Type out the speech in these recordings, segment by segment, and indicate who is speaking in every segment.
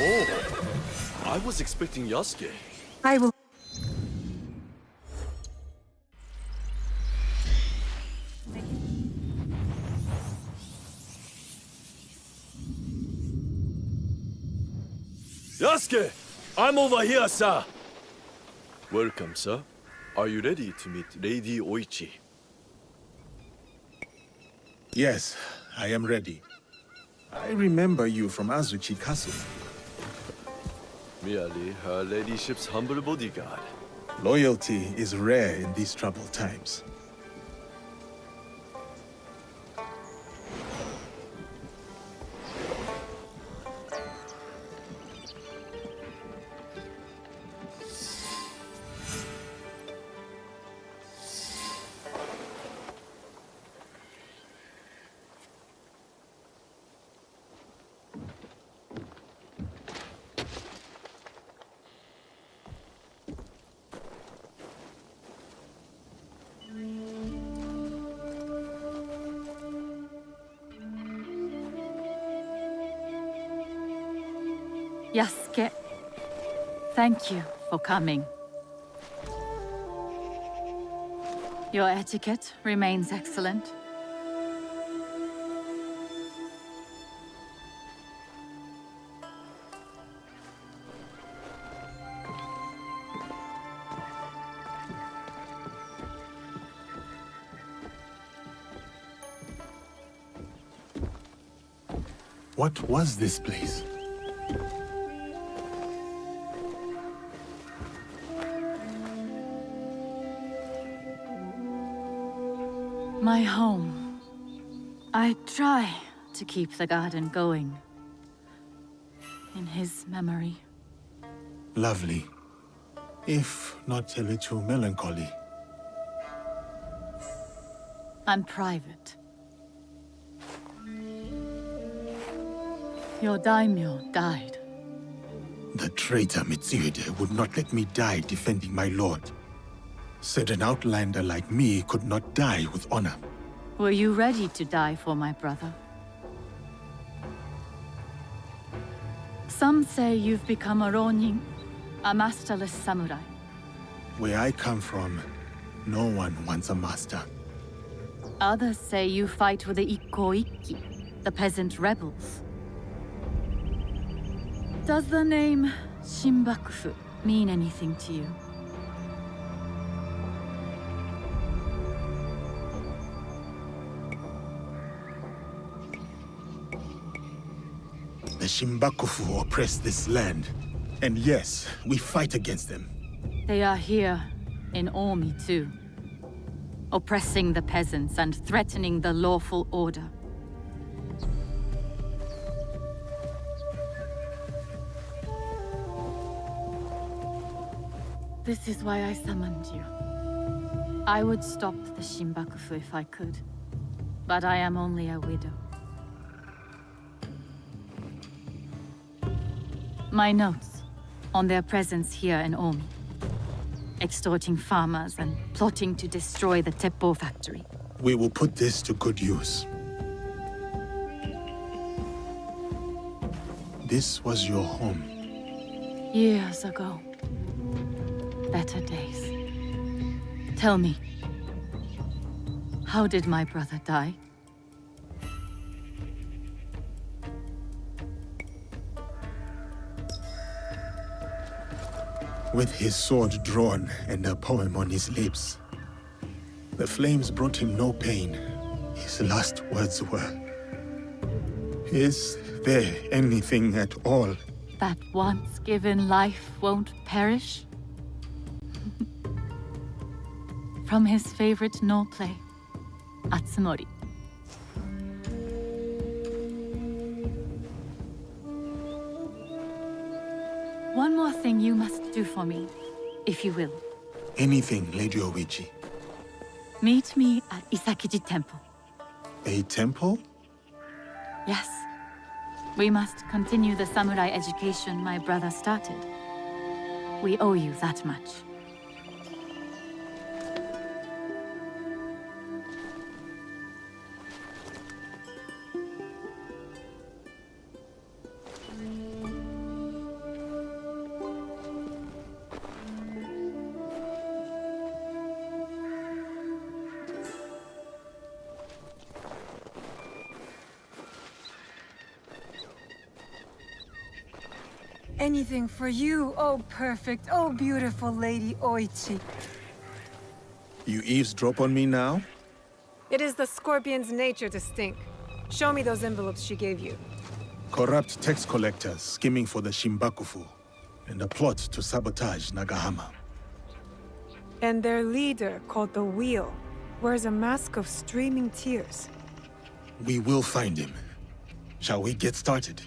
Speaker 1: Oh, I was expecting Yasuke.
Speaker 2: I will.
Speaker 1: Yasuke! I'm over here, sir! Welcome, sir. Are you ready to meet Lady Oichi?
Speaker 3: Yes, I am ready. I remember you from Azuchi Castle.
Speaker 1: Merely her ladyship's humble bodyguard.
Speaker 3: Loyalty is rare in these troubled times.
Speaker 4: Yasuke, thank you for coming. Your etiquette remains excellent.
Speaker 3: What was this place?
Speaker 4: My home. I try to keep the garden going. In his memory.
Speaker 3: Lovely. If not a little melancholy.
Speaker 4: And private. Your daimyo died.
Speaker 3: The traitor Mitsuhide would not let me die defending my lord. Said an outlander like me could not die with honor.
Speaker 4: Were you ready to die for my brother? Some say you've become a ronin, a masterless samurai.
Speaker 3: Where I come from, no one wants a master.
Speaker 4: Others say you fight with the Ikko-Ikki, the peasant rebels. Does the name Shinbakufu mean anything to you?
Speaker 3: The Shimbakufu oppress this land. And yes, we fight against them.
Speaker 4: They are here, in Omi too. Oppressing the peasants and threatening the lawful order. This is why I summoned you. I would stop the Shimbakufu if I could. But I am only a widow. My notes on their presence here in Omi. Extorting farmers and plotting to destroy the Teppo factory.
Speaker 3: We will put this to good use. This was your home.
Speaker 4: Years ago. Better days. Tell me, how did my brother die?
Speaker 3: With his sword drawn and a poem on his lips. The flames brought him no pain. His last words were, "Is there anything at all
Speaker 4: That once given life won't perish? From his favorite no play, Atsumori. One more thing you must do for me, if you will.
Speaker 3: Anything, Lady Oichi.
Speaker 4: Meet me at Isakiji Temple.
Speaker 3: A temple?
Speaker 4: Yes. We must continue the samurai education my brother started. We owe you that much.
Speaker 2: anything for you, oh perfect, oh beautiful Lady Oichi.
Speaker 3: You eavesdrop on me now?
Speaker 2: It is the Scorpion's nature to stink. Show me those envelopes she gave you.
Speaker 3: Corrupt tax collectors scheming for the Shimbakufu, and a plot to sabotage Nagahama.
Speaker 2: And their leader, called the Wheel, wears a mask of streaming tears.
Speaker 3: We will find him. Shall we get started?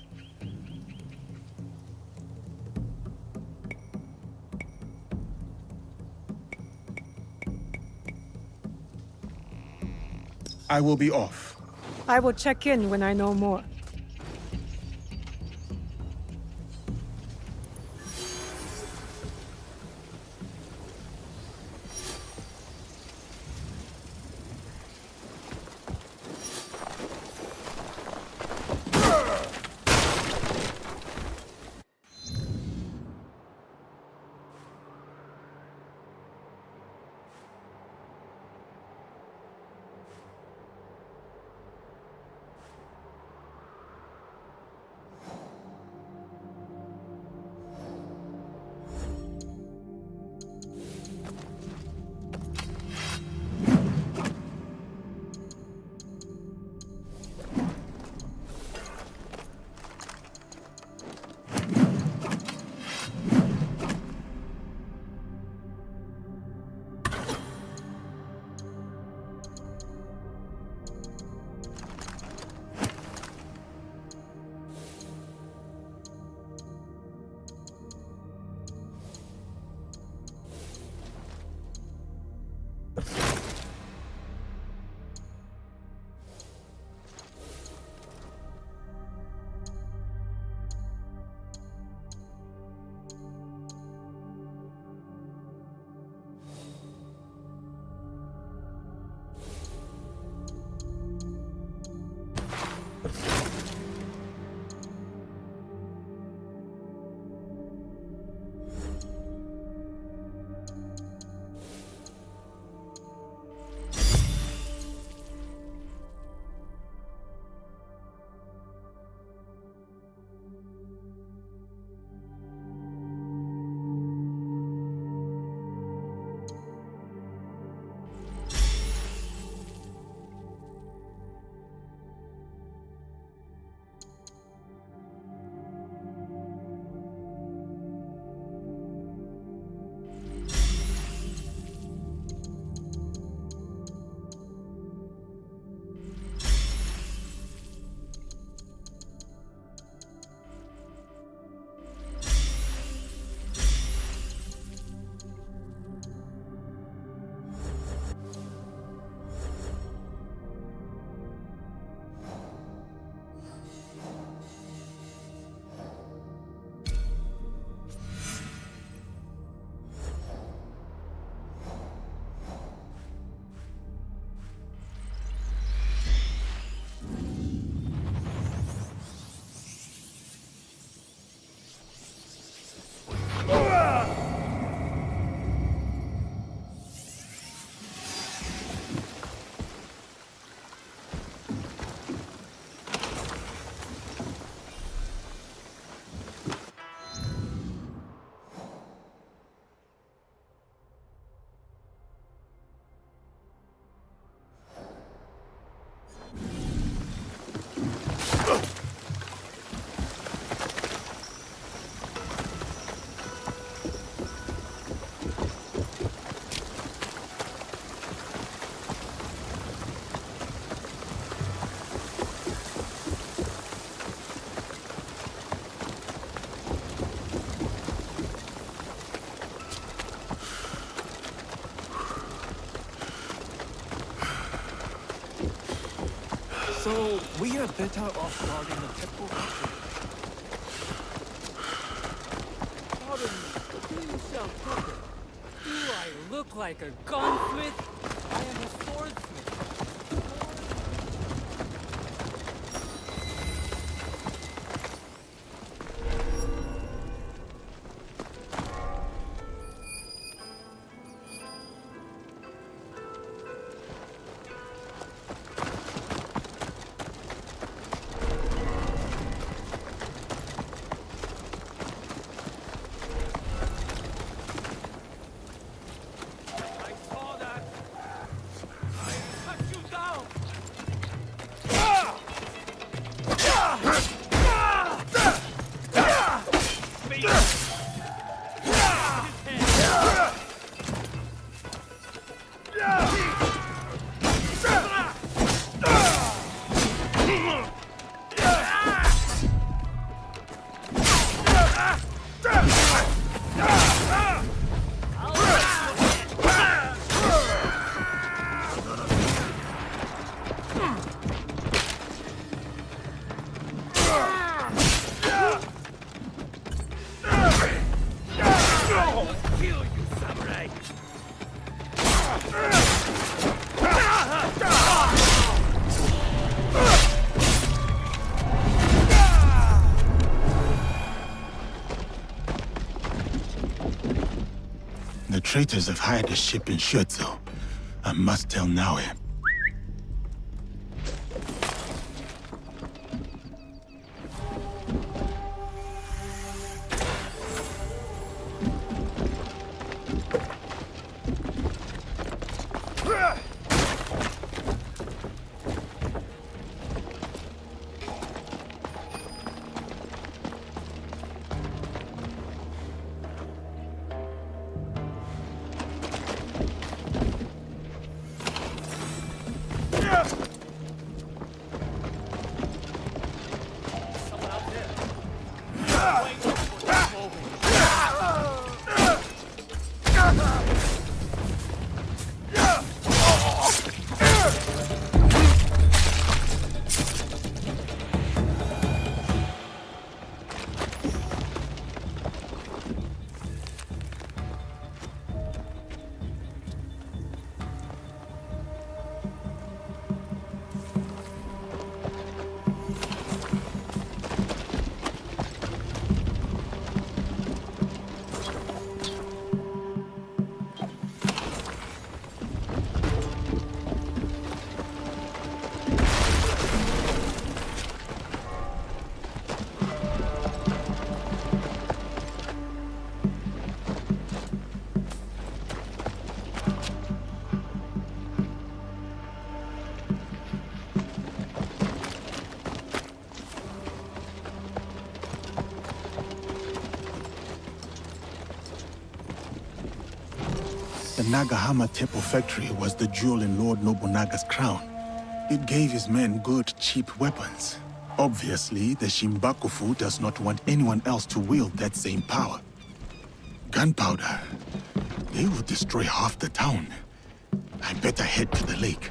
Speaker 3: I will be off.
Speaker 2: I will check in when I know more.
Speaker 5: So, we are better off guarding the temple. Pardon me, but do you sound crooked? Do I look like a gunsmith? I am a swordsmith.
Speaker 3: traitors have hired a ship in Shuzo. I must tell Naue. The Nagahama Temple factory was the jewel in Lord Nobunaga's crown. It gave his men good, cheap weapons. Obviously, the Shimbakufu does not want anyone else to wield that same power. Gunpowder. They will destroy half the town. I better head to the lake.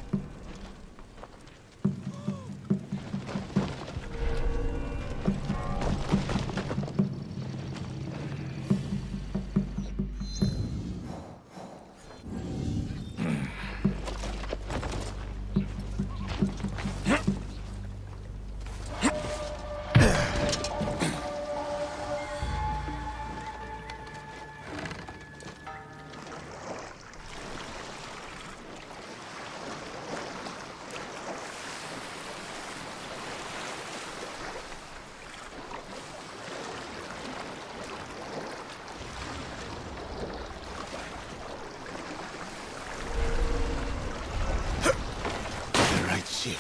Speaker 3: Ship.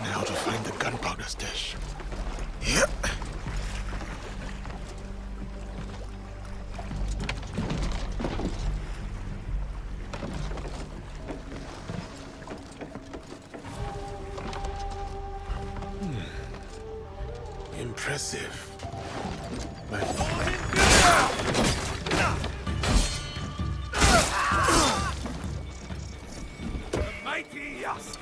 Speaker 3: Now to find the gunpowder stash. Yep. Impressive.
Speaker 1: Mighty Yasuke.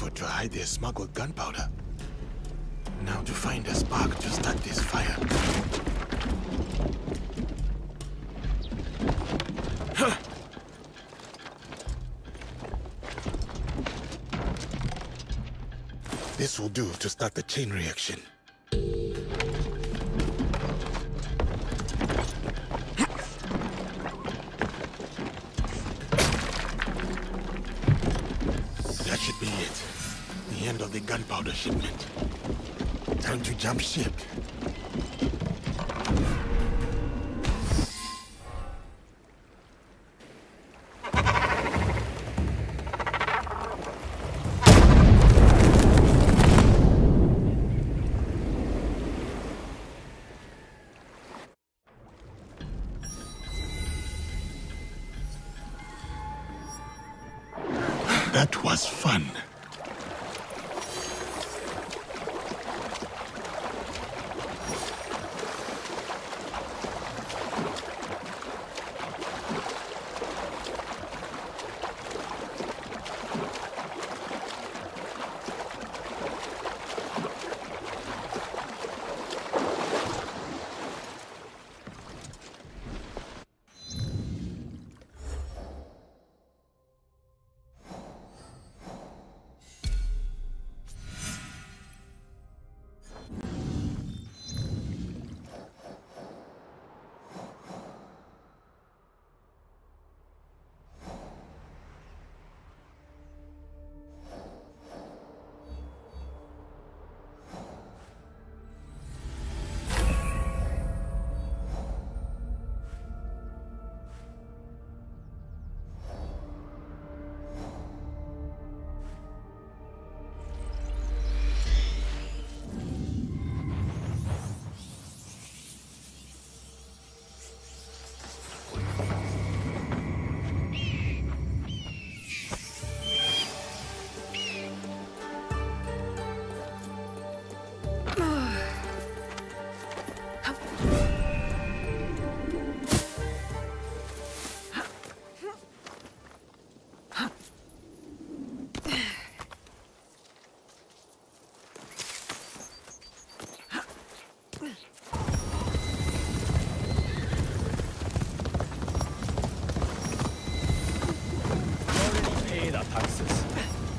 Speaker 3: effort to hide their smuggled gunpowder. Now to find a spark to start this fire. This will do to start the chain reaction. That should be it. The end of the gunpowder shipment. Time to jump ship. That was fun.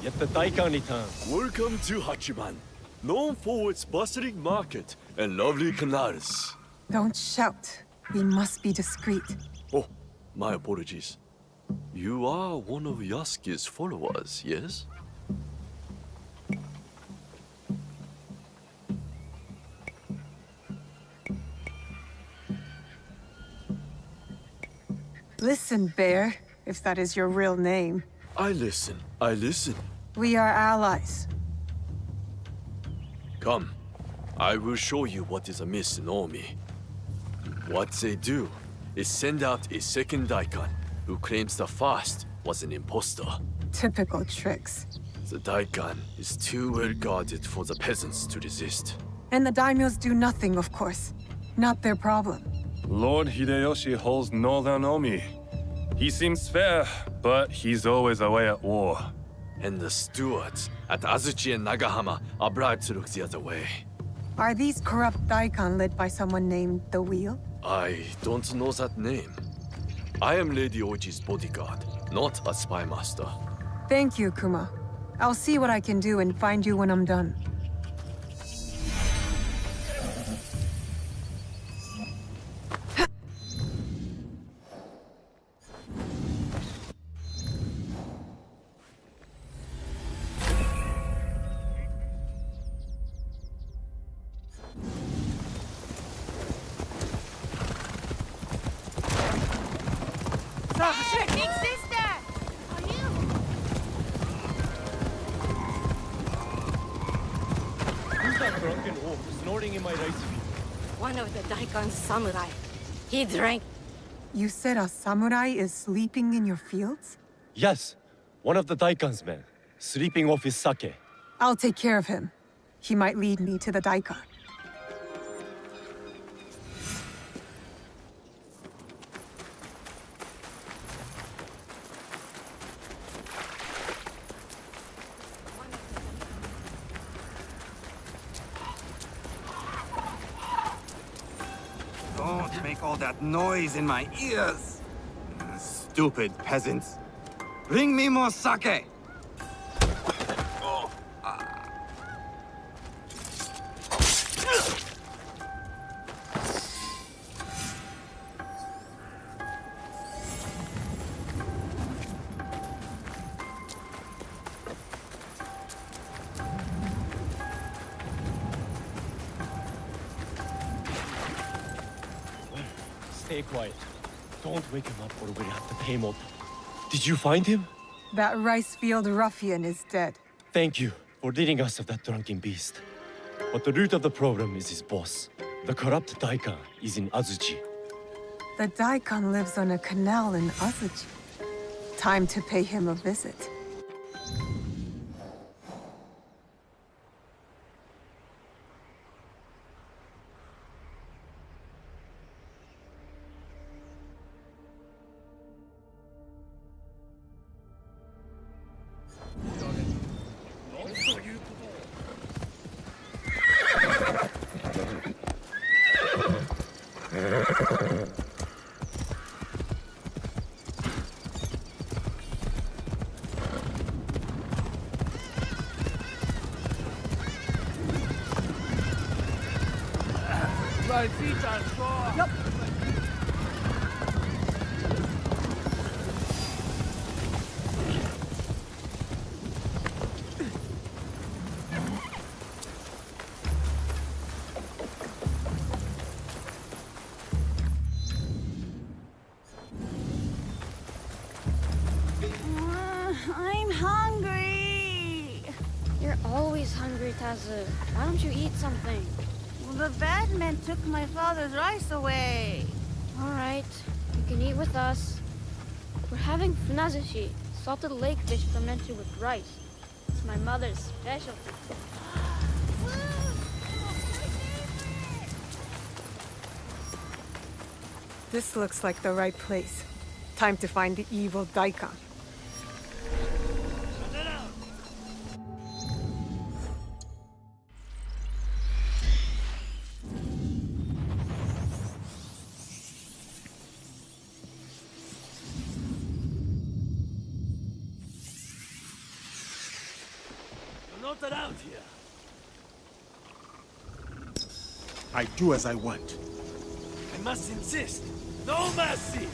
Speaker 6: Yet the Daikon returns.
Speaker 1: Welcome to Hachiman, known for its bustling market and lovely canals.
Speaker 2: Don't shout. We must be discreet.
Speaker 1: Oh, my apologies. You are one of Yasuke's followers, yes?
Speaker 2: Listen, Bear, if that is your real name.
Speaker 1: I listen, I listen.
Speaker 2: We are allies.
Speaker 1: Come, I will show you what is amiss in Omi. What they do is send out a second Daikon who claims the first was an impostor.
Speaker 2: Typical tricks.
Speaker 1: The Daikon is too well guarded for the peasants to resist.
Speaker 2: And the daimyos do nothing, of course. Not their problem.
Speaker 6: Lord Hideyoshi holds Northern Omi. He seems fair, but he's always away at war.
Speaker 1: And the stewards at Azuchi and Nagahama are bribed to look the other way.
Speaker 2: Are these corrupt daikon led by someone named the Wheel?
Speaker 1: I don't know that name. I am Lady Oji's bodyguard, not a spy master.
Speaker 2: Thank you, Kuma. I'll see what I can do and find you when I'm done.
Speaker 7: Big sister! Are you?
Speaker 6: Who's that drunken oaf snorting in my rice field?
Speaker 7: One of the Daikon's samurai. He drank.
Speaker 2: You said a samurai is sleeping in your fields?
Speaker 6: Yes, one of the Daikon's men, sleeping off his sake.
Speaker 2: I'll take care of him. He might lead me to the daikon.
Speaker 8: Don't make all that noise in my ears. Stupid peasants. Bring me more sake.
Speaker 9: Stay quiet. Don't wake him up or we'll have to pay more. Did you find him?
Speaker 2: That rice field ruffian is dead.
Speaker 9: Thank you for leading us of that drunken beast. But the root of the problem is his boss. The corrupt Daikon is in Azuchi.
Speaker 2: The Daikon lives on a canal in Azuchi. Time to pay him a visit.
Speaker 5: My feet are sore. Yep.
Speaker 10: I'm hungry.
Speaker 7: You're always hungry, Tazu. Why don't you eat something?
Speaker 10: Well, the bad men took my father's rice away.
Speaker 7: All right, you can eat with us. We're having funazushi, salted lake fish fermented with rice. It's my mother's specialty.
Speaker 2: This looks like the right place. Time to find the evil Daikon.
Speaker 1: You're not around here.
Speaker 3: I do as I want.
Speaker 1: I must insist. No mercy!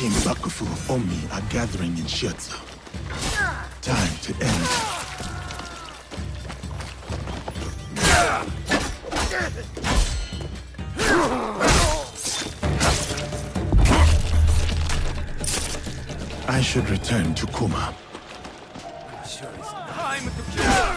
Speaker 3: Shinbakufu Omi are gathering in Shiotsu. Time to end. I should return to Kuma.
Speaker 8: Sure it's time to kill.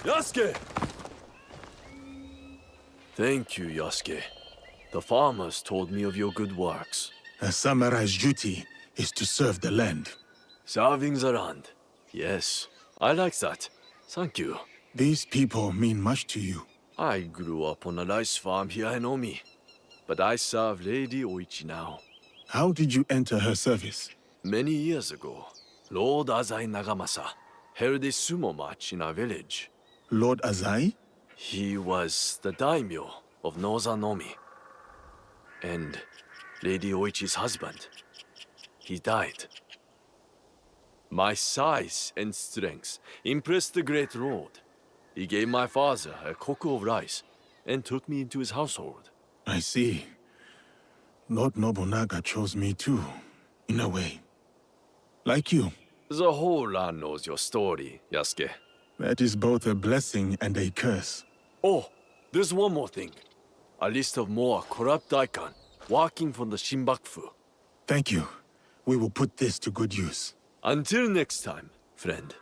Speaker 1: Yasuke! Thank you, Yasuke. The farmers told me of your good works.
Speaker 3: A samurai's duty is to serve the land.
Speaker 1: Serving the land. Yes, I like that. Thank you.
Speaker 3: These people mean much to you.
Speaker 1: I grew up on a rice farm here in Omi, but I serve Lady Oichi now.
Speaker 3: How did you enter her service?
Speaker 1: Many years ago, Lord Azai Nagamasa held a sumo match in our village.
Speaker 3: Lord Azai?
Speaker 1: He was the daimyo of Northern Omi. And Lady Oichi's husband. He died. My size and strength impressed the great lord. He gave my father a koku of rice and took me into his household.
Speaker 3: I see. Lord Nobunaga chose me too, in a way. Like you.
Speaker 1: The whole land knows your story, Yasuke.
Speaker 3: That is both a blessing and a curse.
Speaker 1: Oh, there's one more thing. A list of more corrupt daikon working for the Shinbakufu.
Speaker 3: Thank you. We will put this to good use.
Speaker 1: Until next time, friend.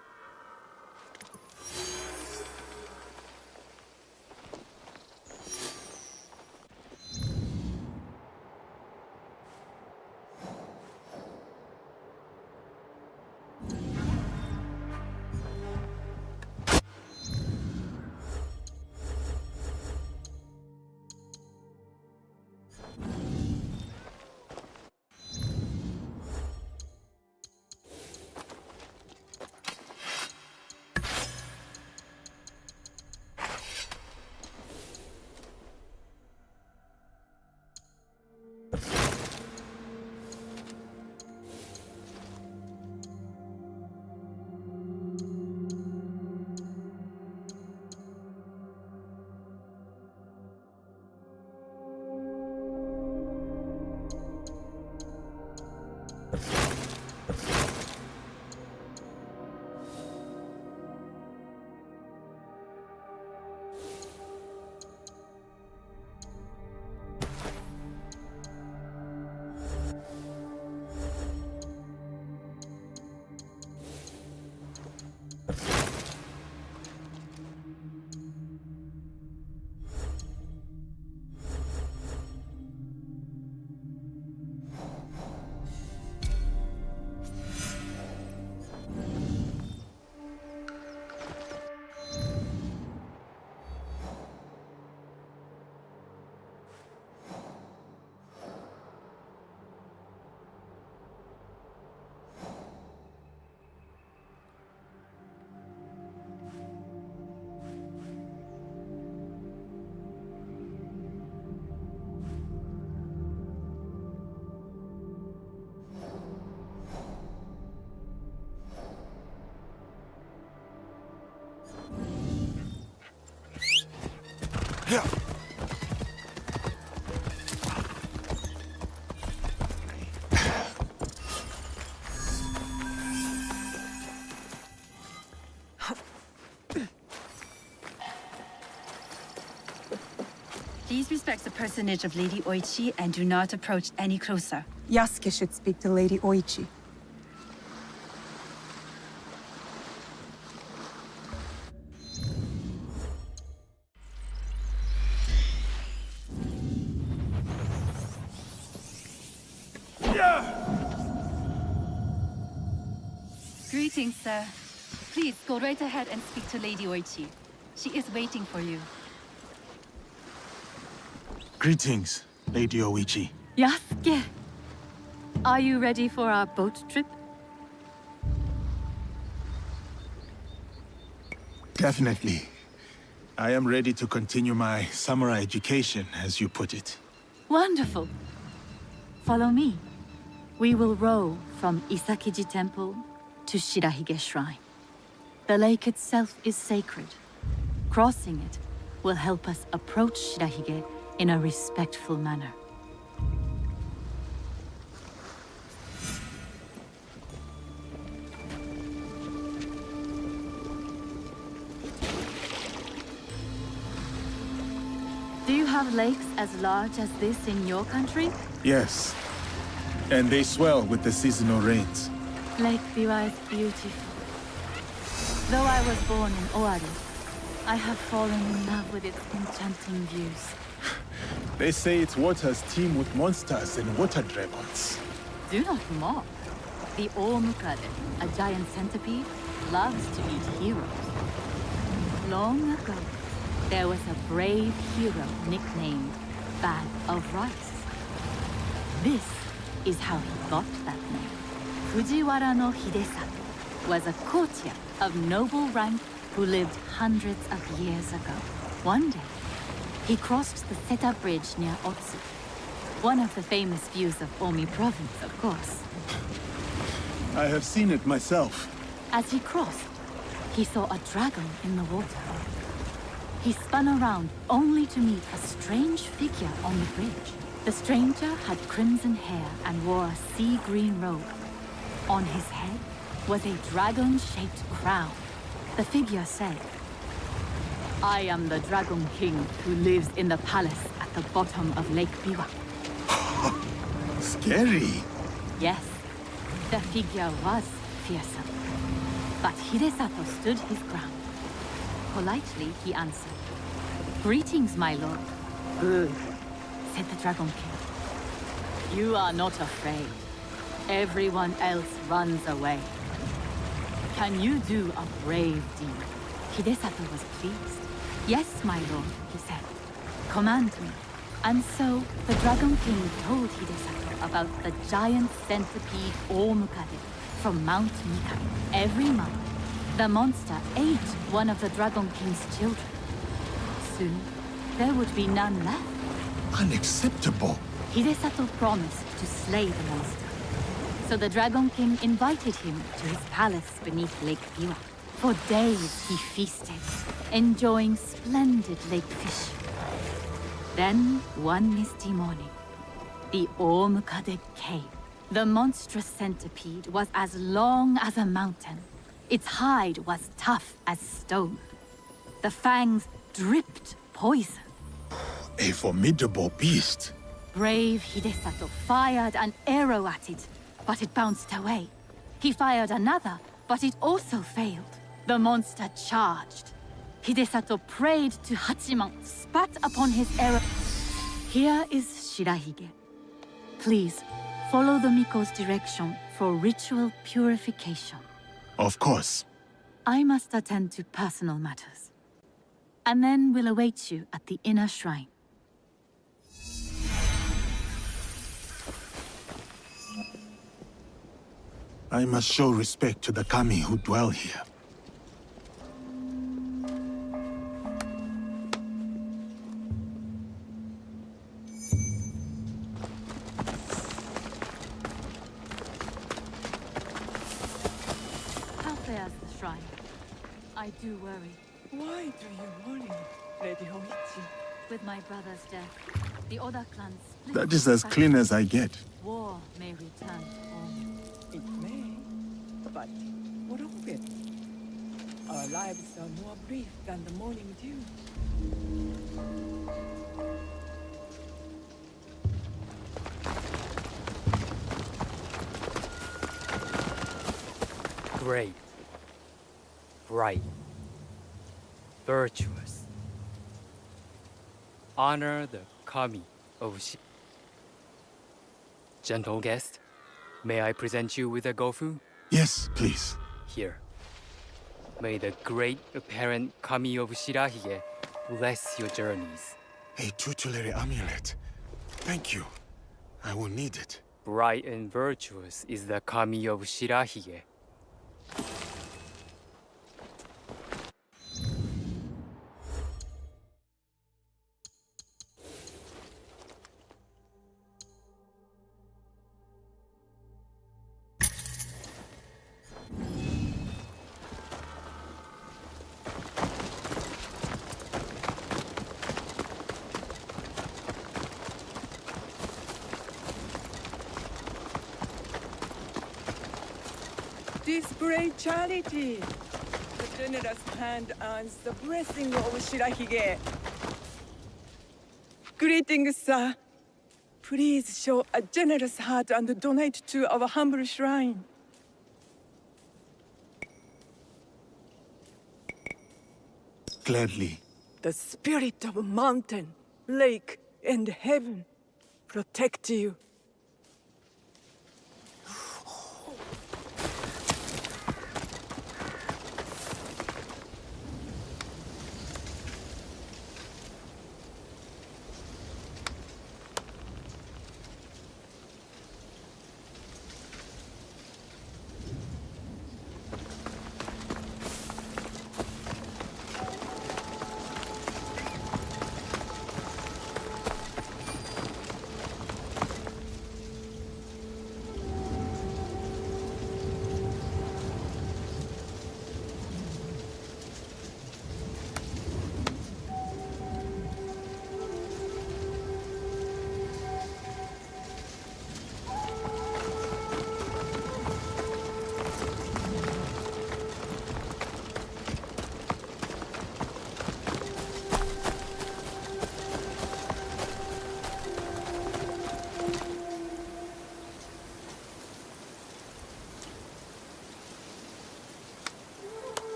Speaker 11: respect the personage of Lady Oichi and do not approach any closer.
Speaker 2: Yasuke should speak to Lady Oichi.
Speaker 11: Greetings, sir. Please go right ahead and speak to Lady Oichi. She is waiting for you.
Speaker 3: Greetings, Lady Oichi.
Speaker 4: Yasuke! Are you ready for our boat trip?
Speaker 3: Definitely. I am ready to continue my samurai education, as you put it.
Speaker 4: Wonderful. Follow me. We will row from Isakiji Temple to Shirahige Shrine. The lake itself is sacred. Crossing it will help us approach Shirahige in a respectful manner. Do you have lakes as large as this in your country?
Speaker 3: Yes. And they swell with the seasonal rains.
Speaker 4: Lake Biwa is beautiful. Though I was born in Owari, I have fallen in love with its enchanting views.
Speaker 3: They say its waters teem with monsters and water dragons.
Speaker 4: Do not mock. The Omukade, a giant centipede, loves to eat heroes. Long ago, there was a brave hero nicknamed Bag of Rice. This is how he got that name. Fujiwara no Hidesato was a courtier of noble rank who lived hundreds of years ago. One day, he crossed the Seta Bridge near Otsu, one of the famous views of Omi province, of course.
Speaker 3: I have seen it myself.
Speaker 4: As he crossed, he saw a dragon in the water. He spun around only to meet a strange figure on the bridge. The stranger had crimson hair and wore a sea green robe. On his head was a dragon-shaped crown. The figure said, "I am the Dragon King who lives in the palace at the bottom of Lake Biwa."
Speaker 3: Scary.
Speaker 4: Yes, the figure was fearsome. But Hidesato stood his ground. Politely, he answered, "Greetings, my lord." "Good," said the Dragon King. "You are not afraid. Everyone else runs away. Can you do a brave deed?" Hidesato was pleased. "Yes, my lord," he said. "Command me." And so, the Dragon King told Hidesato about the giant centipede Omukade from Mount Mikami. Every month, the monster ate one of the Dragon King's children. Soon, there would be none left.
Speaker 3: Unacceptable.
Speaker 4: Hidesato promised to slay the monster. So the Dragon King invited him to his palace beneath Lake Biwa. For days he feasted, enjoying splendid lake fish. Then, one misty morning, the Omukade came. The monstrous centipede was as long as a mountain. Its hide was tough as stone. The fangs dripped poison.
Speaker 3: A formidable beast.
Speaker 4: Brave Hidesato fired an arrow at it, but it bounced away. He fired another, but it also failed. The monster charged. Hidesato prayed to Hachiman, spat upon his arrow. Here is Shirahige. Please, follow the Miko's direction for ritual purification.
Speaker 3: Of course.
Speaker 4: I must attend to personal matters. And then we'll await you at the inner shrine.
Speaker 3: I must show respect to the kami who dwell here.
Speaker 4: How fares the shrine? I do worry.
Speaker 2: Why do you worry, Lady Oichi?
Speaker 4: With my brother's death, the Oda clan split.
Speaker 3: That is as clean as I get.
Speaker 4: War may return to home.
Speaker 2: It may, but what of it? Our lives are more brief than the morning dew.
Speaker 5: Great. Bright. Virtuous. Honor the kami of Gentle guest, may I present you with a gofu?
Speaker 3: Yes, please.
Speaker 5: Here. May the great apparent kami of Shirahige bless your journeys.
Speaker 3: A tutelary amulet. Thank you. I will need it.
Speaker 5: Bright and virtuous is the kami of Shirahige.
Speaker 12: This great charity. The generous hand earns the blessing of Shirahige. Greetings, sir. Please show a generous heart and donate to our humble shrine.
Speaker 3: Gladly.
Speaker 12: The spirit of mountain, lake, and heaven protect you.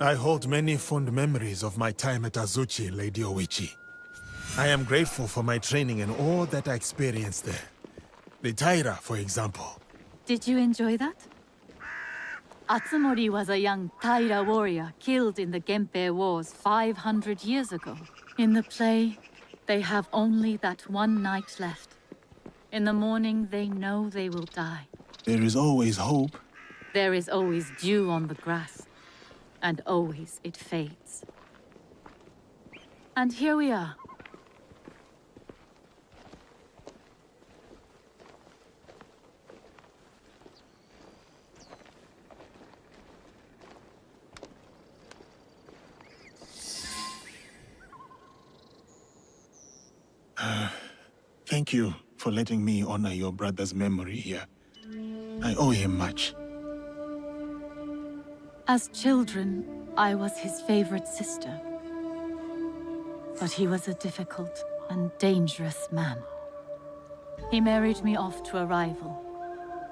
Speaker 3: I hold many fond memories of my time at Azuchi, Lady Oichi. I am grateful for my training and all that I experienced there. The Taira, for example.
Speaker 4: Did you enjoy that? Atsumori was a young Taira warrior killed in the Genpei Wars 500 years ago. In the play, they have only that one night left. In the morning, they know they will die.
Speaker 3: There is always hope.
Speaker 4: There is always dew on the grass, and always it fades. And here we are.
Speaker 3: Thank you for letting me honor your brother's memory here. I owe him much.
Speaker 4: As children, I was his favorite sister. But he was a difficult and dangerous man. He married me off to a rival,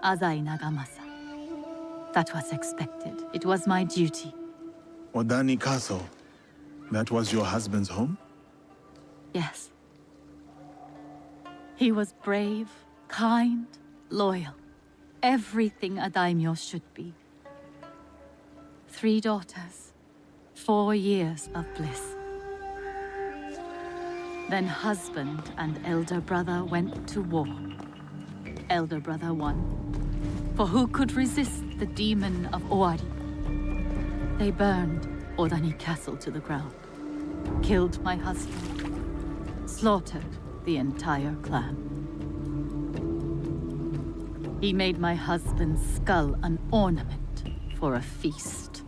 Speaker 4: Azai Nagamasa. That was expected. It was my duty.
Speaker 3: Odani Castle. That was your husband's home?
Speaker 4: Yes. He was brave, kind, loyal. Everything a daimyo should be. 3 daughters, 4 years of bliss. Then husband and elder brother went to war. Elder brother won. For who could resist the demon of Owari? They burned Odani Castle to the ground, killed my husband, slaughtered the entire clan. He made my husband's skull an ornament for a feast.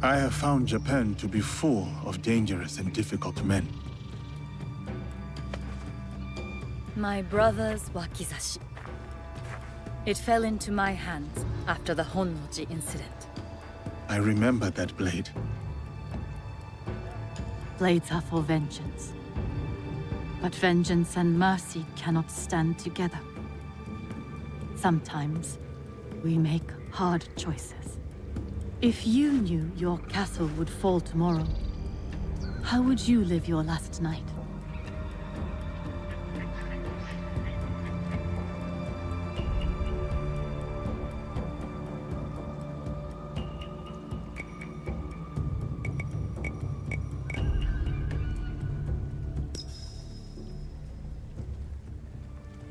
Speaker 3: I have found Japan to be full of dangerous and difficult men.
Speaker 13: My brother's wakizashi. It fell into my hands after the Honnoji incident.
Speaker 3: I remember that blade.
Speaker 4: Blades are for vengeance. But vengeance and mercy cannot stand together. Sometimes, we make hard choices. If you knew your castle would fall tomorrow, how would you live your last night?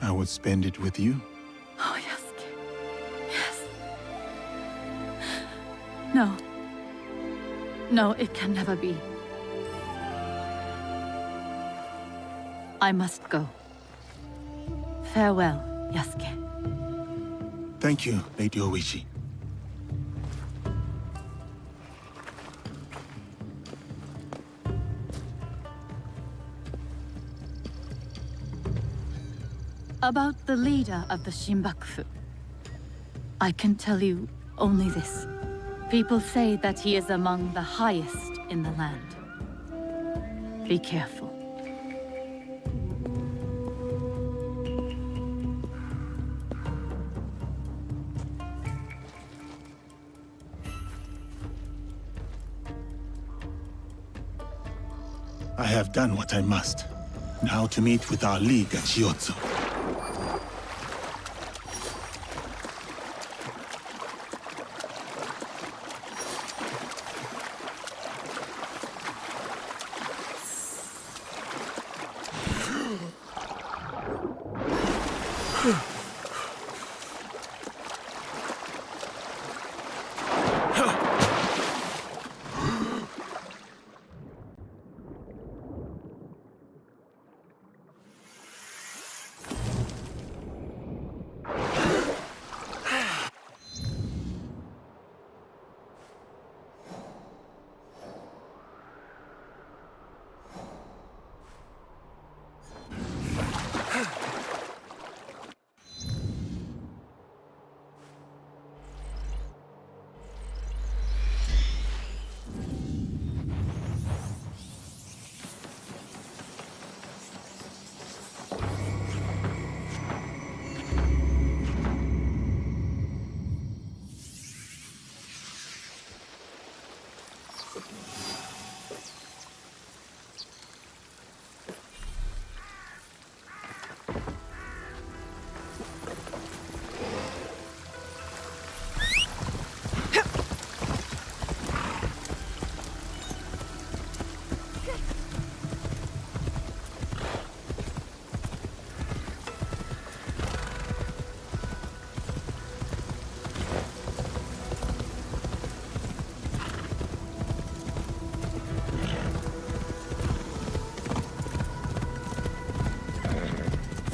Speaker 3: I would spend it with you.
Speaker 4: Oh, Yasuke. Yes. No. No, it can never be. I must go. Farewell, Yasuke.
Speaker 3: Thank you, Lady Oichi.
Speaker 4: About the leader of the Shinbakufu, I can tell you only this. People say that he is among the highest in the land. Be careful.
Speaker 3: I have done what I must. Now to meet with our league at Shiotsu.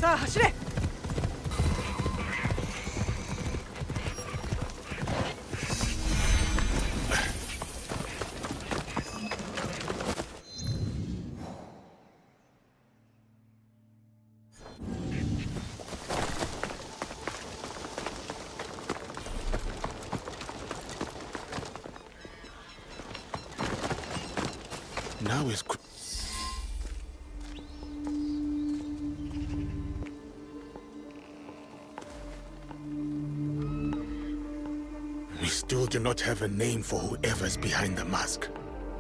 Speaker 2: さあ走れ
Speaker 3: Now is we still do not have a name for whoever's behind the mask.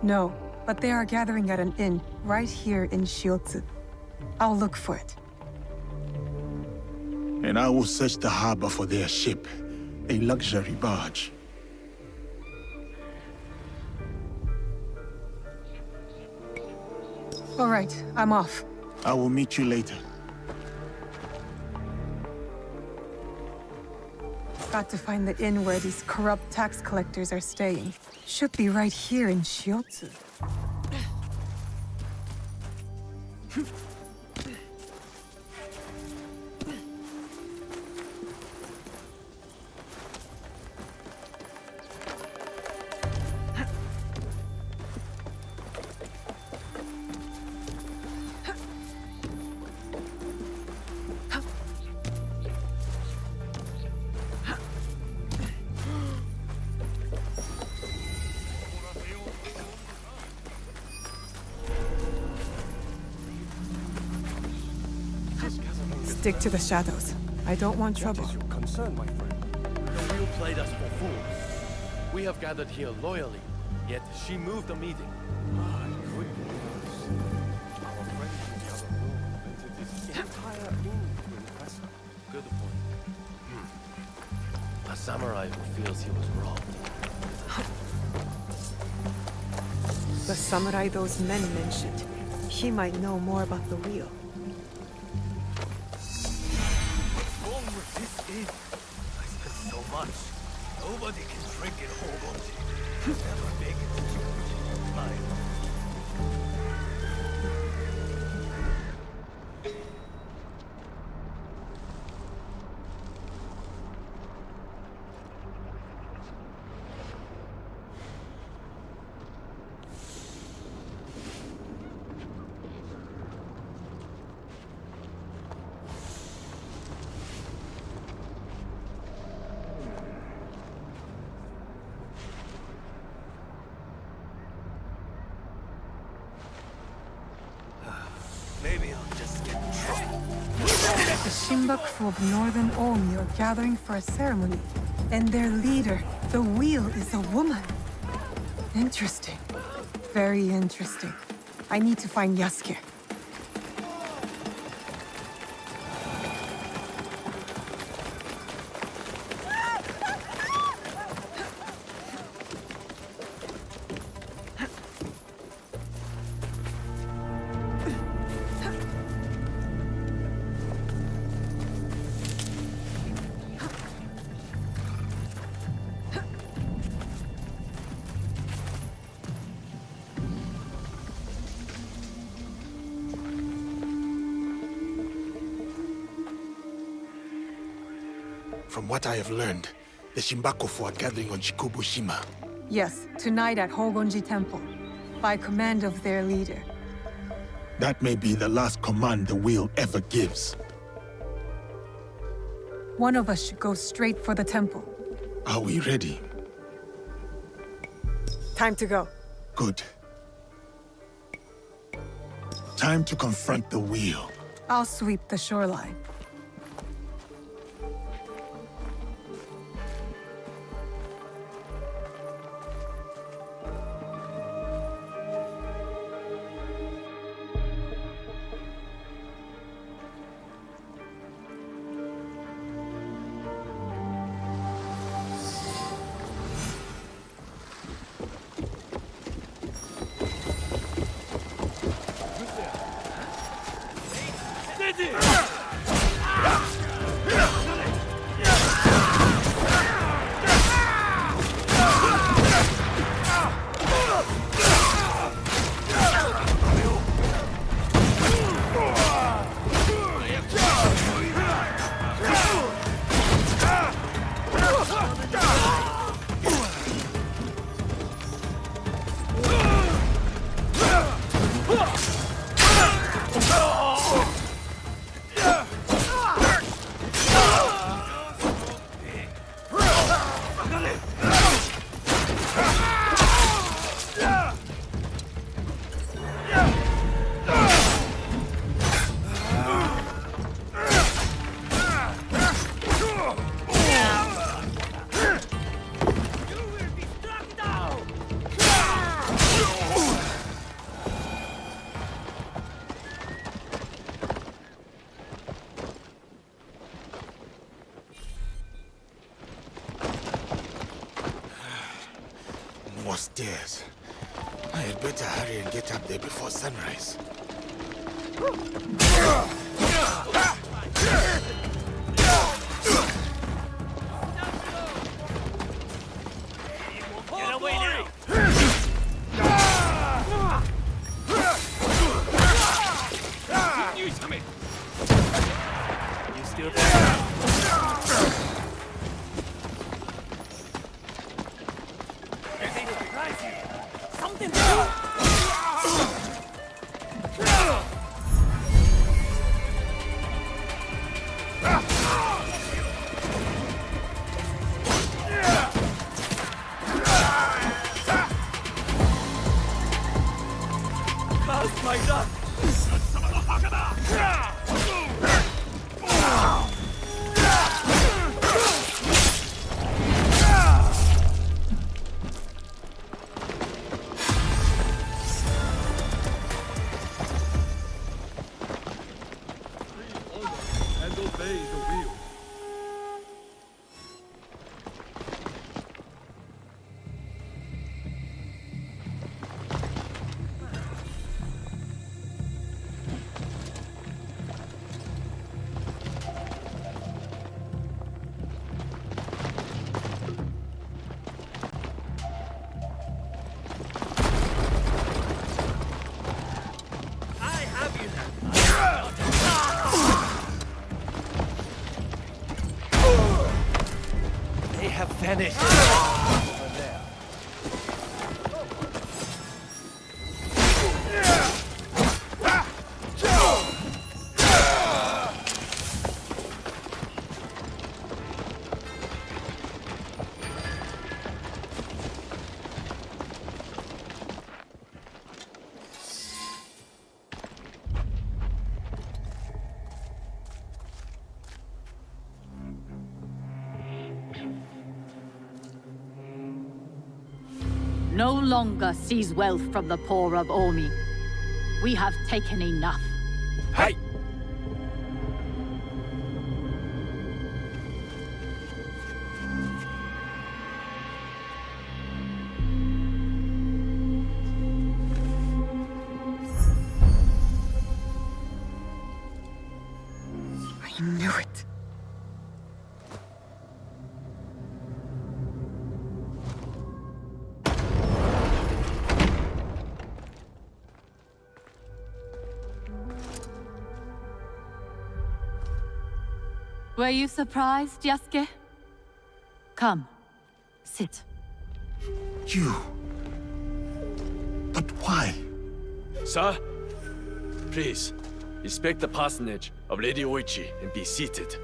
Speaker 2: No, but they are gathering at an inn right here in Shiotsu. I'll look for it.
Speaker 3: And I will search the harbor for their ship, a luxury barge.
Speaker 2: All right, I'm off.
Speaker 3: I will meet you later.
Speaker 2: Got to find the inn where these corrupt tax collectors are staying. Should be right here in Shiotsu. Stick to the shadows. I don't want trouble.
Speaker 1: What is your concern, my friend? The wheel played us for fools. We have gathered here loyally, yet she moved the meeting. My goodness. Our friend in the other room rented this entire inn to impress her. Good point. A samurai who feels he was wronged.
Speaker 2: The samurai those men mentioned. He might know more about the wheel.
Speaker 1: I spent so much. Nobody can drink in Hogonji. Never make it to Ubisoft. Mine. Maybe I'll just get drunk.
Speaker 2: The Shinbakufu of Northern Omi are gathering for a ceremony. And their leader, the wheel, is a woman. Interesting. Very interesting. I need to find Yasuke.
Speaker 3: From what I have learned, the Shinbakufu are gathering on Shikobushima.
Speaker 2: Yes, tonight at Hogonji Temple. By command of their leader.
Speaker 3: That may be the last command the wheel ever gives.
Speaker 2: One of us should go straight for the temple.
Speaker 3: Are we ready?
Speaker 2: Time to go.
Speaker 3: Good. Time to confront the wheel.
Speaker 2: I'll sweep the shoreline.
Speaker 3: more stairs. I had better hurry and get up there before sunrise.
Speaker 5: Get away now! You still there? Something there! Cast my luck!
Speaker 1: And obey the wheel.
Speaker 5: I have you now! They have vanished. Over there.
Speaker 4: No longer seize wealth from the poor of Omi. We have taken enough.
Speaker 1: Hey!
Speaker 2: I knew it.
Speaker 4: Were you surprised, Yasuke? Come, sit.
Speaker 3: You? But why?
Speaker 1: Sir, please, respect the parsonage of Lady Oichi and be seated.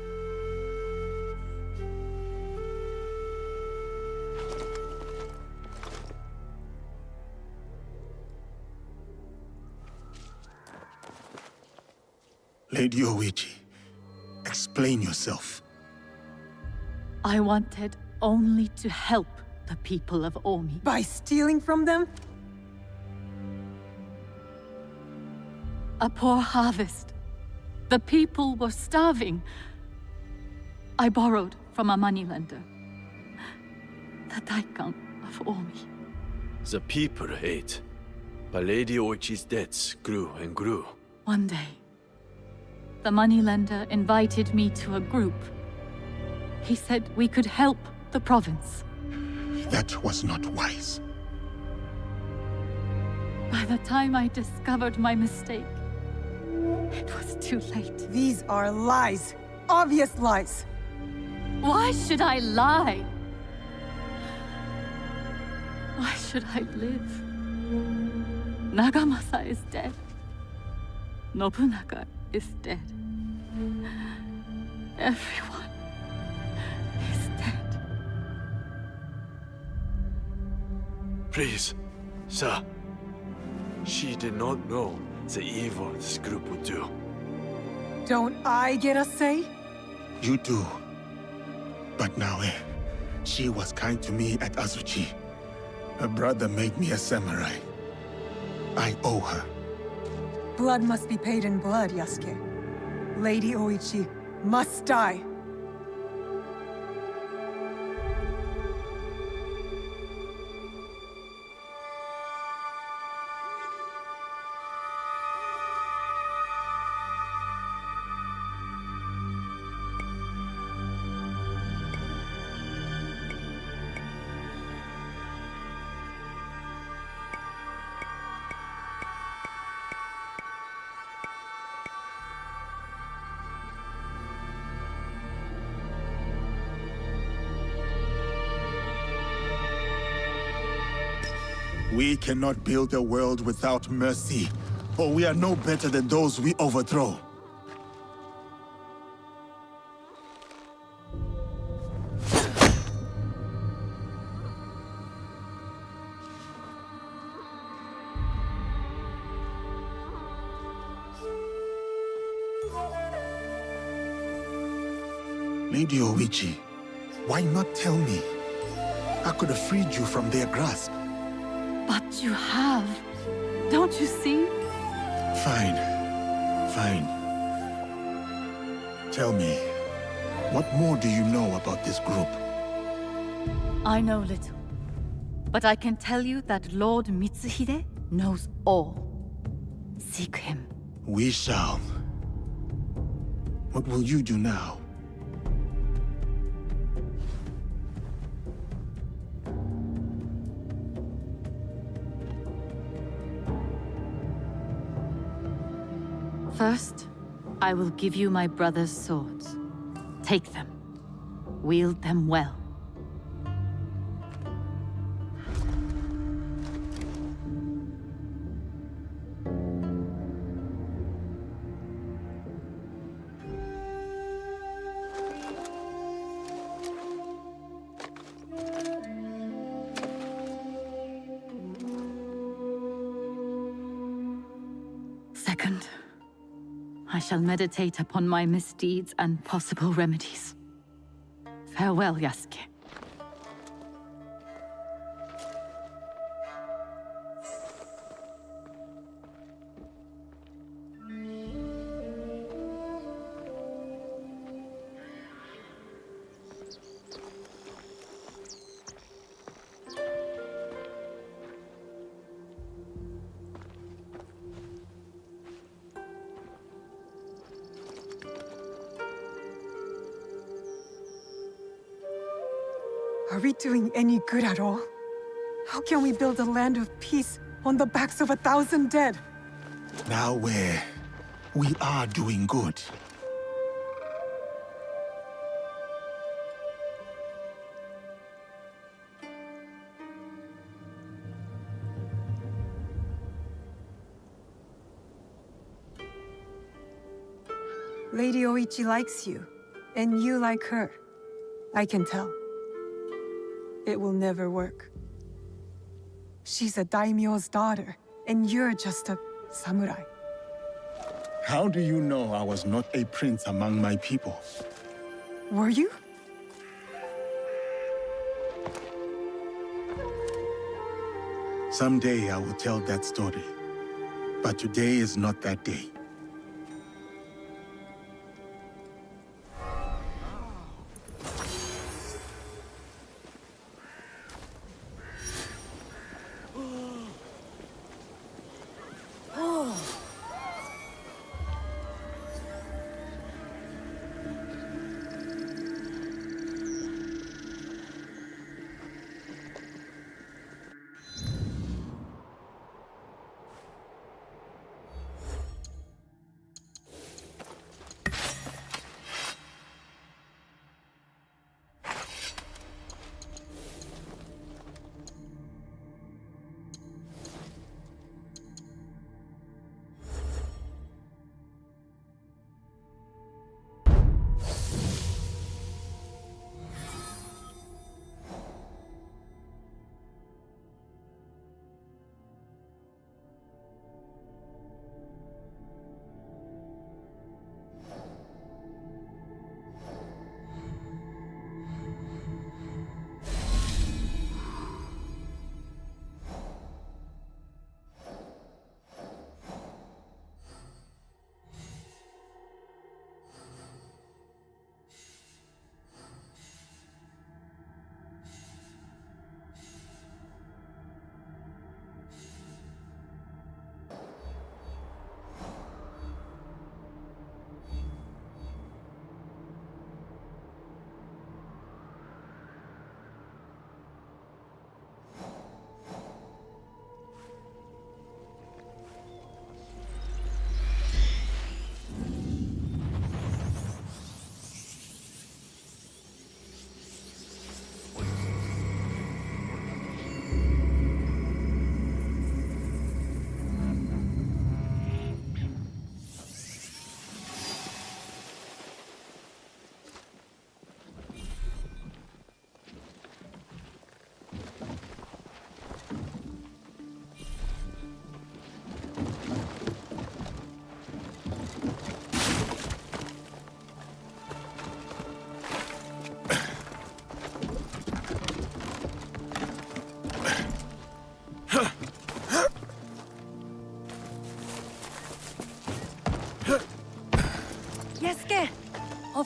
Speaker 3: Lady Oichi, explain yourself.
Speaker 4: I wanted only to help the people of Omi.
Speaker 2: By stealing from them?
Speaker 4: A poor harvest. The people were starving. I borrowed from a moneylender. The Daikan of Omi.
Speaker 1: The people ate, but Lady Oichi's debts grew and grew.
Speaker 4: One day, the moneylender invited me to a group. He said we could help the province.
Speaker 3: That was not wise.
Speaker 4: By the time I discovered my mistake, it was too late.
Speaker 2: These are lies. Obvious lies.
Speaker 4: Why should I lie? Why should I live? Nagamasa is dead. Nobunaga is dead. Everyone is dead.
Speaker 1: Please, sir. She did not know the evil this group would do.
Speaker 2: Don't I get a say?
Speaker 3: You do. But Naoe, she was kind to me at Azuchi. Her brother made me a samurai. I owe her.
Speaker 2: Blood must be paid in blood, Yasuke. Lady Oichi must die.
Speaker 3: We cannot build a world without mercy, or we are no better than those we overthrow. Lady Oichi, why not tell me? I could have freed you from their grasp.
Speaker 11: But you have. Don't you see?
Speaker 3: Fine. Fine. Tell me, what more do you know about this group?
Speaker 11: I know little. But I can tell you that Lord Mitsuhide knows all. Seek him.
Speaker 3: We shall. What will you do now?
Speaker 4: First, I will give you my brother's swords. Take them. Wield them well. Second, I shall meditate upon my misdeeds and possible remedies. Farewell, Yasuke.
Speaker 2: Are we doing any good at all? How can we build a land of peace on the backs of 1,000 dead?
Speaker 3: Now we are doing good.
Speaker 2: Lady Oichi likes you, and you like her. I can tell. It will never work. She's a daimyo's daughter, and you're just a samurai.
Speaker 3: How do you know I was not a prince among my people?
Speaker 2: Were you?
Speaker 3: Someday I will tell that story. But today is not that day.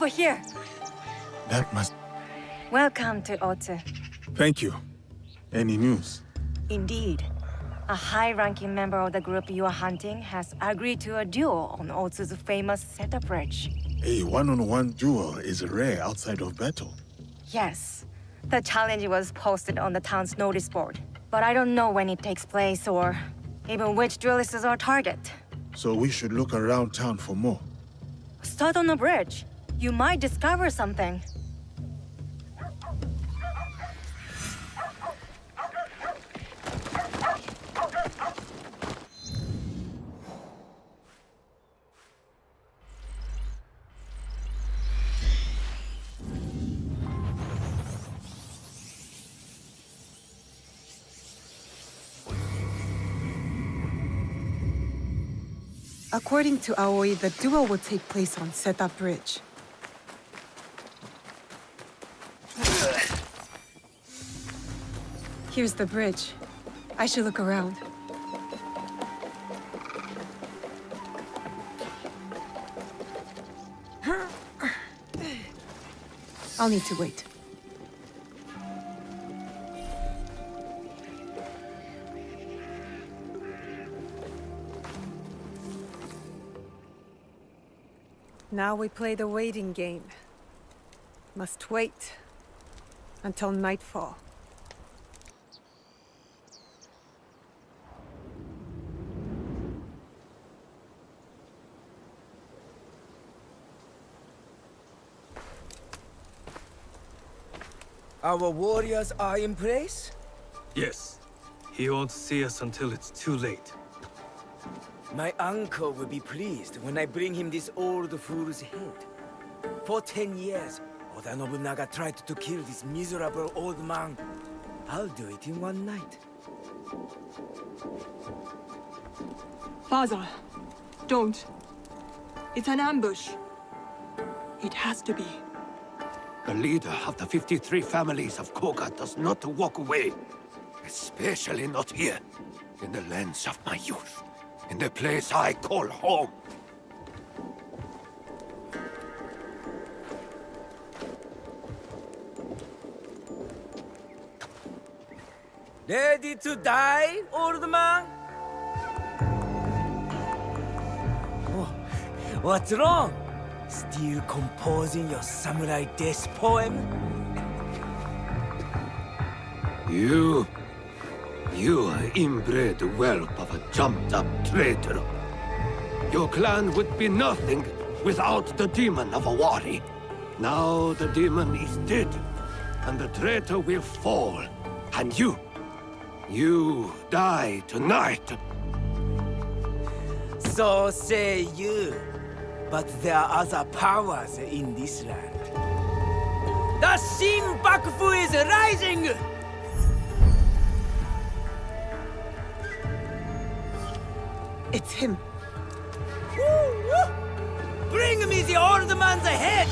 Speaker 10: here.
Speaker 3: That must...
Speaker 10: Welcome to Otsu.
Speaker 3: Thank you. Any news?
Speaker 10: Indeed. A high-ranking member of the group you are hunting has agreed to a duel on Otsu's famous Seta Bridge.
Speaker 3: A one-on-one duel is rare outside of battle.
Speaker 10: Yes. The challenge was posted on the town's notice board. But I don't know when it takes place or even which duelist is our target.
Speaker 3: So we should look around town for more.
Speaker 10: Start on the bridge. You might discover something.
Speaker 2: According to Aoi, the duel will take place on Seta Bridge. Here's the bridge. I should look around. I'll need to wait. Now we play the waiting game. Must wait until nightfall.
Speaker 14: Our warriors are in place?
Speaker 5: Yes. He won't see us until it's too late.
Speaker 14: My uncle will be pleased when I bring him this old fool's head. For 10 years, Oda Nobunaga tried to kill this miserable old man. I'll do it in one night.
Speaker 12: Father, don't. It's an ambush. It has to be.
Speaker 15: The leader of the 53 families of Koga does not walk away. Especially not here, in the lands of my youth. In the place I call home.
Speaker 14: Ready to die, old man? Oh, what's wrong? Still composing your samurai death poem?
Speaker 15: You are inbred whelp of a jumped-up traitor. Your clan would be nothing without the demon of Awari. Now the demon is dead, and the traitor will fall. And you die tonight.
Speaker 14: So say you. But there are other powers in this land. The Shin Bakufu is rising!
Speaker 2: It's him.
Speaker 14: Woo, woo. Bring me the old man's head!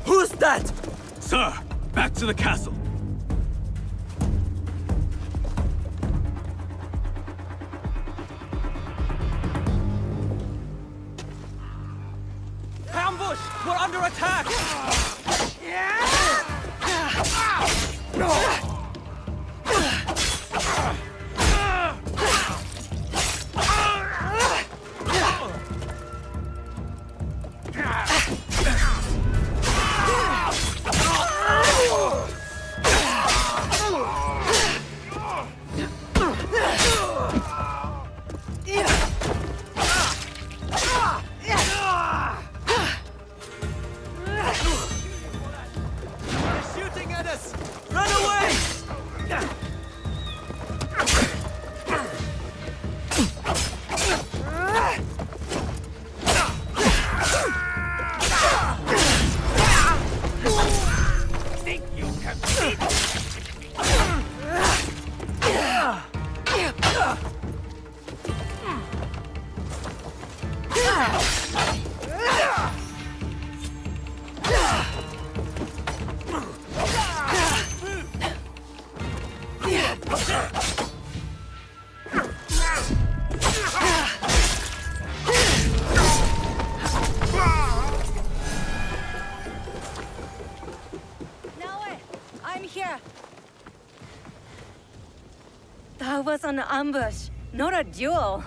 Speaker 14: Who's that?
Speaker 5: Sir, back to the castle.
Speaker 14: Ambush! We're under attack! They're shooting at us! Run away!
Speaker 10: That was an ambush, not a duel.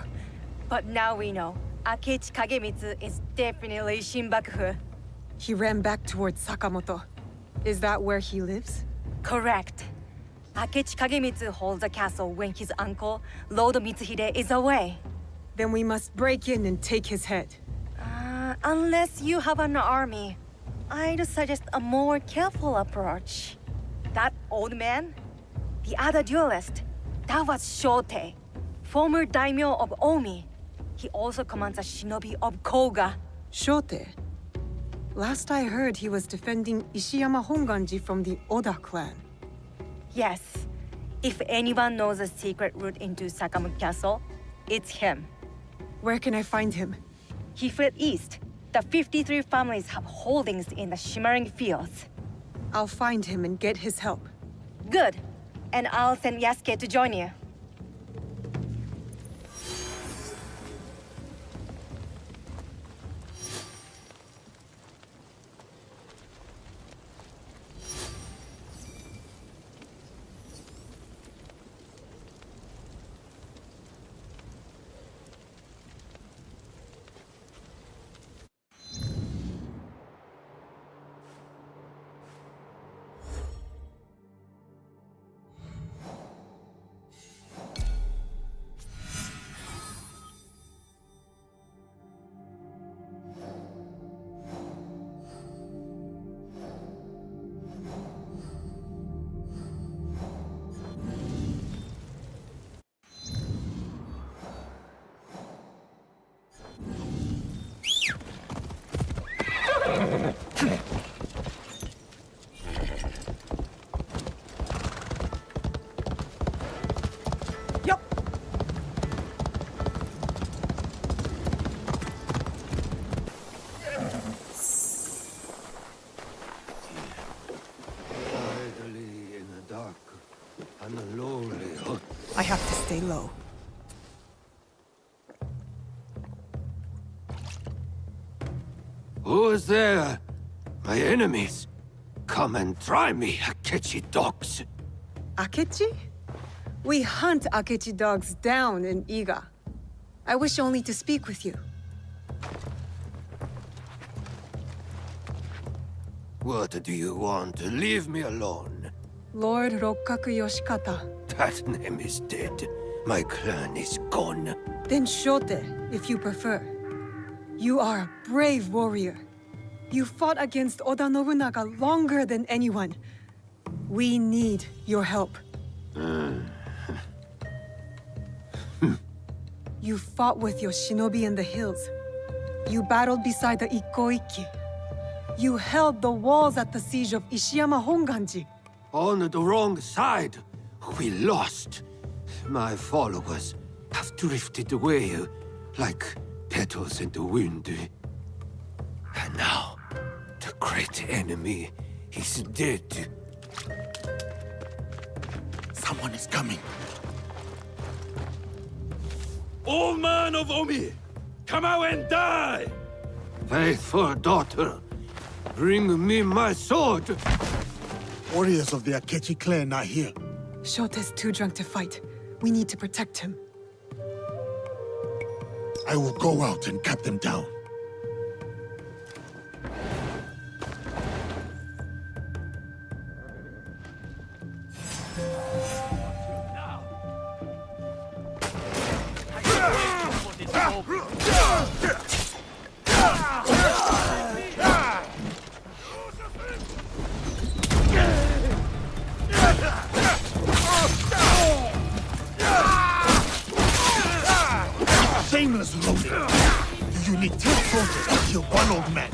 Speaker 10: But now we know. Akechi Kagemitsu is definitely Shinbakufu.
Speaker 2: He ran back towards Sakamoto. Is that where he lives?
Speaker 10: Correct. Akechi Kagemitsu holds a castle when his uncle, Lord Mitsuhide, is away.
Speaker 2: Then we must break in and take his head.
Speaker 10: Unless you have an army, I'd suggest a more careful approach. That old man? The other duelist? That was Shote, former daimyo of Omi. He also commands a shinobi of Koga.
Speaker 2: Shote? Last I heard, he was defending Ishiyama Honganji from the Oda clan.
Speaker 10: Yes. If anyone knows a secret route into Sakamoto Castle, it's him.
Speaker 2: Where can I find him?
Speaker 10: He fled east. The 53 families have holdings in the shimmering fields.
Speaker 2: I'll find him and get his help.
Speaker 10: Good. And I'll send Yasuke to join you.
Speaker 2: I have to stay low.
Speaker 15: Who is there? My enemies. Come and try me, Akechi dogs.
Speaker 2: Akechi? We hunt Akechi dogs down in Iga. I wish only to speak with you.
Speaker 15: What do you want? Leave me alone.
Speaker 2: Lord Rokkaku Yoshikata.
Speaker 15: That name is dead. My clan is gone.
Speaker 2: Then Shote, if you prefer. You are a brave warrior. You fought against Oda Nobunaga longer than anyone. We need your help. You fought with your shinobi in the hills. You battled beside the Ikkoiki. You held the walls at the siege of Ishiyama Honganji.
Speaker 15: On the wrong side. We lost. My followers have drifted away like petals in the wind. And now, the great enemy is dead.
Speaker 3: Someone is coming.
Speaker 6: Old man of Omi! Come out and die!
Speaker 15: Faithful daughter, bring me my sword!
Speaker 3: Warriors of the Akechi clan are here.
Speaker 2: Shote's too drunk to fight. We need to protect him.
Speaker 3: I will go out and cut them down. Shameless loading! You need 10 soldiers to kill one old man.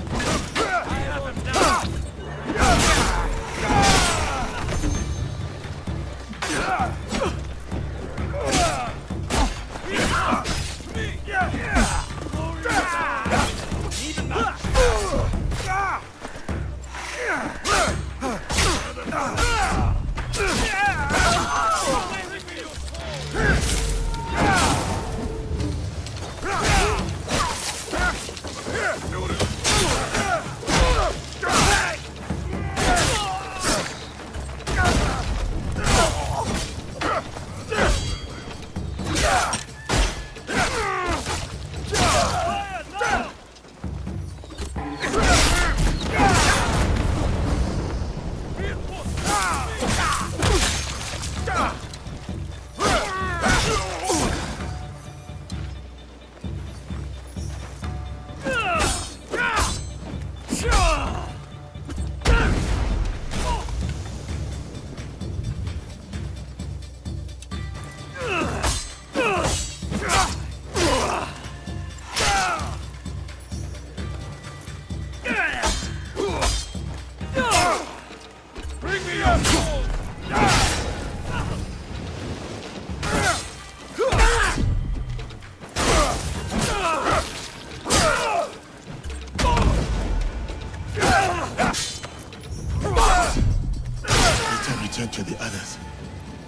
Speaker 3: Better return to the others.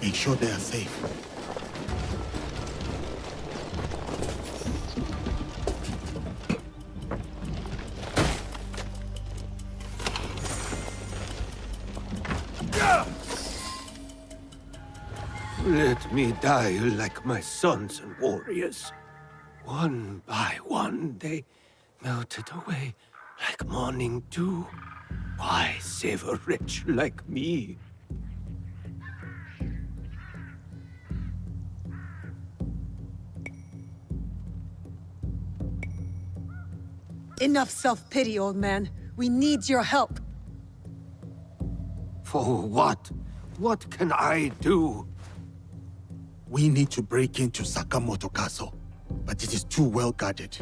Speaker 3: Make sure they are safe.
Speaker 15: Let me die like my sons and warriors. One by one, they melted away like morning dew. Why save a wretch like me?
Speaker 2: Enough self-pity, old man. We need your help.
Speaker 15: For what? What can I do?
Speaker 3: We need to break into Sakamoto Castle, but it is too well guarded.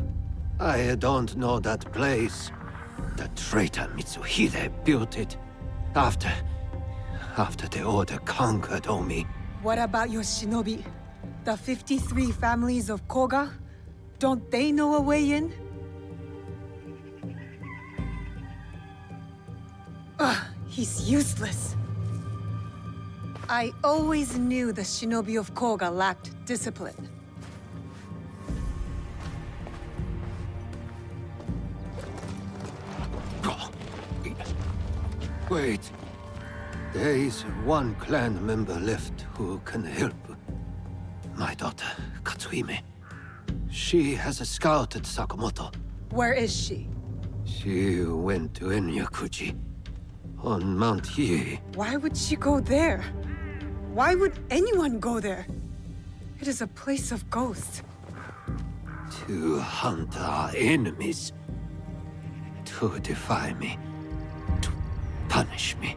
Speaker 15: I don't know that place. The traitor Mitsuhide built it after the Order conquered Omi.
Speaker 2: What about your shinobi? The 53 families of Koga? Don't they know a way in? Ugh, he's useless. I always knew the shinobi of Koga lacked discipline.
Speaker 15: Wait. There is one clan member left who can help. My daughter, Katsuhime. She has scouted Sakamoto.
Speaker 2: Where is she?
Speaker 15: She went to Enyakuji, on Mount Hiei.
Speaker 2: Why would she go there? Why would anyone go there? It is a place of ghosts.
Speaker 15: To hunt our enemies. To defy me. To punish me.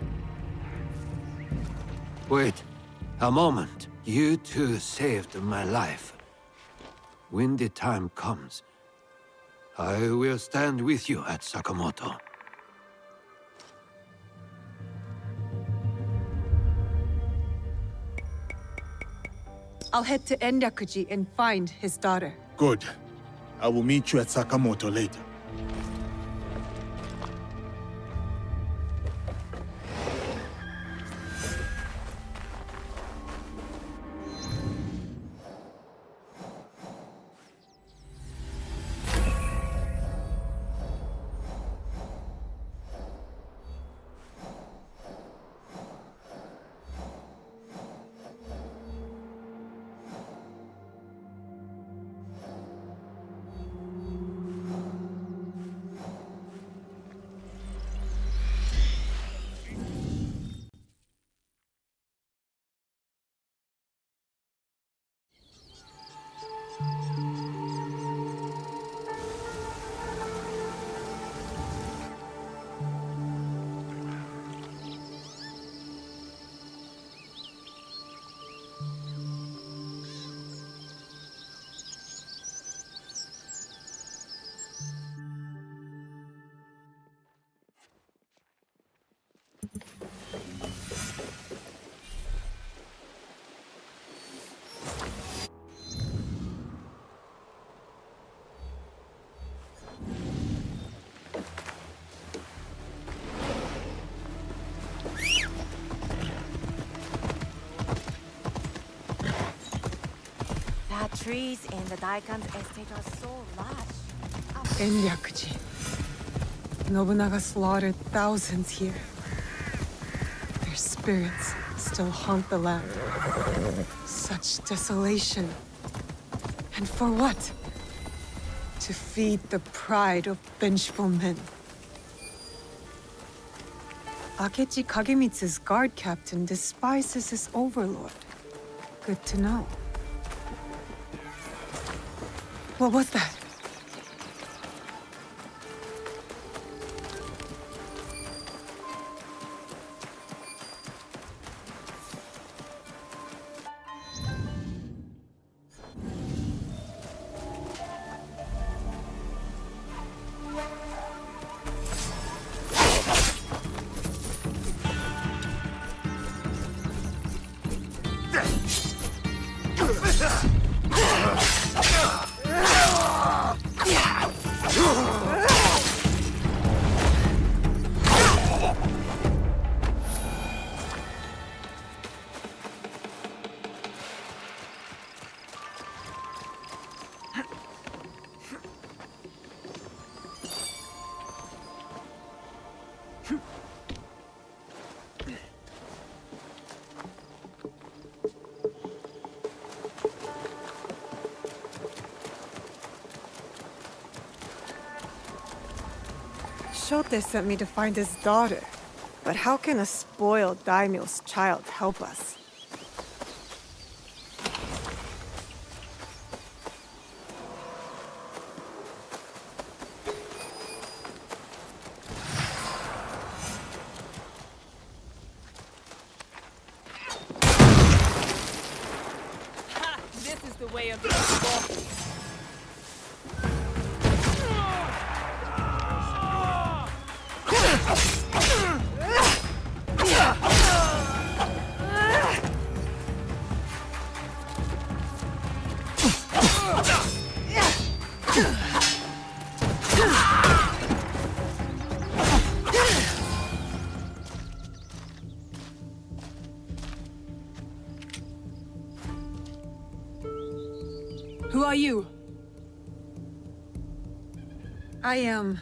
Speaker 15: Wait, a moment. You two saved my life. When the time comes, I will stand with you at Sakamoto.
Speaker 2: I'll head to Enyakuji and find his daughter.
Speaker 3: Good. I will meet you at Sakamoto later.
Speaker 10: The trees in the Daikan's estate are so lush.
Speaker 2: Enyakuji. Nobunaga slaughtered thousands here. Their spirits still haunt the land. Such desolation. And for what? To feed the pride of vengeful men. Akechi Kagemitsu's guard captain despises his overlord. Good to know. What was that? Shote sent me to find his daughter. But how can a spoiled daimyo's child help us?
Speaker 12: Ha! This is the way of the people. Who are you?
Speaker 2: I am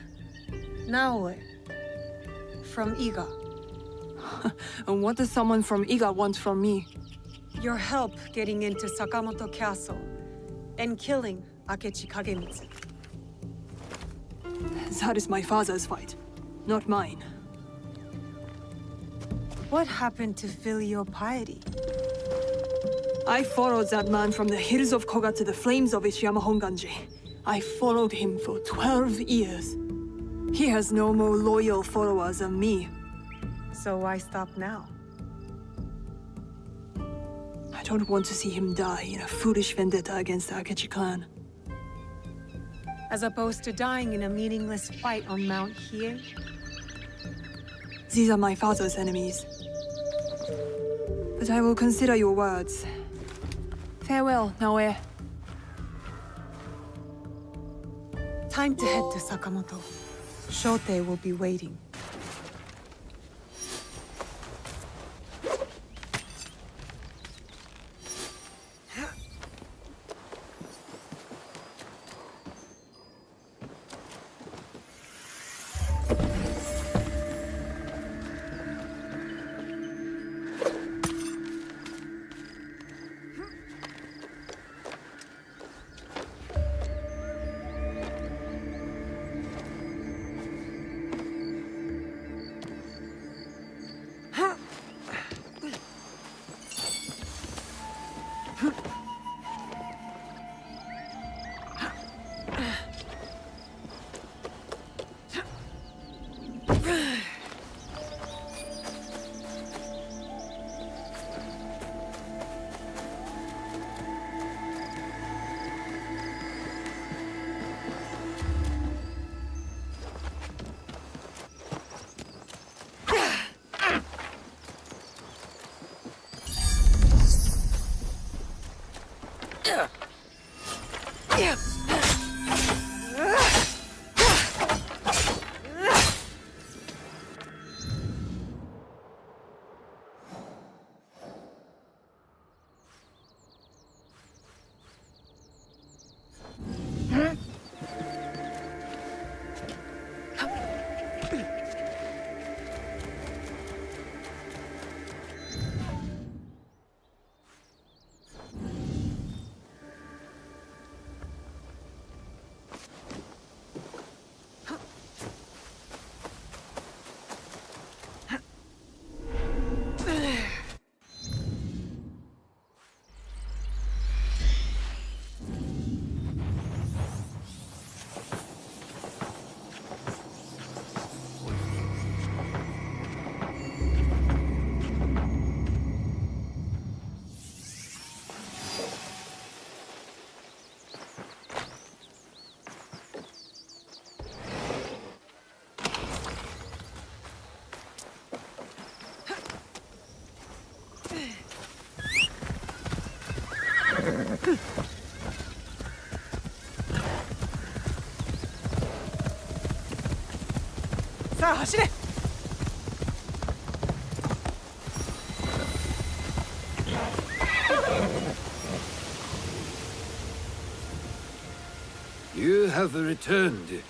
Speaker 2: Naoe from Iga.
Speaker 12: And what does someone from Iga want from me?
Speaker 2: Your help getting into Sakamoto Castle and killing Akechi Kagemitsu.
Speaker 12: That is my father's fight, not mine.
Speaker 2: What happened to filial piety?
Speaker 12: I followed that man from the hills of Koga to the flames of Ishiyama Honganji. I followed him for 12 years. He has no more loyal followers than me.
Speaker 2: So why stop now?
Speaker 12: I don't want to see him die in a foolish vendetta against the Akechi clan.
Speaker 2: As opposed to dying in a meaningless fight on Mount Hiei?
Speaker 12: These are my father's enemies. But I will consider your words. Farewell, Naoe.
Speaker 2: Time to head to Sakamoto. Shote will be waiting.
Speaker 15: You have returned.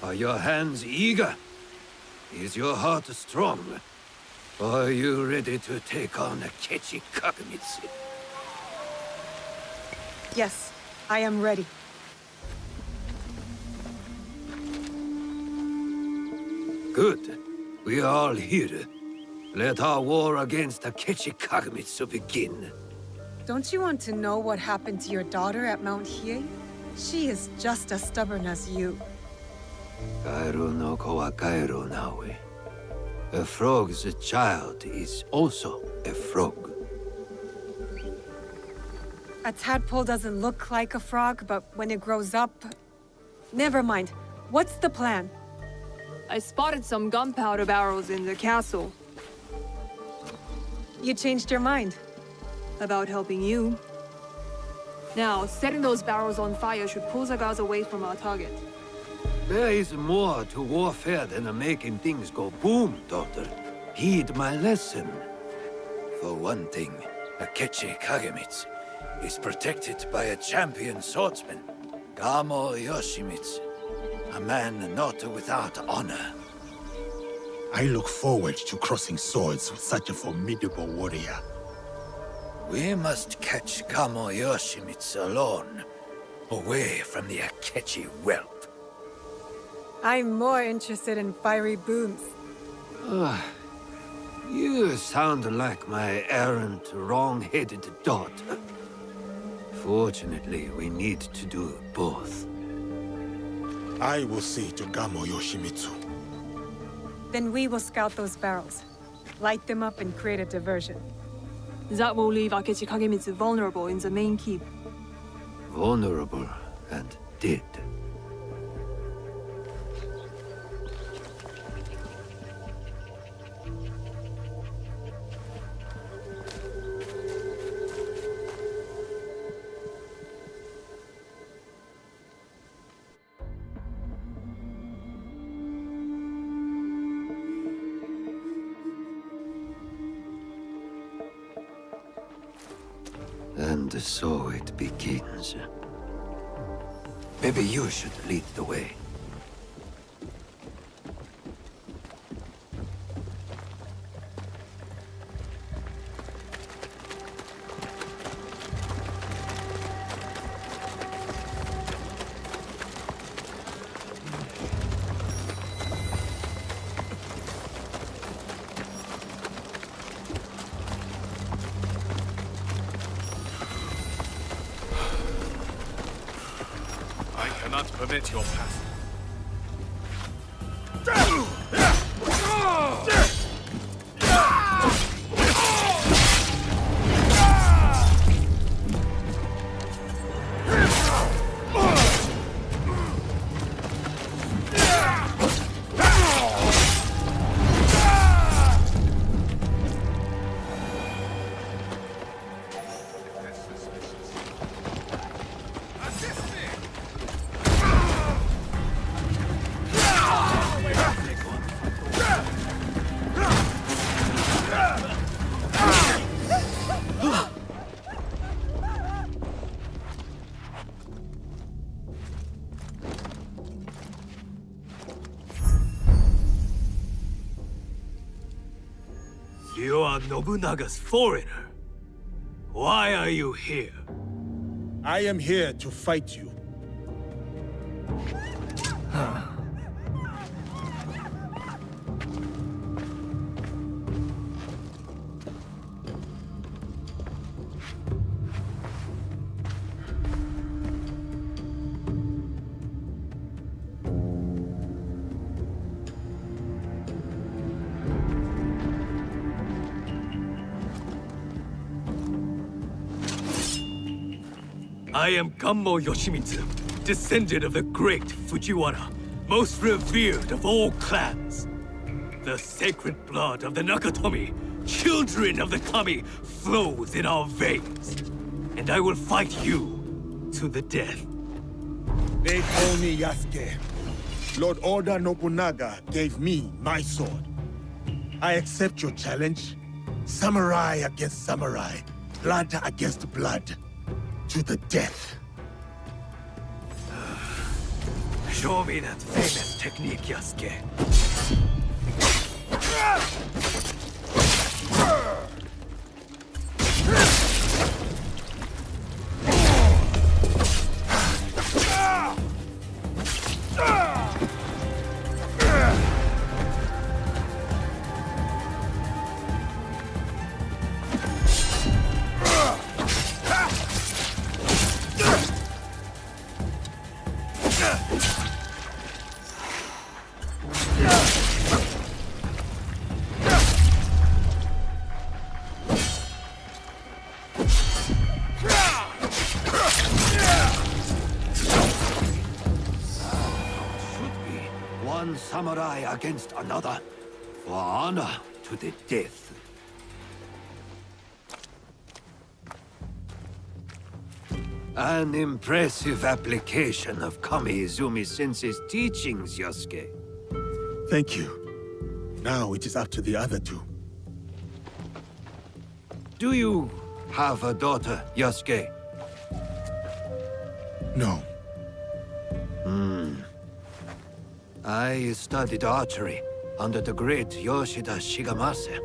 Speaker 15: Are your hands eager? Is your heart strong? Or are you ready to take on Akechi Kagamitsu?
Speaker 2: Yes, I am ready.
Speaker 15: Good. We are all here. Let our war against Akechi Kagamitsu begin.
Speaker 2: Don't you want to know what happened to your daughter at Mount Hiei? She is just as stubborn as you.
Speaker 15: Kairu no ko wa kairu nawe. A frog's child is also a frog.
Speaker 2: A tadpole doesn't look like a frog, but when it grows up... Never mind. What's the plan?
Speaker 12: I spotted some gunpowder barrels in the castle.
Speaker 2: You changed your mind.
Speaker 12: About helping you. Now, setting those barrels on fire should pull the guards away from our target.
Speaker 15: There is more to warfare than making things go boom, daughter. Heed my lesson. For one thing, Akechi Kagamitsu is protected by a champion swordsman, Gamo Yoshimitsu. A man not without honor.
Speaker 3: I look forward to crossing swords with such a formidable warrior.
Speaker 15: We must catch Gamo Yoshimitsu alone, away from the Akechi wealth.
Speaker 2: I'm more interested in fiery booms.
Speaker 15: You sound like my errant, wrong-headed daughter. Fortunately, we need to do both.
Speaker 3: I will see to Gamo Yoshimitsu.
Speaker 2: Then we will scout those barrels. Light them up and create a diversion.
Speaker 12: That will leave Akechi Kagemitsu vulnerable in the main keep.
Speaker 15: Vulnerable and dead. And so it begins. Maybe you should lead the way.
Speaker 6: I cannot permit your passing.
Speaker 16: You are Nobunaga's foreigner. Why are you here?
Speaker 3: I am here to fight you.
Speaker 16: I am Gammo Yoshimitsu, descendant of the great Fujiwara, most revered of all clans. The sacred blood of the Nakatomi, children of the Kami, flows in our veins. And I will fight you to the death.
Speaker 3: They call me Yasuke. Lord Oda Nobunaga gave me my sword. I accept your challenge. Samurai against samurai. Blood against blood. To the death.
Speaker 16: Show me that famous technique, Yasuke.
Speaker 15: One samurai against another, for honor to the death. An impressive application of Kami-Izumi-sensei's teachings, Yosuke.
Speaker 3: Thank you. Now it is up to the other two.
Speaker 15: Do you have a daughter, Yosuke?
Speaker 3: No.
Speaker 15: I studied archery under the great Yoshida Shigemasa.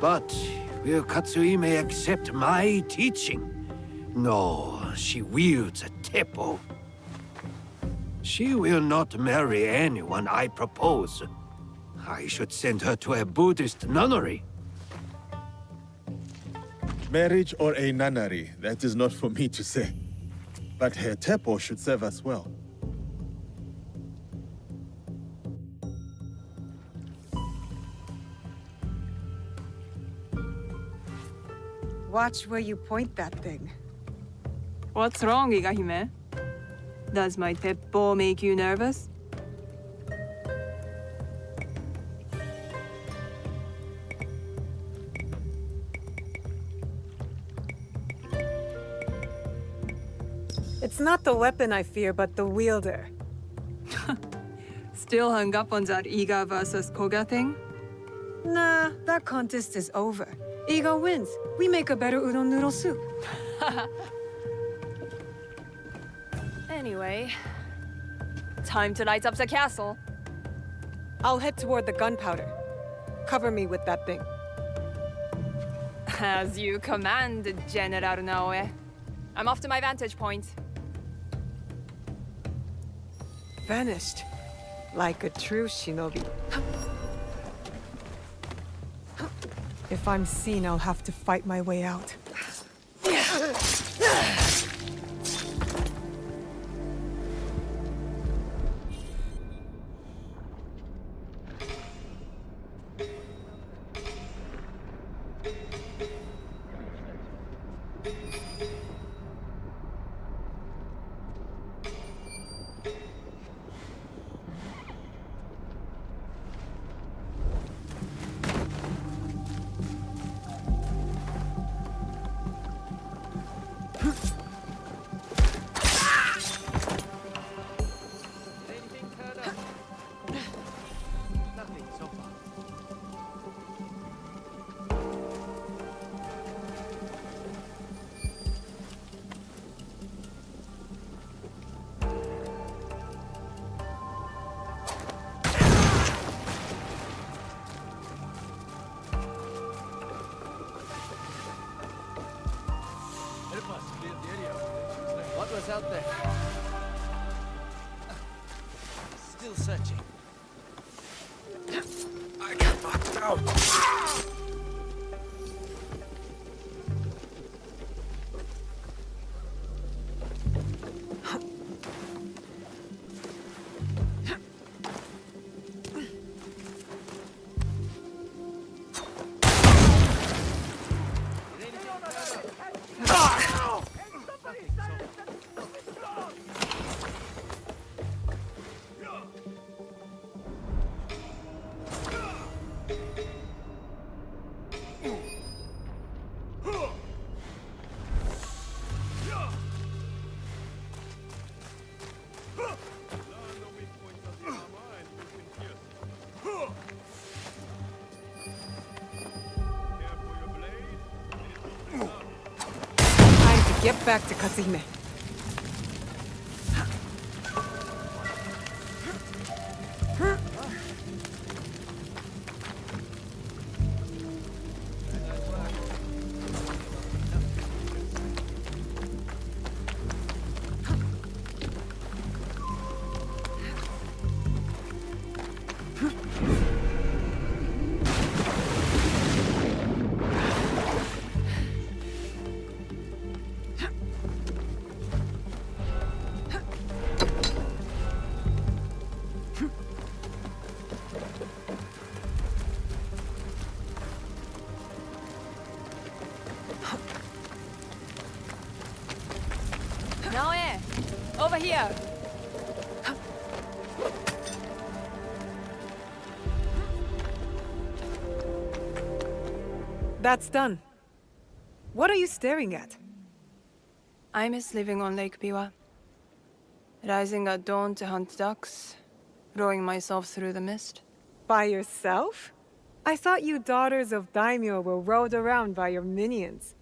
Speaker 15: But will Katsuhime accept my teaching? No, she wields a teppo. She will not marry anyone I propose. I should send her to a Buddhist nunnery.
Speaker 3: Marriage or a nunnery, that is not for me to say. But her teppo should serve us well.
Speaker 2: Watch where you point that thing.
Speaker 12: What's wrong, Igahime? Does my teppo make you nervous?
Speaker 2: It's not the weapon I fear, but the wielder.
Speaker 12: Still hung up on that Iga versus Koga thing?
Speaker 2: Nah, that contest is over. Iga wins. We make a better udon noodle soup.
Speaker 17: Anyway, time to light up the castle.
Speaker 2: I'll head toward the gunpowder. Cover me with that thing.
Speaker 17: As you command, General Naoe. I'm off to my vantage point.
Speaker 2: Vanished. Like a true shinobi. If I'm seen, I'll have to fight my way out.
Speaker 5: What was out there? Still searching. I got knocked out.
Speaker 2: Get back to Katsuhime.
Speaker 17: Over here.
Speaker 2: That's done. What are you staring at?
Speaker 17: I miss living on Lake Biwa. Rising at dawn to hunt ducks, rowing myself through the mist.
Speaker 2: By yourself? I thought you daughters of daimyo were rowed around by your minions.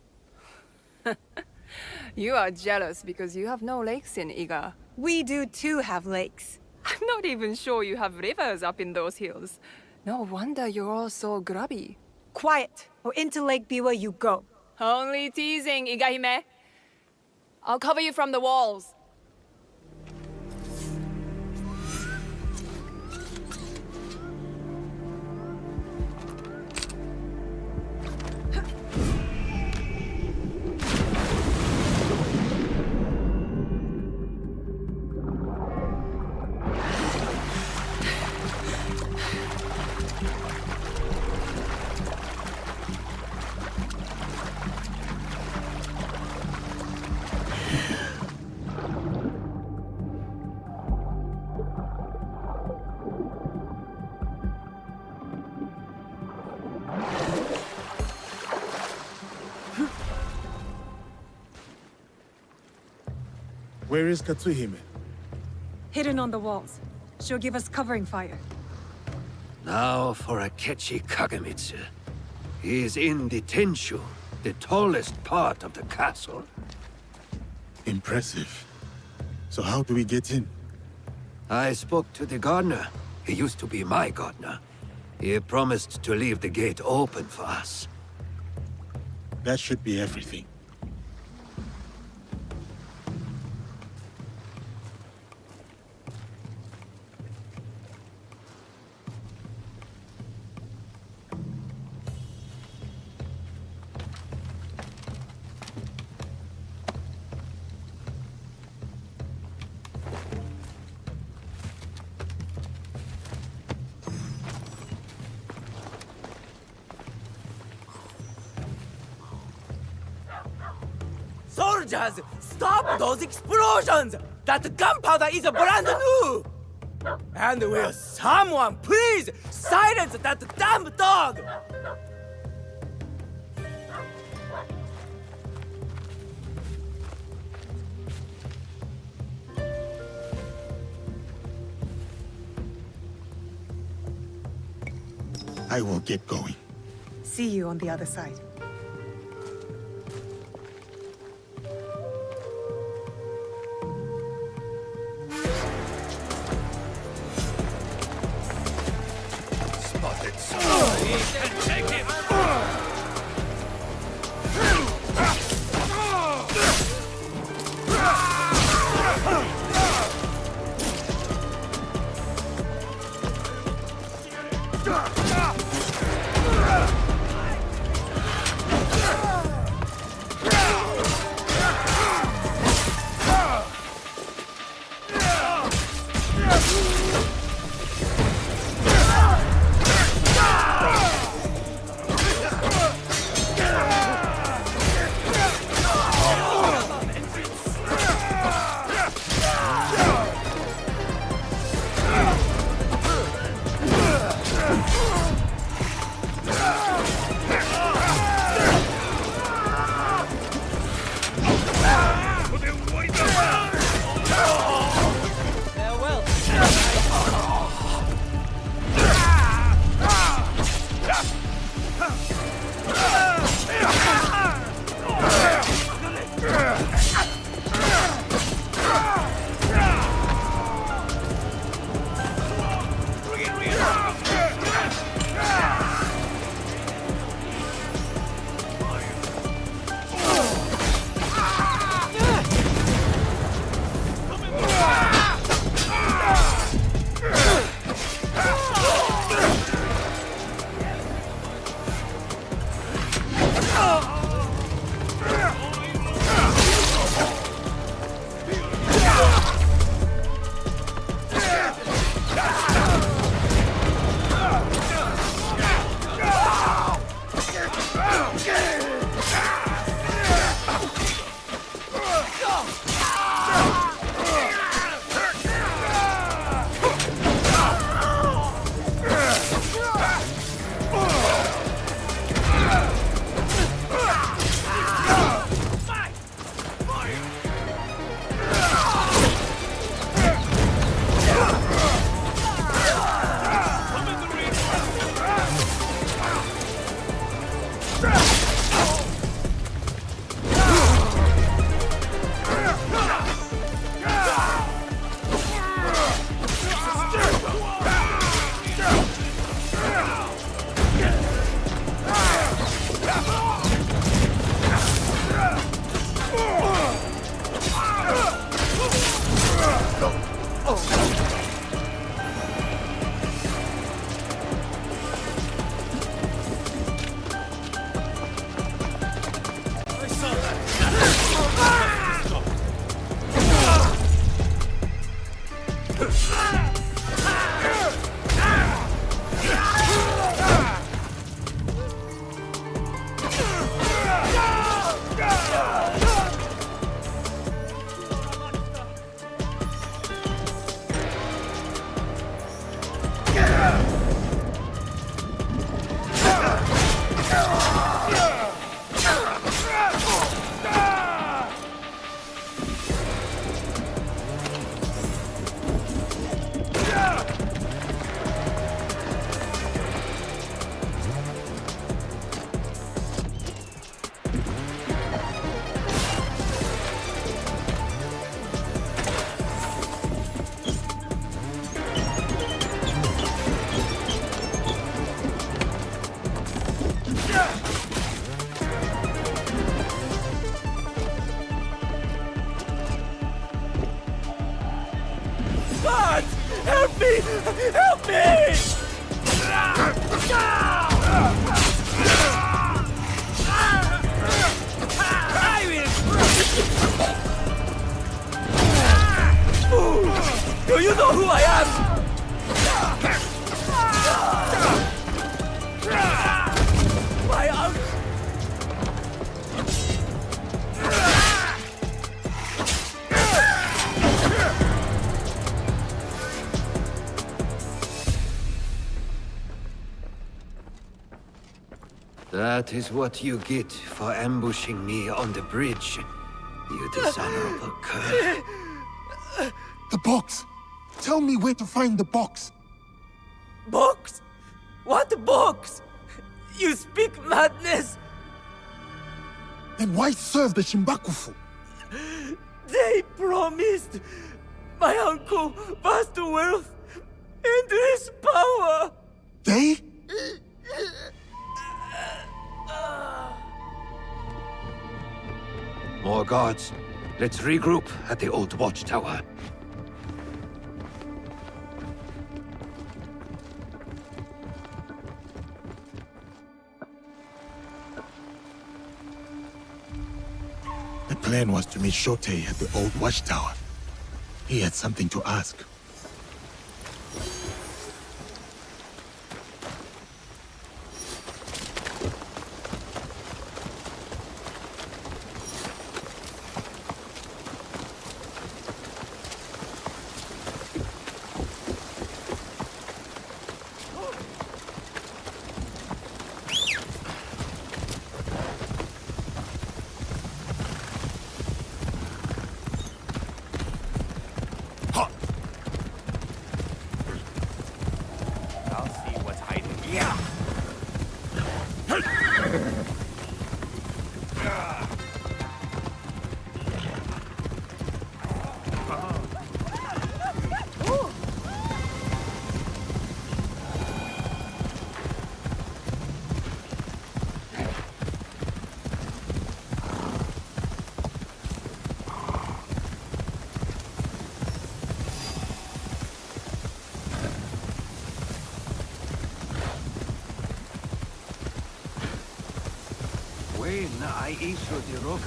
Speaker 17: You are jealous because you have no lakes in Iga.
Speaker 2: We do too have lakes.
Speaker 17: I'm not even sure you have rivers up in those hills. No wonder you're all so grubby.
Speaker 2: Quiet, or into Lake Biwa you go.
Speaker 17: Only teasing, Igahime. I'll cover you from the walls.
Speaker 3: Where is Katsuhime?
Speaker 2: Hidden on the walls. She'll give us covering fire.
Speaker 15: Now for Akechi Kagamitsu. He is in the Tenshu, the tallest part of the castle.
Speaker 3: Impressive. So how do we get in?
Speaker 15: I spoke to the gardener. He used to be my gardener. He promised to leave the gate open for us.
Speaker 3: That should be everything.
Speaker 14: Soldiers, stop those explosions! That gunpowder is brand new! And will someone please silence that damn dog?
Speaker 3: I will get going.
Speaker 2: See you on the other side.
Speaker 15: That is what you get for ambushing me on the bridge, you dishonorable cur.
Speaker 3: The box! Tell me where to find the box!
Speaker 14: Box? What box? You speak madness!
Speaker 3: Then why serve the Shimbakufu?
Speaker 14: They promised my uncle vast wealth and his power!
Speaker 3: They?
Speaker 15: More guards. Let's regroup at the old watchtower.
Speaker 3: The plan was to meet Shote at the old watchtower. He had something to ask.
Speaker 15: When I issued the rock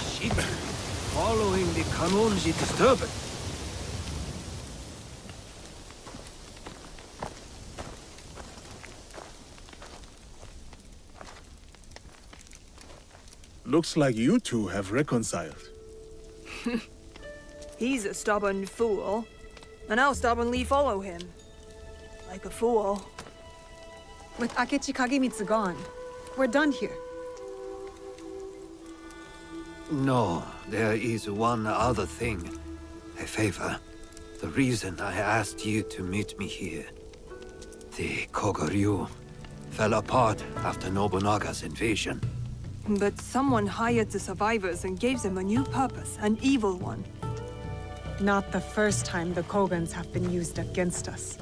Speaker 15: ship, following the Kanonji disturbance.
Speaker 3: Looks like you two have reconciled.
Speaker 12: He's a stubborn fool, and I'll stubbornly follow him. Like a fool.
Speaker 2: With Akechi Kagemitsu gone, we're done here.
Speaker 15: No, there is one other thing. A favor. The reason I asked you to meet me here. The Kogoryu fell apart after Nobunaga's invasion.
Speaker 12: But someone hired the survivors and gave them a new purpose, an evil one.
Speaker 2: Not the first time the Kogans have been used against us.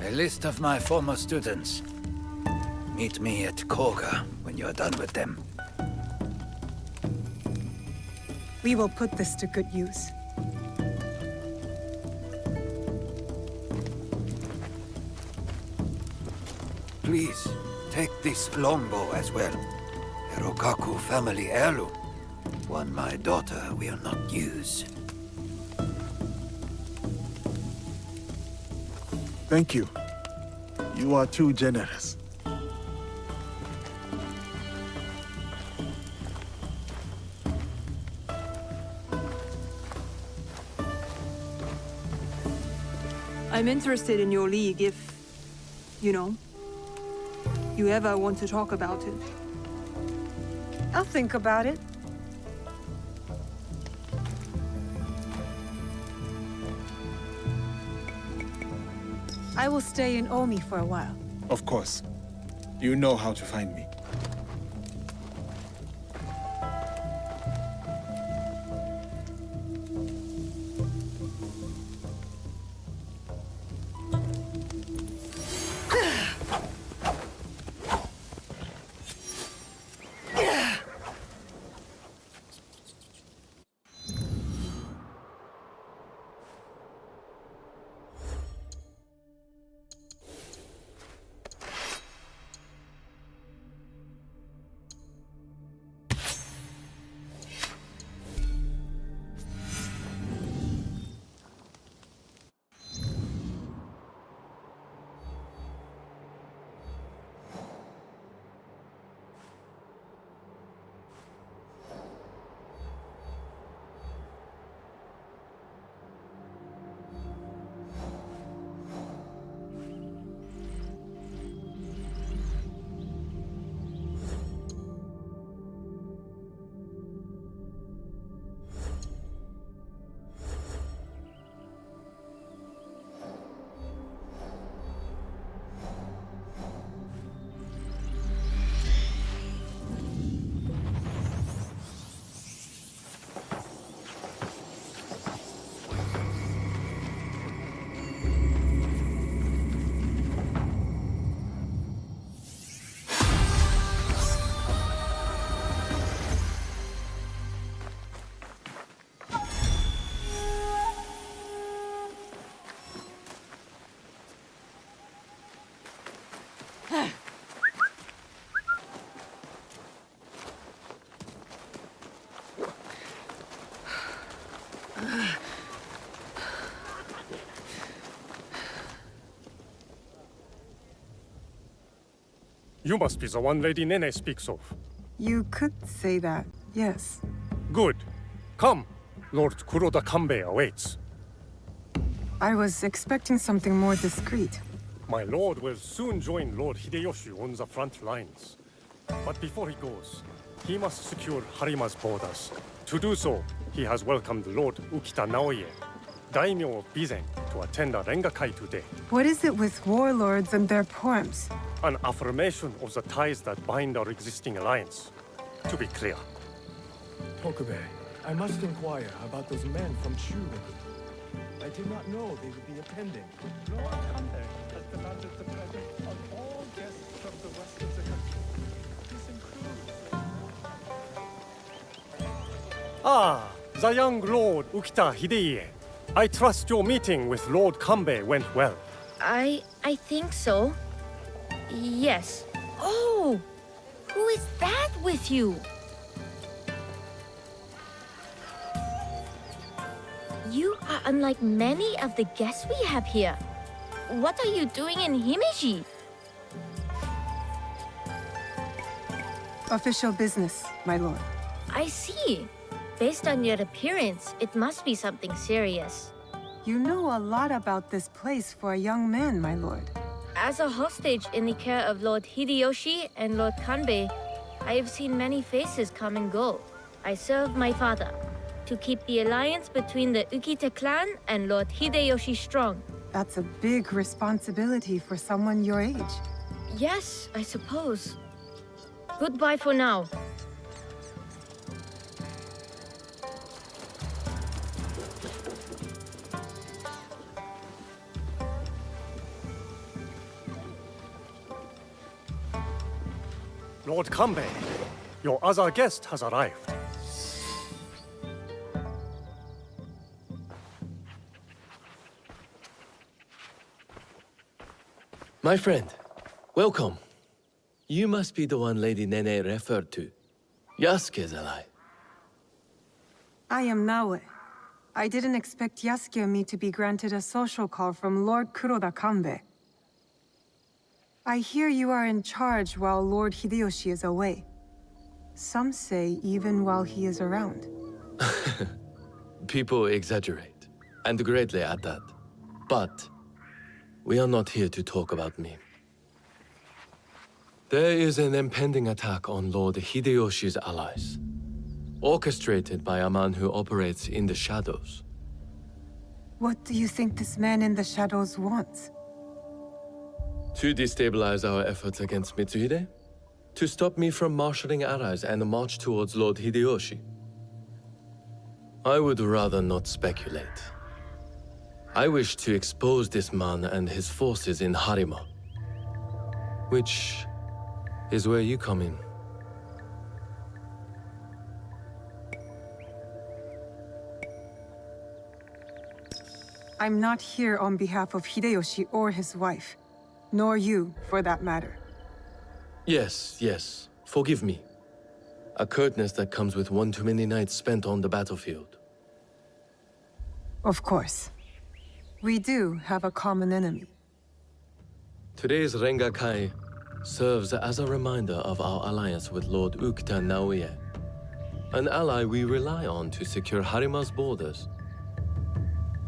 Speaker 14: A list of my former students. Meet me at Koga when you're done with them.
Speaker 2: We will put this to good use.
Speaker 14: Please, take this longbow as well. A Rokaku family heirloom. One my daughter will not use.
Speaker 3: Thank you. You are too generous.
Speaker 12: I'm interested in your league if, you know, you ever want to talk about it.
Speaker 2: I'll think about it. I will stay in Omi for a while.
Speaker 3: Of course. You know how to find me.
Speaker 18: You must be the one Lady Nene speaks of.
Speaker 2: You could say that, yes.
Speaker 18: Good. Come. Lord Kuroda Kanbei awaits.
Speaker 2: I was expecting something more discreet.
Speaker 18: My lord will soon join Lord Hideyoshi on the front lines. But before he goes, he must secure Harima's borders. To do so, he has welcomed Lord Ukita Naoye, daimyo of Bizen, to attend a Rengakai today.
Speaker 2: What is it with warlords and their poems?
Speaker 18: An affirmation of the ties that bind our existing alliance. To be clear.
Speaker 19: Tokube, I must inquire about those men from Shugo. I did not know they would be attending. Lord Kanbei has demanded the presence of all guests from the rest of the country. This includes...
Speaker 18: Ah, the young Lord Ukita Hideye. I trust your meeting with Lord Kanbei went well.
Speaker 7: I think so. Yes. Oh! Who is that with you? You are unlike many of the guests we have here. What are you doing in Himeji?
Speaker 2: Official business, my lord.
Speaker 7: I see. Based on your appearance, it must be something serious.
Speaker 2: You know a lot about this place for a young man, my lord.
Speaker 7: As a hostage in the care of Lord Hideyoshi and Lord Kanbei, I have seen many faces come and go. I serve my father to keep the alliance between the Ukita clan and Lord Hideyoshi strong.
Speaker 2: That's a big responsibility for someone your age.
Speaker 7: Yes, I suppose. Goodbye for now.
Speaker 18: Lord Kanbei, your other guest has arrived.
Speaker 1: My friend, welcome. You must be the one Lady Nene referred to. Yasuke's ally.
Speaker 2: I am Naoe. I didn't expect Yasuke and me to be granted a social call from Lord Kuroda Kanbei. I hear you are in charge while Lord Hideyoshi is away. Some say even while he is around.
Speaker 1: People exaggerate, and greatly at that. But we are not here to talk about me. There is an impending attack on Lord Hideyoshi's allies, orchestrated by a man who operates in the shadows.
Speaker 2: What do you think this man in the shadows wants?
Speaker 1: To destabilize our efforts against Mitsuhide? To stop me from marshalling allies and march towards Lord Hideyoshi? I would rather not speculate. I wish to expose this man and his forces in Harima, which is where you come in.
Speaker 2: I'm not here on behalf of Hideyoshi or his wife. Nor you, for that matter.
Speaker 1: Yes. Forgive me. A curtness that comes with one too many nights spent on the battlefield.
Speaker 2: Of course. We do have a common enemy.
Speaker 1: Today's Rengakai serves as a reminder of our alliance with Lord Ukita Naoye, an ally we rely on to secure Harima's borders.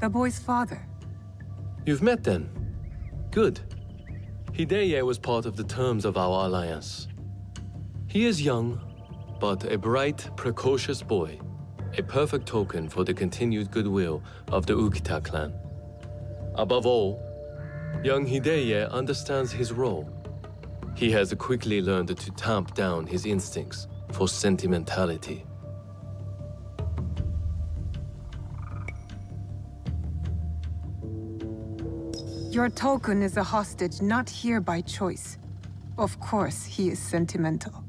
Speaker 2: The boy's father.
Speaker 1: You've met then? Good. Hideye was part of the terms of our alliance. He is young, but a bright, precocious boy, a perfect token for the continued goodwill of the Ukita clan. Above all, young Hideye understands his role. He has quickly learned to tamp down his instincts for sentimentality.
Speaker 2: Your token is a hostage not here by choice. Of course, he is sentimental.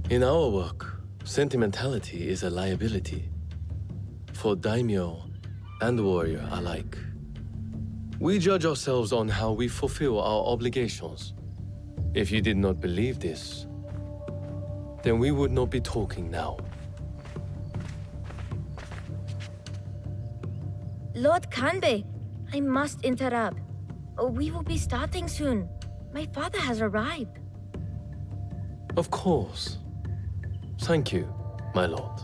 Speaker 1: In our work, sentimentality is a liability. For daimyo and warrior alike.
Speaker 9: We judge ourselves on how we fulfill our obligations. If you did not believe this, then we would not be talking now.
Speaker 7: Lord Kanbei, I must interrupt. We will be starting soon. My father has arrived.
Speaker 9: Of course. Thank you, my lord.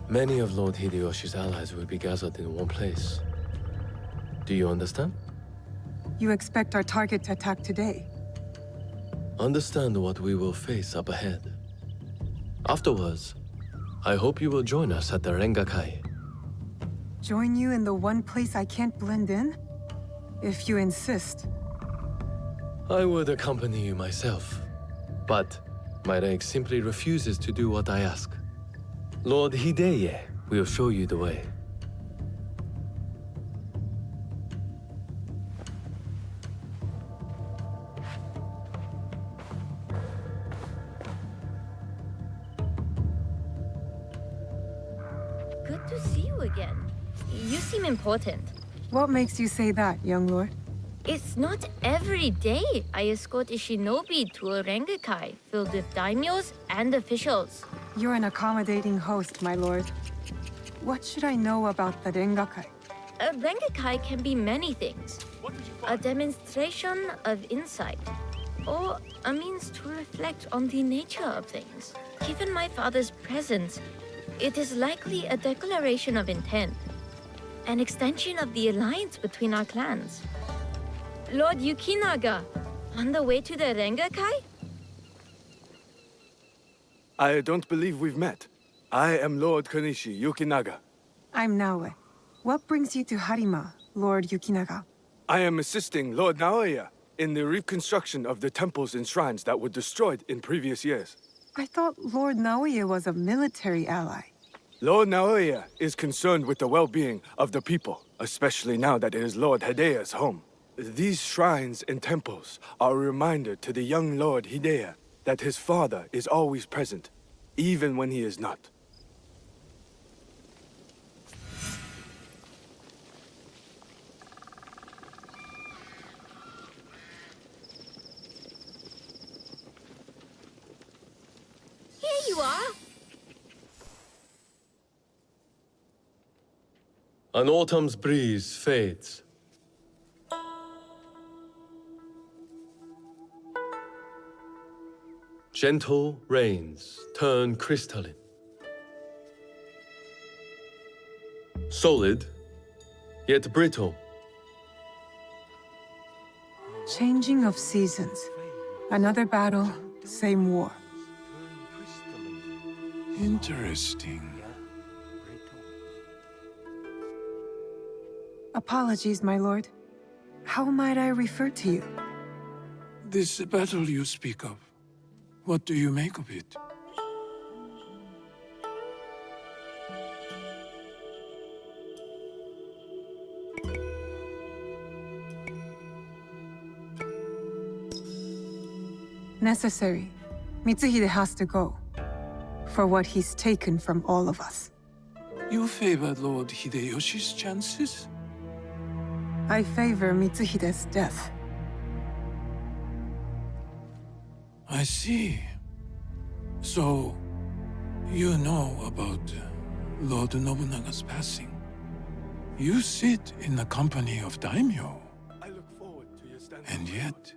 Speaker 9: Many of Lord Hideyoshi's allies will be gathered in one place. Do you understand?
Speaker 2: You expect our target to attack today?
Speaker 9: Understand what we will face up ahead. Afterwards, I hope you will join us at the Rengakai.
Speaker 2: Join you in the one place I can't blend in? If you insist.
Speaker 9: I would accompany you myself, but my rank simply refuses to do what I ask. Lord Hideye will show you the way.
Speaker 7: Good to see you again. You seem important.
Speaker 2: What makes you say that, young lord?
Speaker 7: It's not every day I escort a shinobi to a Rengakai filled with daimyos and officials.
Speaker 2: You're an accommodating host, my lord. What should I know about the Rengakai?
Speaker 7: A Rengakai can be many things. A demonstration of insight, or a means to reflect on the nature of things. Given my father's presence, it is likely a declaration of intent, an extension of the alliance between our clans. Lord Yukinaga, on the way to the Rengakai?
Speaker 20: I don't believe we've met. I am Lord Konishi Yukinaga.
Speaker 2: I'm Naoe. What brings you to Harima, Lord Yukinaga?
Speaker 20: I am assisting Lord Naoya in the reconstruction of the temples and shrines that were destroyed in previous years.
Speaker 2: I thought Lord Naoya was a military ally.
Speaker 20: Lord Naoya is concerned with the well-being of the people, especially now that it is Lord Hideya's home. These shrines and temples are a reminder to the young Lord Hideya that his father is always present, even when he is not.
Speaker 7: Here you are!
Speaker 9: An autumn's breeze fades. Gentle rains turn crystalline. Solid, yet brittle.
Speaker 2: Changing of seasons. Another battle, same war.
Speaker 21: Interesting.
Speaker 2: Apologies, my lord. How might I refer to you?
Speaker 21: This battle you speak of, what do you make of it?
Speaker 2: Necessary. Mitsuhide has to go. For what he's taken from all of us.
Speaker 21: You favor Lord Hideyoshi's chances?
Speaker 2: I favor Mitsuhide's death.
Speaker 21: I see. So, you know about Lord Nobunaga's passing. You sit in the company of daimyo. And yet,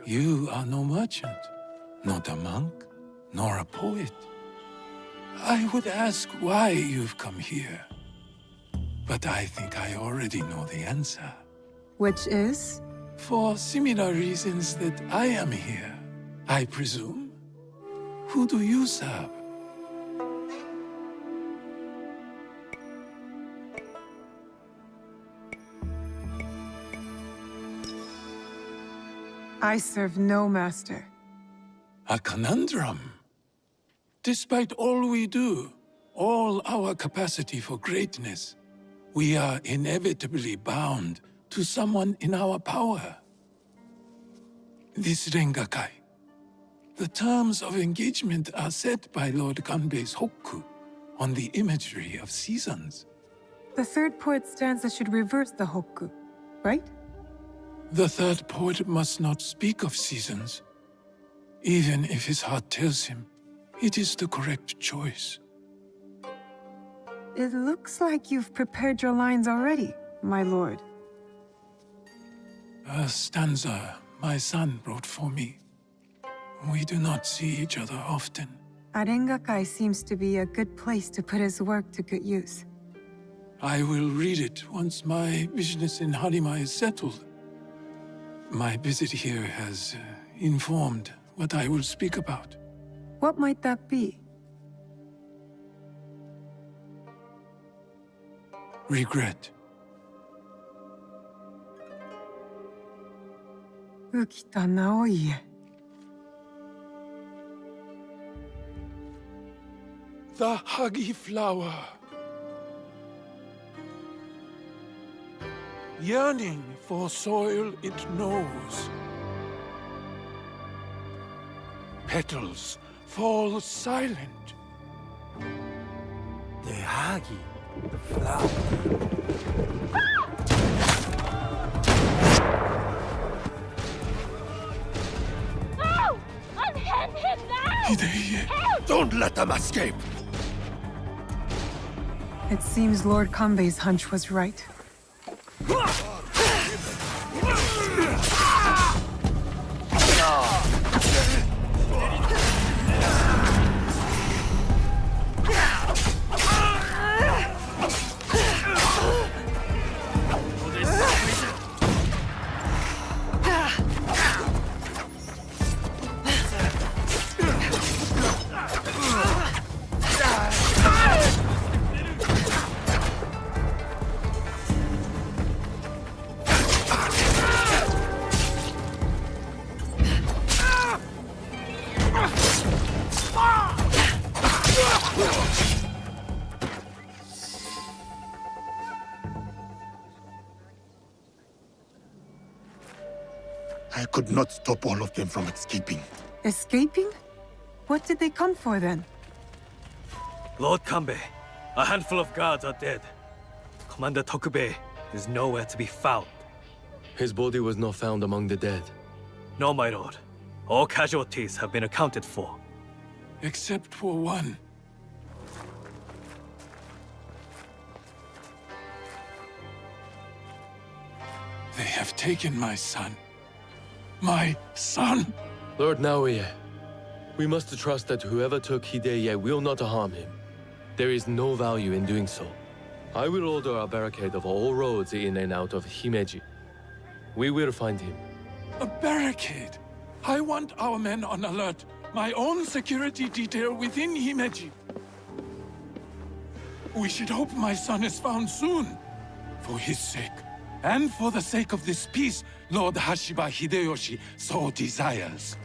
Speaker 21: you are no merchant, not a monk, nor a poet. I would ask why you've come here. But I think I already know the answer.
Speaker 2: Which is?
Speaker 21: For similar reasons that I am here, I presume. Who do you serve?
Speaker 2: I serve no master.
Speaker 21: A conundrum. Despite all we do, all our capacity for greatness, we are inevitably bound to someone in our power. This Rengakai, The terms of engagement are set by Lord Kanbei's hokku on the imagery of seasons.
Speaker 2: The third poet stanza should reverse the hokku, right?
Speaker 21: The third poet must not speak of seasons, even if his heart tells him it is the correct choice.
Speaker 2: It looks like you've prepared your lines already, my lord.
Speaker 21: A stanza my son wrote for me. We do not see each other often.
Speaker 2: Arengakai seems to be a good place to put his work to good use.
Speaker 21: I will read it once my business in Harima is settled. My visit here has informed what I will speak about.
Speaker 2: What might that be?
Speaker 21: Regret.
Speaker 2: Ukita Naoie.
Speaker 21: The huggy flower. Yearning for soil it knows. Petals fall silent.
Speaker 14: The huggy flower.
Speaker 7: No! Unhand him now!
Speaker 21: Hideye,
Speaker 15: don't let them escape!
Speaker 2: It seems Lord Kanbei's hunch was right.
Speaker 3: I could not stop all of them from escaping.
Speaker 2: Escaping? What did they come for then?
Speaker 16: Lord Kanbei, a handful of guards are dead. Commander Tokubei is nowhere to be found.
Speaker 9: His body was not found among the dead.
Speaker 16: No, my lord. All casualties have been accounted for.
Speaker 21: Except for one. They have taken my son. My son!
Speaker 9: Lord Naoye, we must trust that whoever took Hideye will not harm him. There is no value in doing so. I will order a barricade of all roads in and out of Himeji. We will find him.
Speaker 21: A barricade? I want our men on alert. My own security detail within Himeji. We should hope my son is found soon. For his sake. And for the sake of this peace, Lord Hashiba Hideyoshi so desires.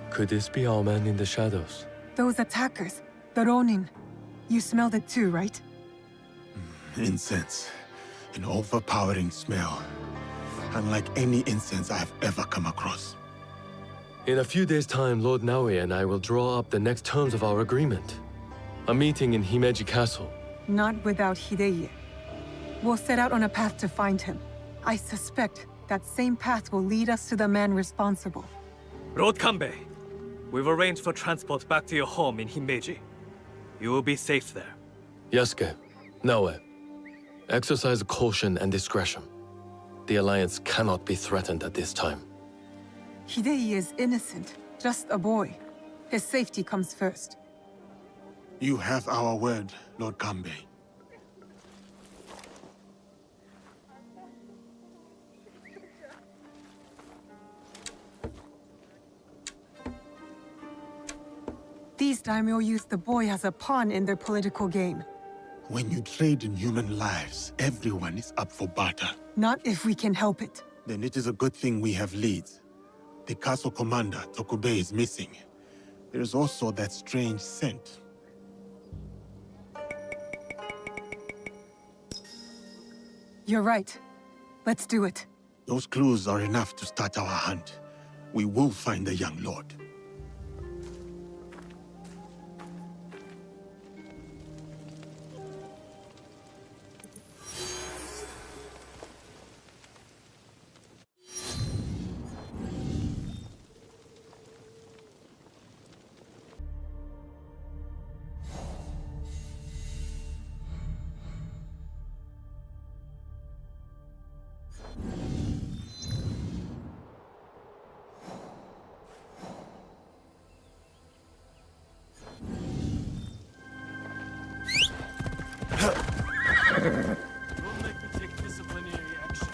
Speaker 9: Could this be our man in the shadows?
Speaker 2: Those attackers, the Ronin. You smelled it too, right?
Speaker 3: Incense. An overpowering smell. Unlike any incense I've ever come across.
Speaker 9: In a few days' time, Lord Naoye and I will draw up the next terms of our agreement. A meeting in Himeji Castle.
Speaker 2: Not without Hideye. We'll set out on a path to find him. I suspect that same path will lead us to the man responsible.
Speaker 16: Lord Kanbei, we've arranged for transport back to your home in Himeji. You will be safe there.
Speaker 9: Yasuke, Naoe, exercise caution and discretion. The Alliance cannot be threatened at this time.
Speaker 2: Hideye is innocent, just a boy. His safety comes first.
Speaker 3: You have our word, Lord Kanbei.
Speaker 2: These daimyo use the boy as a pawn in their political game.
Speaker 3: When you trade in human lives, everyone is up for barter.
Speaker 2: Not if we can help it.
Speaker 3: Then it is a good thing we have leads. The castle commander, Tokubei, is missing. There is also that strange scent.
Speaker 2: You're right. Let's do it.
Speaker 3: Those clues are enough to start our hunt. We will find the young lord.
Speaker 1: Don't make me take disciplinary action.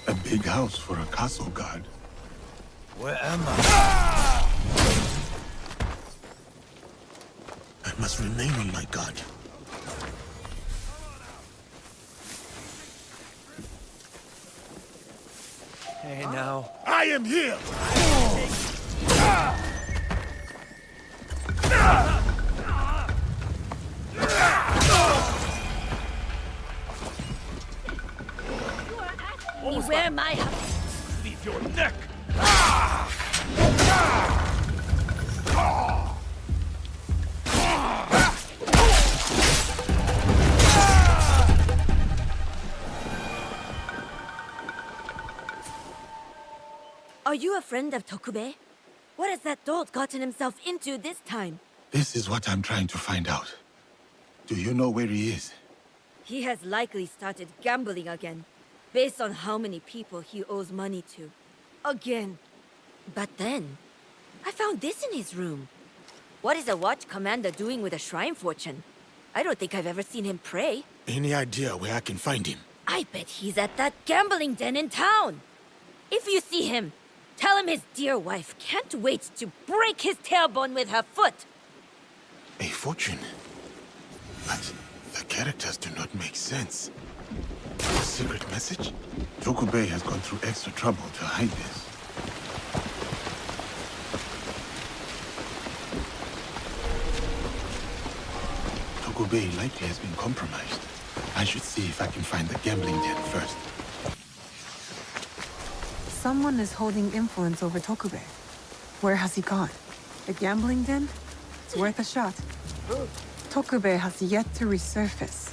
Speaker 3: A big house for a castle guard.
Speaker 14: Where am I?
Speaker 3: I must remain on my guard.
Speaker 14: Hey, now.
Speaker 3: I am here!
Speaker 7: Beware my...
Speaker 16: Leave your neck!
Speaker 7: Are you a friend of Tokube? What has that dolt gotten himself into this time?
Speaker 3: This is what I'm trying to find out. Do you know where he is?
Speaker 7: He has likely started gambling again, based on how many people he owes money to. Again. But then, I found this in his room. What is a watch commander doing with a shrine fortune? I don't think I've ever seen him pray.
Speaker 3: Any idea where I can find him?
Speaker 7: I bet he's at that gambling den in town. If you see him, tell him his dear wife can't wait to break his tailbone with her foot.
Speaker 3: A fortune? But the characters do not make sense. A secret message? Tokube has gone through extra trouble to hide this. Tokube likely has been compromised. I should see if I can find the gambling den first.
Speaker 2: Someone is holding influence over Tokube. Where has he gone? The gambling den? It's worth a shot. Tokube has yet to resurface.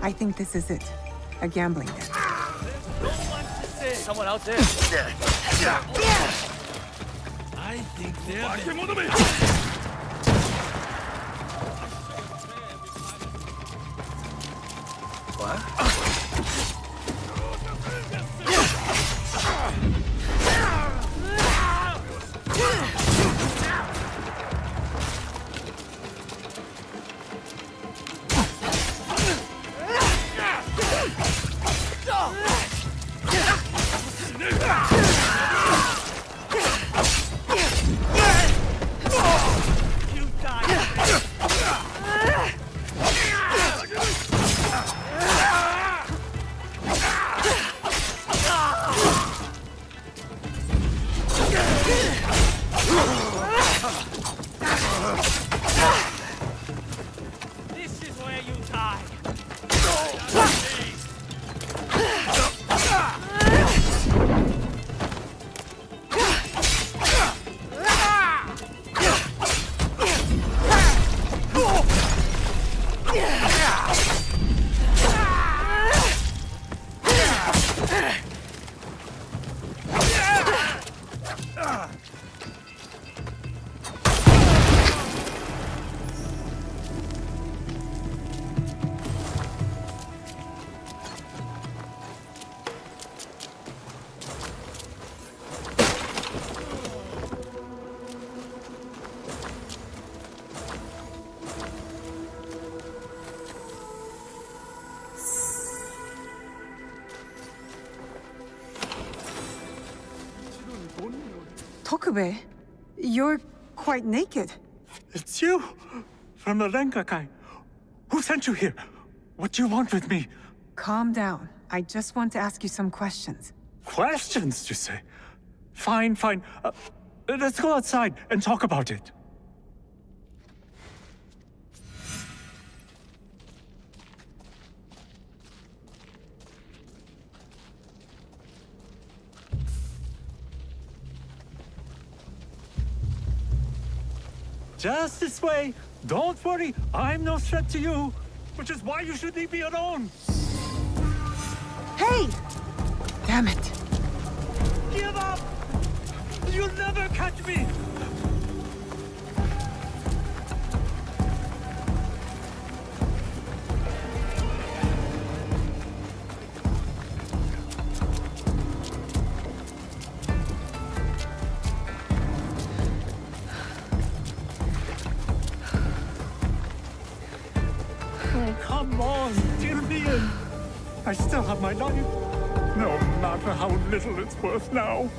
Speaker 2: I think this is it. A gambling den.
Speaker 16: Someone out there. I think they're...
Speaker 5: This is where you die.
Speaker 2: Tokube, you're quite naked.
Speaker 19: It's you! From the Rengakai. Who sent you here? What do you want with me?
Speaker 2: Calm down. I just want to ask you some questions.
Speaker 19: Questions, you say? Fine, fine. Let's go outside and talk about it. Just this way. Don't worry, I'm no threat to you. Which is why you should leave me alone.
Speaker 2: Hey! Damn it.
Speaker 19: Give up! You'll never catch me! Oh, come on, dear me in. I still have my life, no matter how little it's worth now.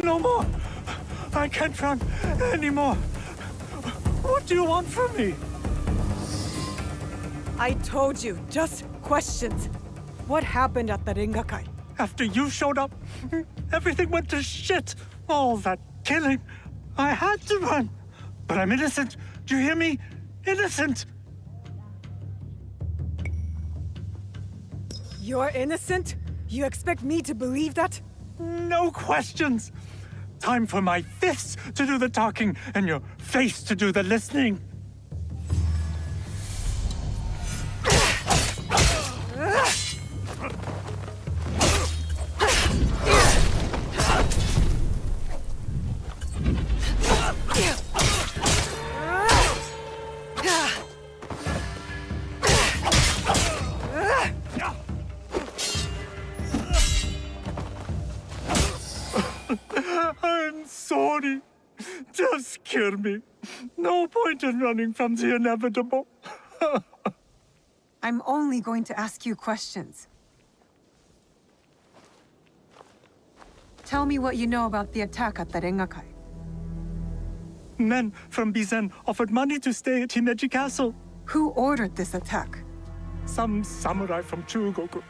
Speaker 19: No more. I can't run anymore. What do you want from me?
Speaker 12: I told you, just questions. What happened at the Rengakai?
Speaker 19: After you showed up, everything went to shit. All that killing. I had to run. But I'm innocent. Do you hear me? Innocent.
Speaker 12: You're innocent? You expect me to believe that?
Speaker 19: No questions. Time for my fists to do the talking and your face to do the listening. I'm sorry. Just kill me. No point in running from the inevitable.
Speaker 2: I'm only going to ask you questions. Tell me what you know about the attack at the Rengakai.
Speaker 19: Men from Bizen offered money to stay at Himeji Castle.
Speaker 2: Who ordered this attack?
Speaker 19: Some samurai from Chugoku.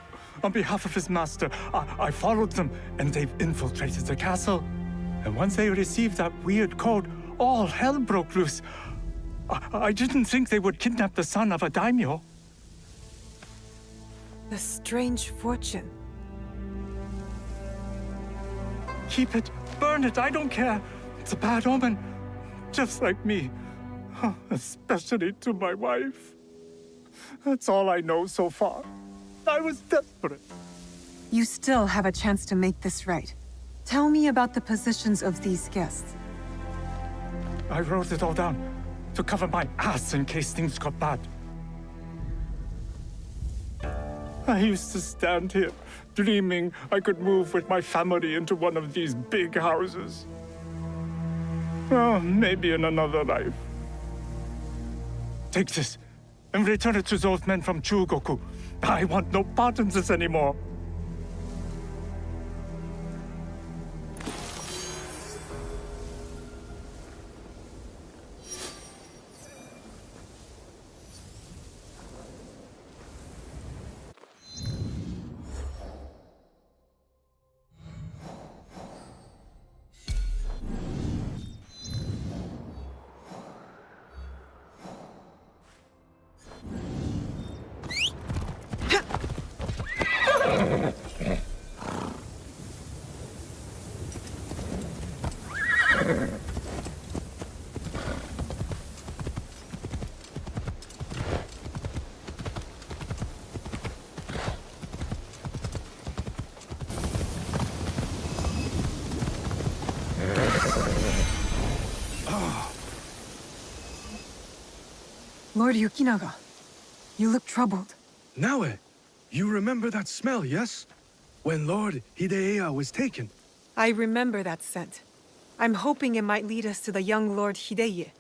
Speaker 19: On behalf of his master, I followed them, and they've infiltrated the castle. And once they received that weird code, all hell broke loose. I didn't think they would kidnap the son of a daimyo.
Speaker 2: The strange fortune.
Speaker 19: Keep it, burn it, I don't care. It's a bad omen, just like me. Especially to my wife. That's all I know so far. I was desperate.
Speaker 2: You still have a chance to make this right. Tell me about the positions of these guests.
Speaker 19: I wrote it all down to cover my ass in case things got bad. I used to stand here, dreaming I could move with my family into one of these big houses. Oh, maybe in another life. Take this, and return it to those men from Chugoku. I want no part in this anymore.
Speaker 2: Lord Yukinaga, you look troubled.
Speaker 20: Naue, you remember that smell, yes? When Lord Hideya was taken.
Speaker 2: I remember that scent. I'm hoping it might lead us to the young Lord Hideye.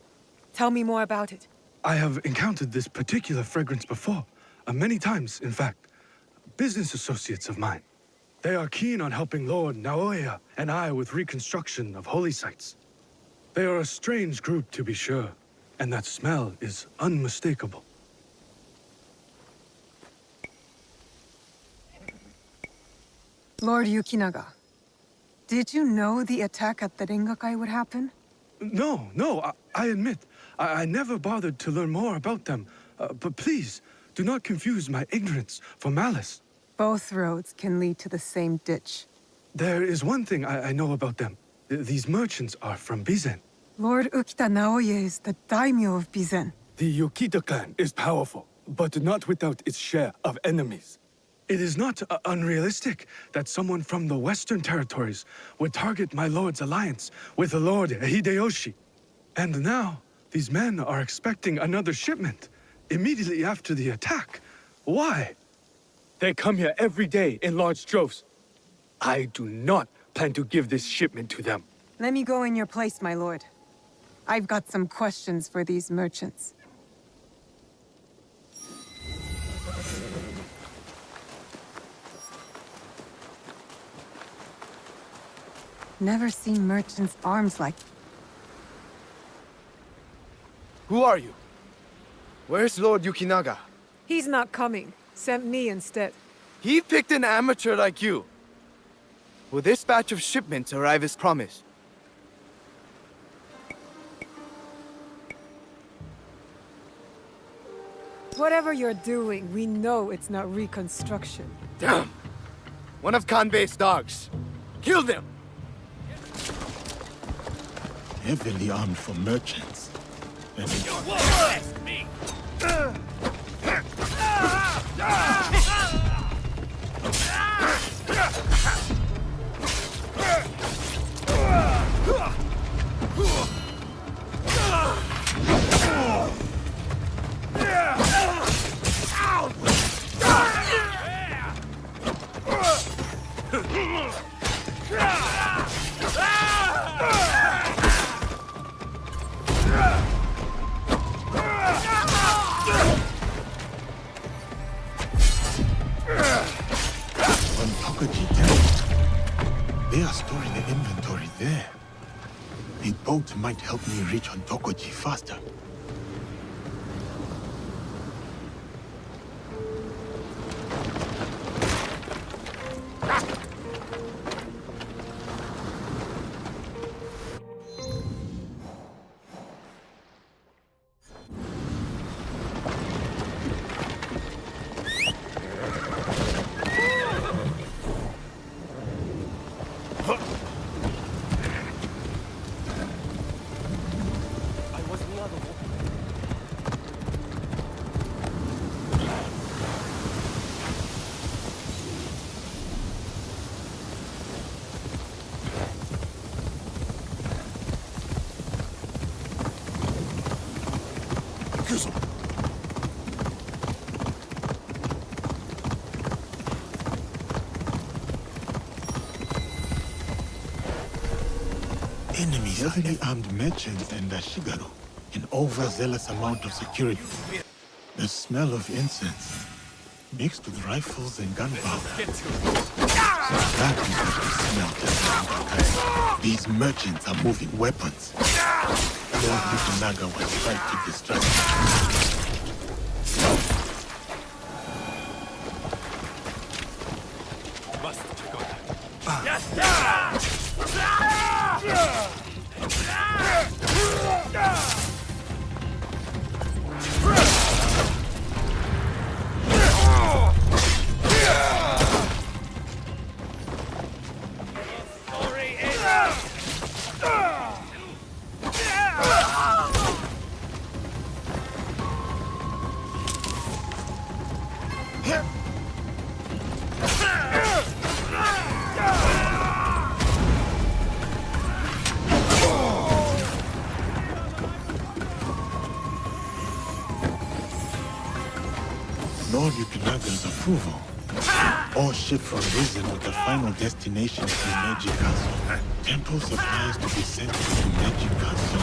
Speaker 2: Tell me more about it.
Speaker 20: I have encountered this particular fragrance before. Many times, in fact. Business associates of mine. They are keen on helping Lord Naoya and I with reconstruction of holy sites. They are a strange group, to be sure, and that smell is unmistakable.
Speaker 2: Lord Yukinaga, did you know the attack at the Rengakai would happen?
Speaker 20: No, I admit, I never bothered to learn more about them. But please, do not confuse my ignorance for malice.
Speaker 2: Both roads can lead to the same ditch.
Speaker 20: There is one thing I know about them. These merchants are from Bizen.
Speaker 2: Lord Ukita Naoya is the daimyo of Bizen.
Speaker 20: The Yokita clan is powerful, but not without its share of enemies. It is not unrealistic that someone from the Western territories would target my lord's alliance with the Lord Hideyoshi. And now, these men are expecting another shipment immediately after the attack. Why? They come here every day in large droves. I do not plan to give this shipment to them.
Speaker 2: Let me go in your place, my lord. I've got some questions for these merchants. Never seen merchants' arms like...
Speaker 8: Who are you? Where's Lord Yukinaga?
Speaker 12: He's not coming. Sent me instead.
Speaker 8: He picked an amateur like you. Will this batch of shipments arrive as promised?
Speaker 12: Whatever you're doing, we know it's not reconstruction.
Speaker 8: Damn! One of Kanbei's dogs. Kill them!
Speaker 3: Heavily armed for merchants. And
Speaker 16: me!
Speaker 3: They are storing the inventory there. A boat might help me reach Ontokoji faster. Enemies, heavily armed merchants and Ashigaru, an overzealous amount of security. The smell of incense, mixed with rifles and gunpowder. So that is what we smelled at the Rengakai. These merchants are moving weapons. Lord Yukinaga was right to distract them. Lord Yukinaga's approval. All shipped from Bizen with the final destination to Himeji Castle. Temple supplies to be sent to Himeji Castle.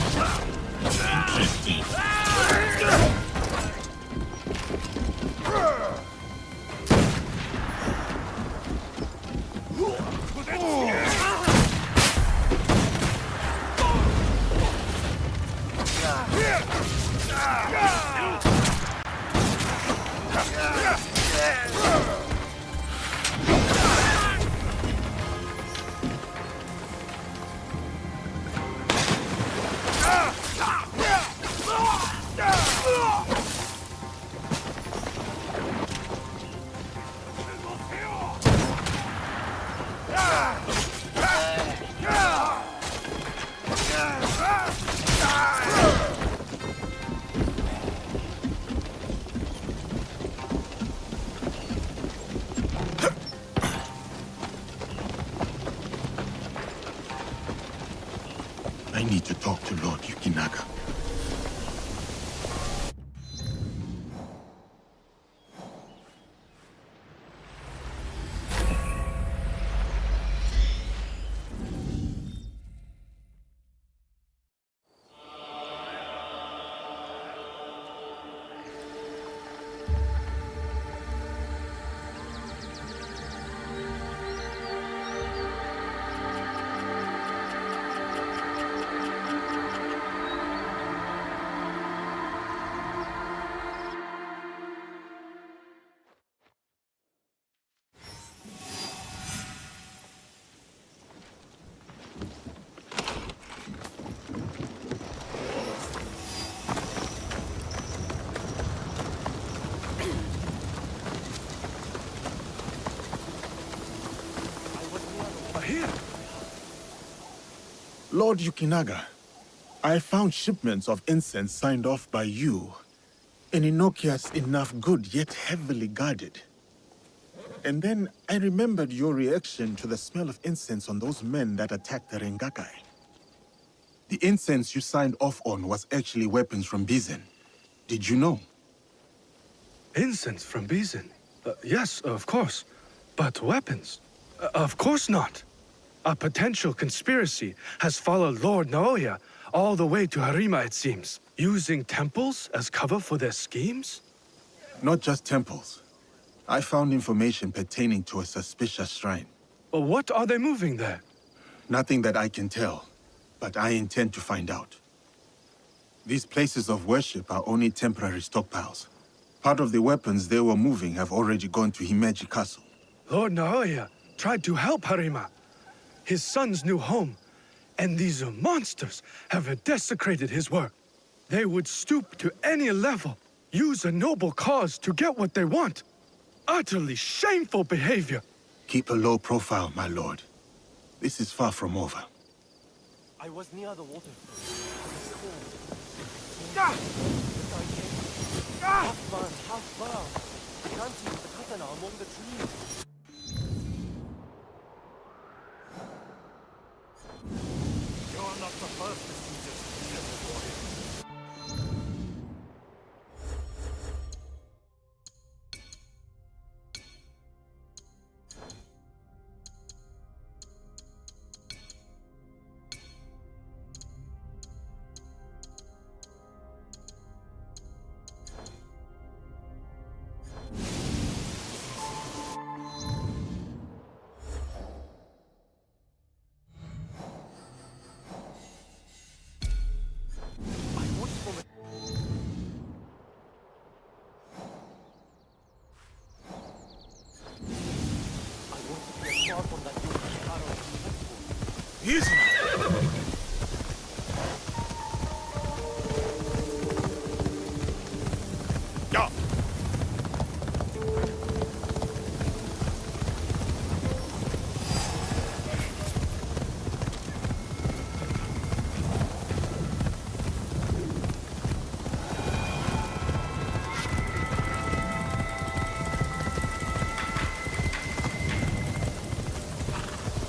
Speaker 3: Interesting. I need to talk to Lord Yukinaga. Lord Yukinaga, I found shipments of incense signed off by you, an innocuous enough good yet heavily guarded. And then I remembered your reaction to the smell of incense on those men that attacked the Rengakai. The incense you signed off on was actually weapons from Bizen. Did you know?
Speaker 20: Incense from Bizen? Yes, of course. But weapons? Of course not. A potential conspiracy has followed Lord Naoya all the way to Harima, it seems. Using temples as cover for their schemes?
Speaker 3: Not just temples. I found information pertaining to a suspicious shrine.
Speaker 20: But what are they moving there?
Speaker 3: Nothing that I can tell, but I intend to find out. These places of worship are only temporary stockpiles. Part of the weapons they were moving have already gone to Himeji Castle.
Speaker 20: Lord Naoya tried to help Harima, his son's new home, and these monsters have desecrated his work. They would stoop to any level, use a noble cause to get what they want. Utterly shameful behavior.
Speaker 3: Keep a low profile, my lord. This is far from over.
Speaker 19: I was near the water. Half man, half bird. Dancing with the katana among the trees. You're not the first to see this beautiful warrior.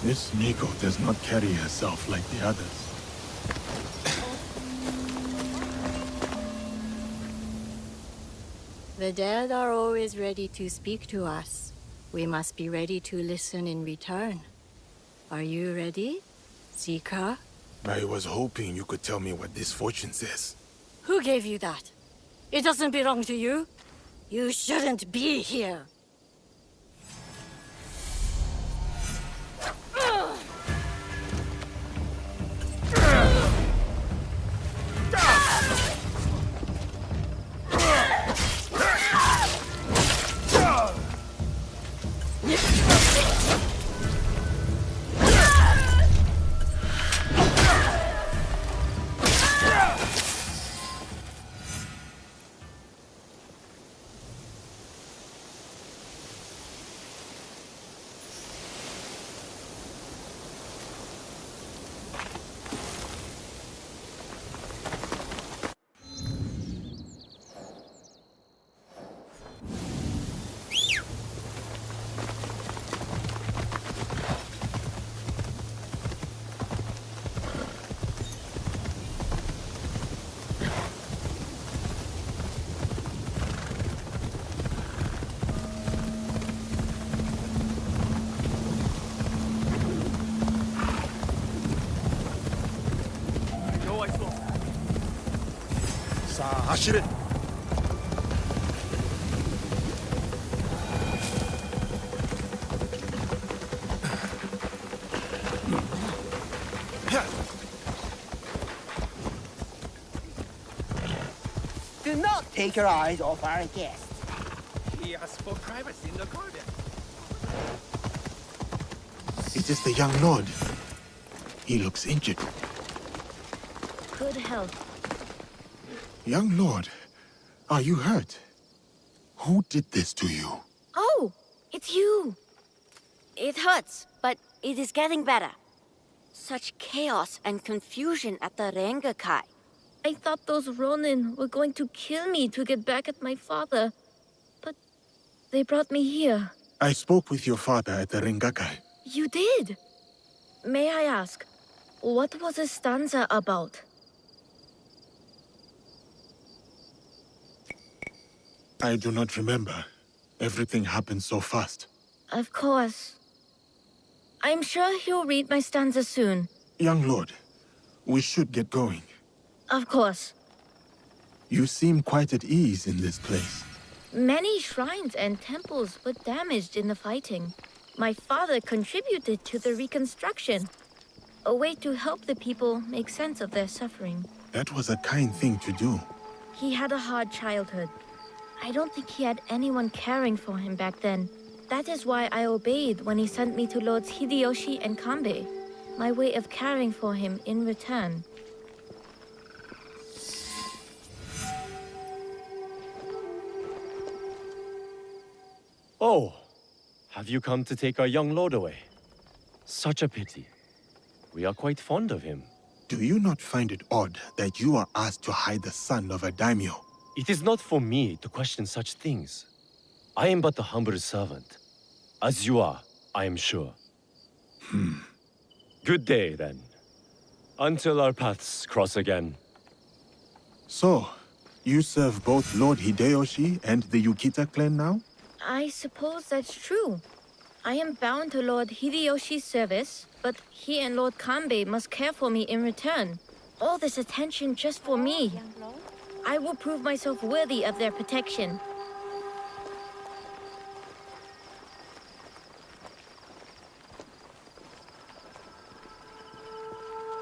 Speaker 3: This Miko does not carry herself like the others.
Speaker 13: The dead are always ready to speak to us. We must be ready to listen in return. Are you ready, Zika?
Speaker 3: I was hoping you could tell me what this fortune says.
Speaker 13: Who gave you that? It doesn't belong to you. You shouldn't be here.
Speaker 3: 走れ。
Speaker 11: Do not take your eyes off our guest.
Speaker 16: He asked for privacy in the garden.
Speaker 3: It is the young lord. He looks injured.
Speaker 7: Good health.
Speaker 3: Young lord, are you hurt? Who did this to you?
Speaker 7: Oh, it's you. It hurts, but it is getting better. Such chaos and confusion at the Rengakai. I thought those Ronin were going to kill me to get back at my father. But they brought me here.
Speaker 3: I spoke with your father at the Rengakai.
Speaker 7: You did? May I ask, what was the stanza about?
Speaker 3: I do not remember. Everything happened so fast.
Speaker 7: Of course. I'm sure he'll read my stanza soon.
Speaker 3: Young lord, we should get going.
Speaker 7: Of course.
Speaker 3: You seem quite at ease in this place.
Speaker 7: Many shrines and temples were damaged in the fighting. My father contributed to the reconstruction. A way to help the people make sense of their suffering.
Speaker 3: That was a kind thing to do.
Speaker 7: He had a hard childhood. I don't think he had anyone caring for him back then. That is why I obeyed when he sent me to Lords Hideyoshi and Kanbei. My way of caring for him in return.
Speaker 22: Oh, have you come to take our young lord away? Such a pity. We are quite fond of him.
Speaker 3: Do you not find it odd that you are asked to hide the son of a daimyo?
Speaker 22: It is not for me to question such things. I am but the humble servant. As you are, I am sure. Good day, then. Until our paths cross again.
Speaker 3: So, you serve both Lord Hideyoshi and the Yukita clan now?
Speaker 7: I suppose that's true. I am bound to Lord Hideyoshi's service, but he and Lord Kanbei must care for me in return. All this attention just for me. I will prove myself worthy of their protection.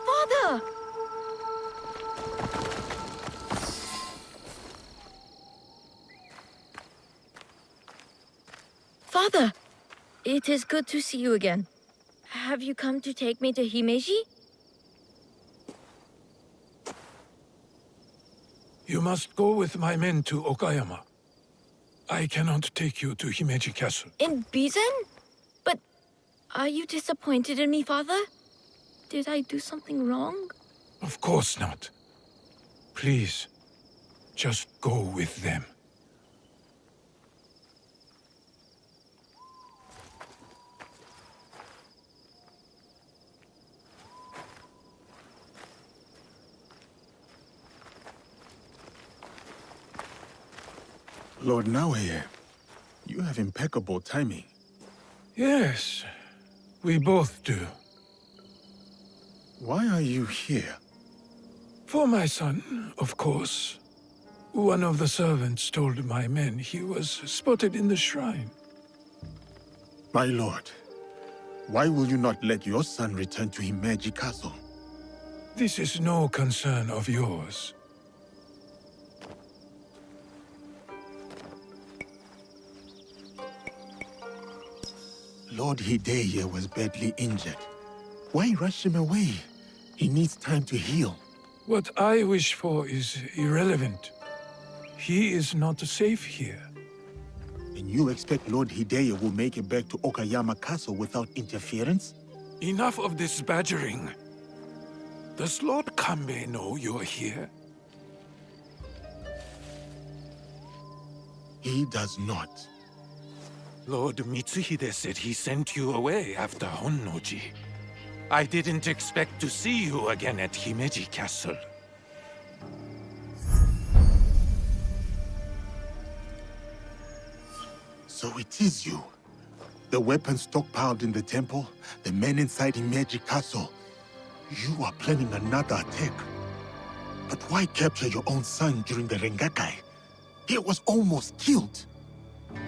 Speaker 7: Father! Father! It is good to see you again. Have you come to take me to Himeji?
Speaker 21: You must go with my men to Okayama. I cannot take you to Himeji Castle.
Speaker 7: In Bizen? But are you disappointed in me, Father? Did I do something wrong?
Speaker 21: Of course not. Please, just go with them.
Speaker 3: Lord Naoye, you have impeccable timing.
Speaker 21: Yes, we both do.
Speaker 3: Why are you here?
Speaker 21: For my son, of course. One of the servants told my men he was spotted in the shrine.
Speaker 3: My lord, why will you not let your son return to Himeji Castle?
Speaker 21: This is no concern of yours.
Speaker 3: Lord Hideye was badly injured. Why rush him away? He needs time to heal.
Speaker 21: What I wish for is irrelevant. He is not safe here.
Speaker 3: And you expect Lord Hideye will make it back to Okayama Castle without interference?
Speaker 21: Enough of this badgering. Does Lord Kanbei know you're here?
Speaker 3: He does not.
Speaker 21: Lord Mitsuhide said he sent you away after Honnoji. I didn't expect to see you again at Himeji Castle.
Speaker 3: So it is you. The weapons stockpiled in the temple, the men inside Himeji Castle. You are planning another attack. But why capture your own son during the Rengakai? He was almost killed.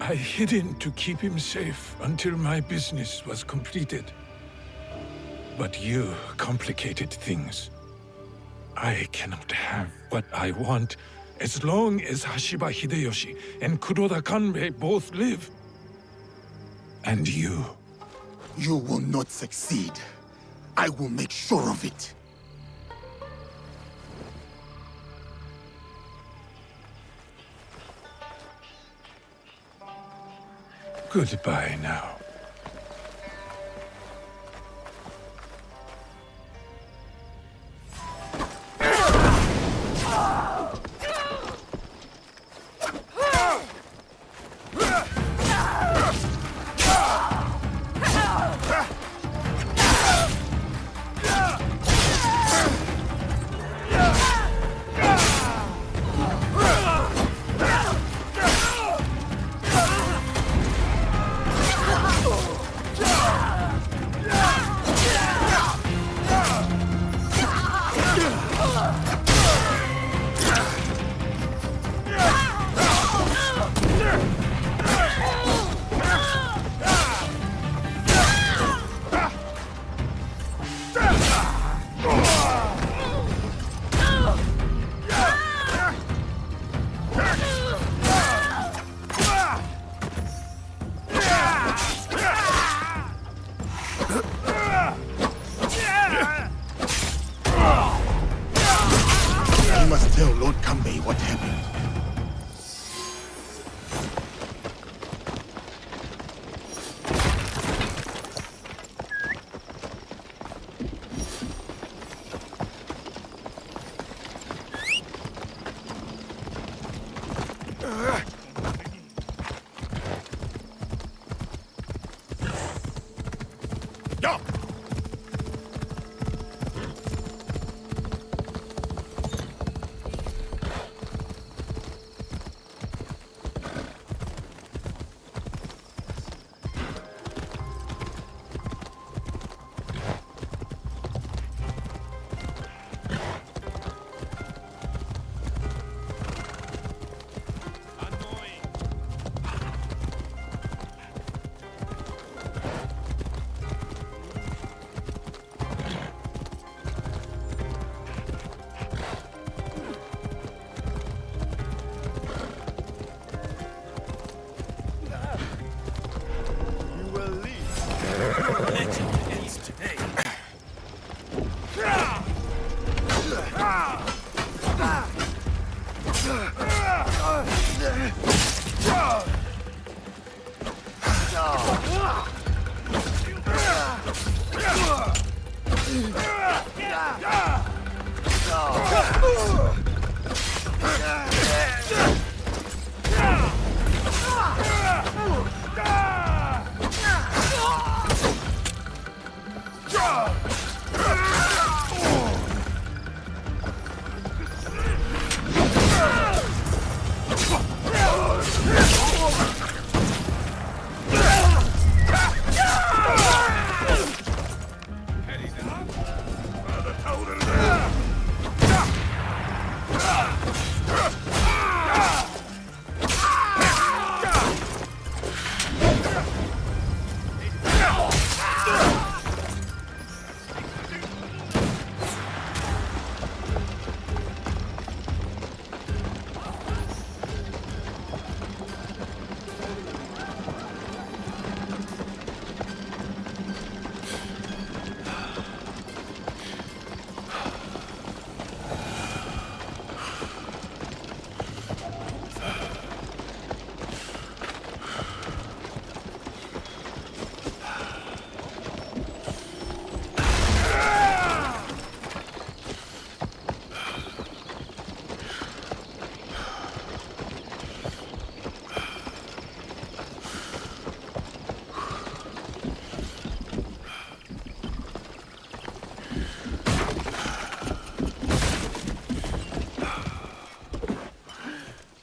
Speaker 21: I hid him to keep him safe until my business was completed. But you complicated things. I cannot have what I want as long as Hashiba Hideyoshi and Kuroda Kanbei both live. And you.
Speaker 3: You will not succeed. I will make sure of it.
Speaker 21: Goodbye now.
Speaker 3: I must tell Lord Kanbei what happened.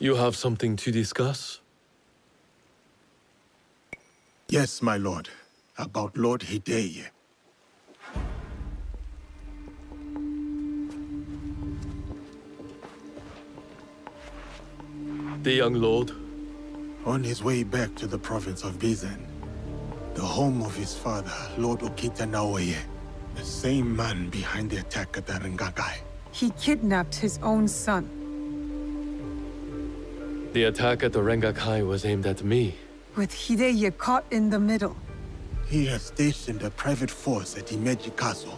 Speaker 9: You have something to discuss?
Speaker 3: Yes, my lord. About Lord Hideye.
Speaker 9: The young lord?
Speaker 3: On his way back to the province of Bizen, the home of his father, Lord Okita Naoye, the same man behind the attack at the Rengakai.
Speaker 2: He kidnapped his own son.
Speaker 9: The attack at the Rengakai was aimed at me.
Speaker 2: With Hideye caught in the middle.
Speaker 3: He has stationed a private force at Himeji Castle.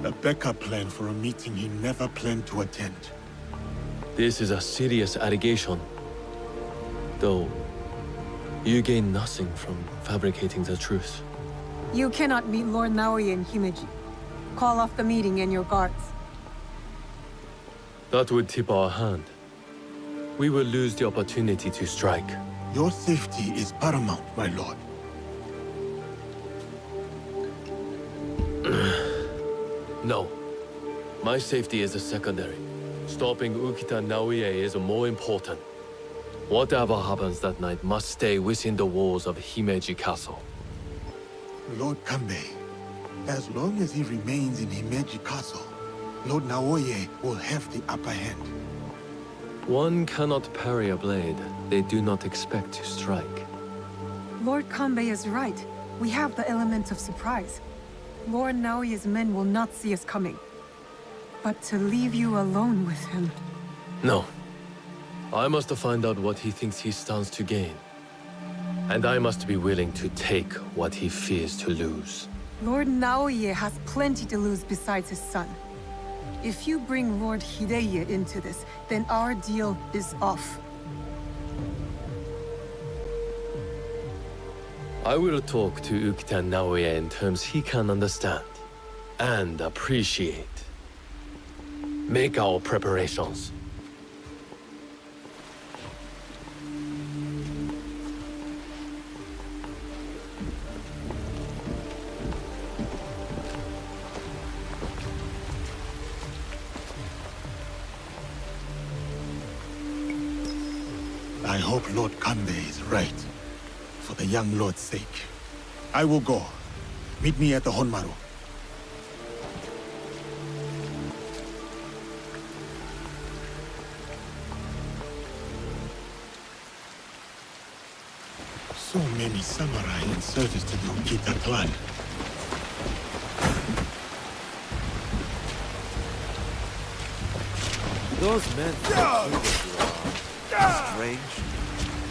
Speaker 3: A backup plan for a meeting he never planned to attend.
Speaker 9: This is a serious allegation. Though, you gain nothing from fabricating the truth.
Speaker 2: You cannot meet Lord Naoye in Himeji. Call off the meeting and your guards.
Speaker 9: That would tip our hand. We will lose the opportunity to strike.
Speaker 3: Your safety is paramount, my lord.
Speaker 9: No. My safety is a secondary. Stopping Ukita Naoye is more important. Whatever happens that night must stay within the walls of Himeji Castle.
Speaker 3: Lord Kanbei, as long as he remains in Himeji Castle, Lord Naoye will have the upper hand.
Speaker 9: One cannot parry a blade they do not expect to strike.
Speaker 2: Lord Kanbei is right. We have the element of surprise. Lord Naoye's men will not see us coming. But to leave you alone with him...
Speaker 9: No. I must find out what he thinks he stands to gain. And I must be willing to take what he fears to lose.
Speaker 2: Lord Naoye has plenty to lose besides his son. If you bring Lord Hideye into this, then our deal is off.
Speaker 9: I will talk to Ukita Naoye in terms he can understand and appreciate. Make our preparations.
Speaker 3: I hope Lord Kanbei is right. For the young lord's sake. I will go. Meet me at the Honmaru. So many samurai in service to the Ukita clan.
Speaker 14: Those men are strange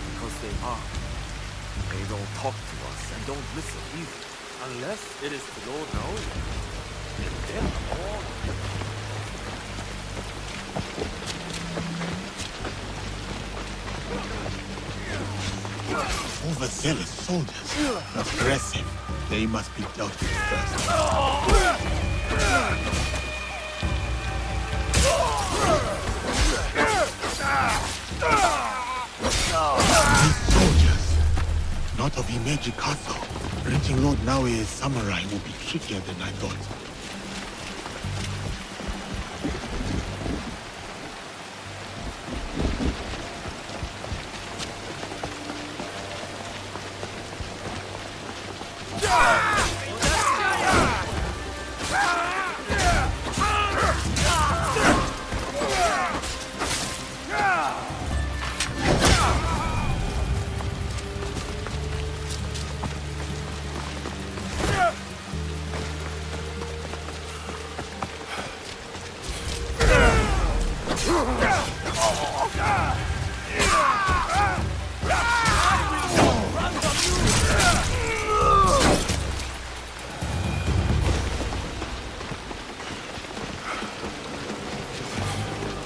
Speaker 14: because they are. They don't talk to us and don't listen either. Unless it is the Lord Naoye. And then all...
Speaker 3: Overzealous soldiers. Aggressive. They must be dealt with first. These soldiers, not of Himeji Castle. Reaching Lord Naoye's samurai will be trickier than I thought.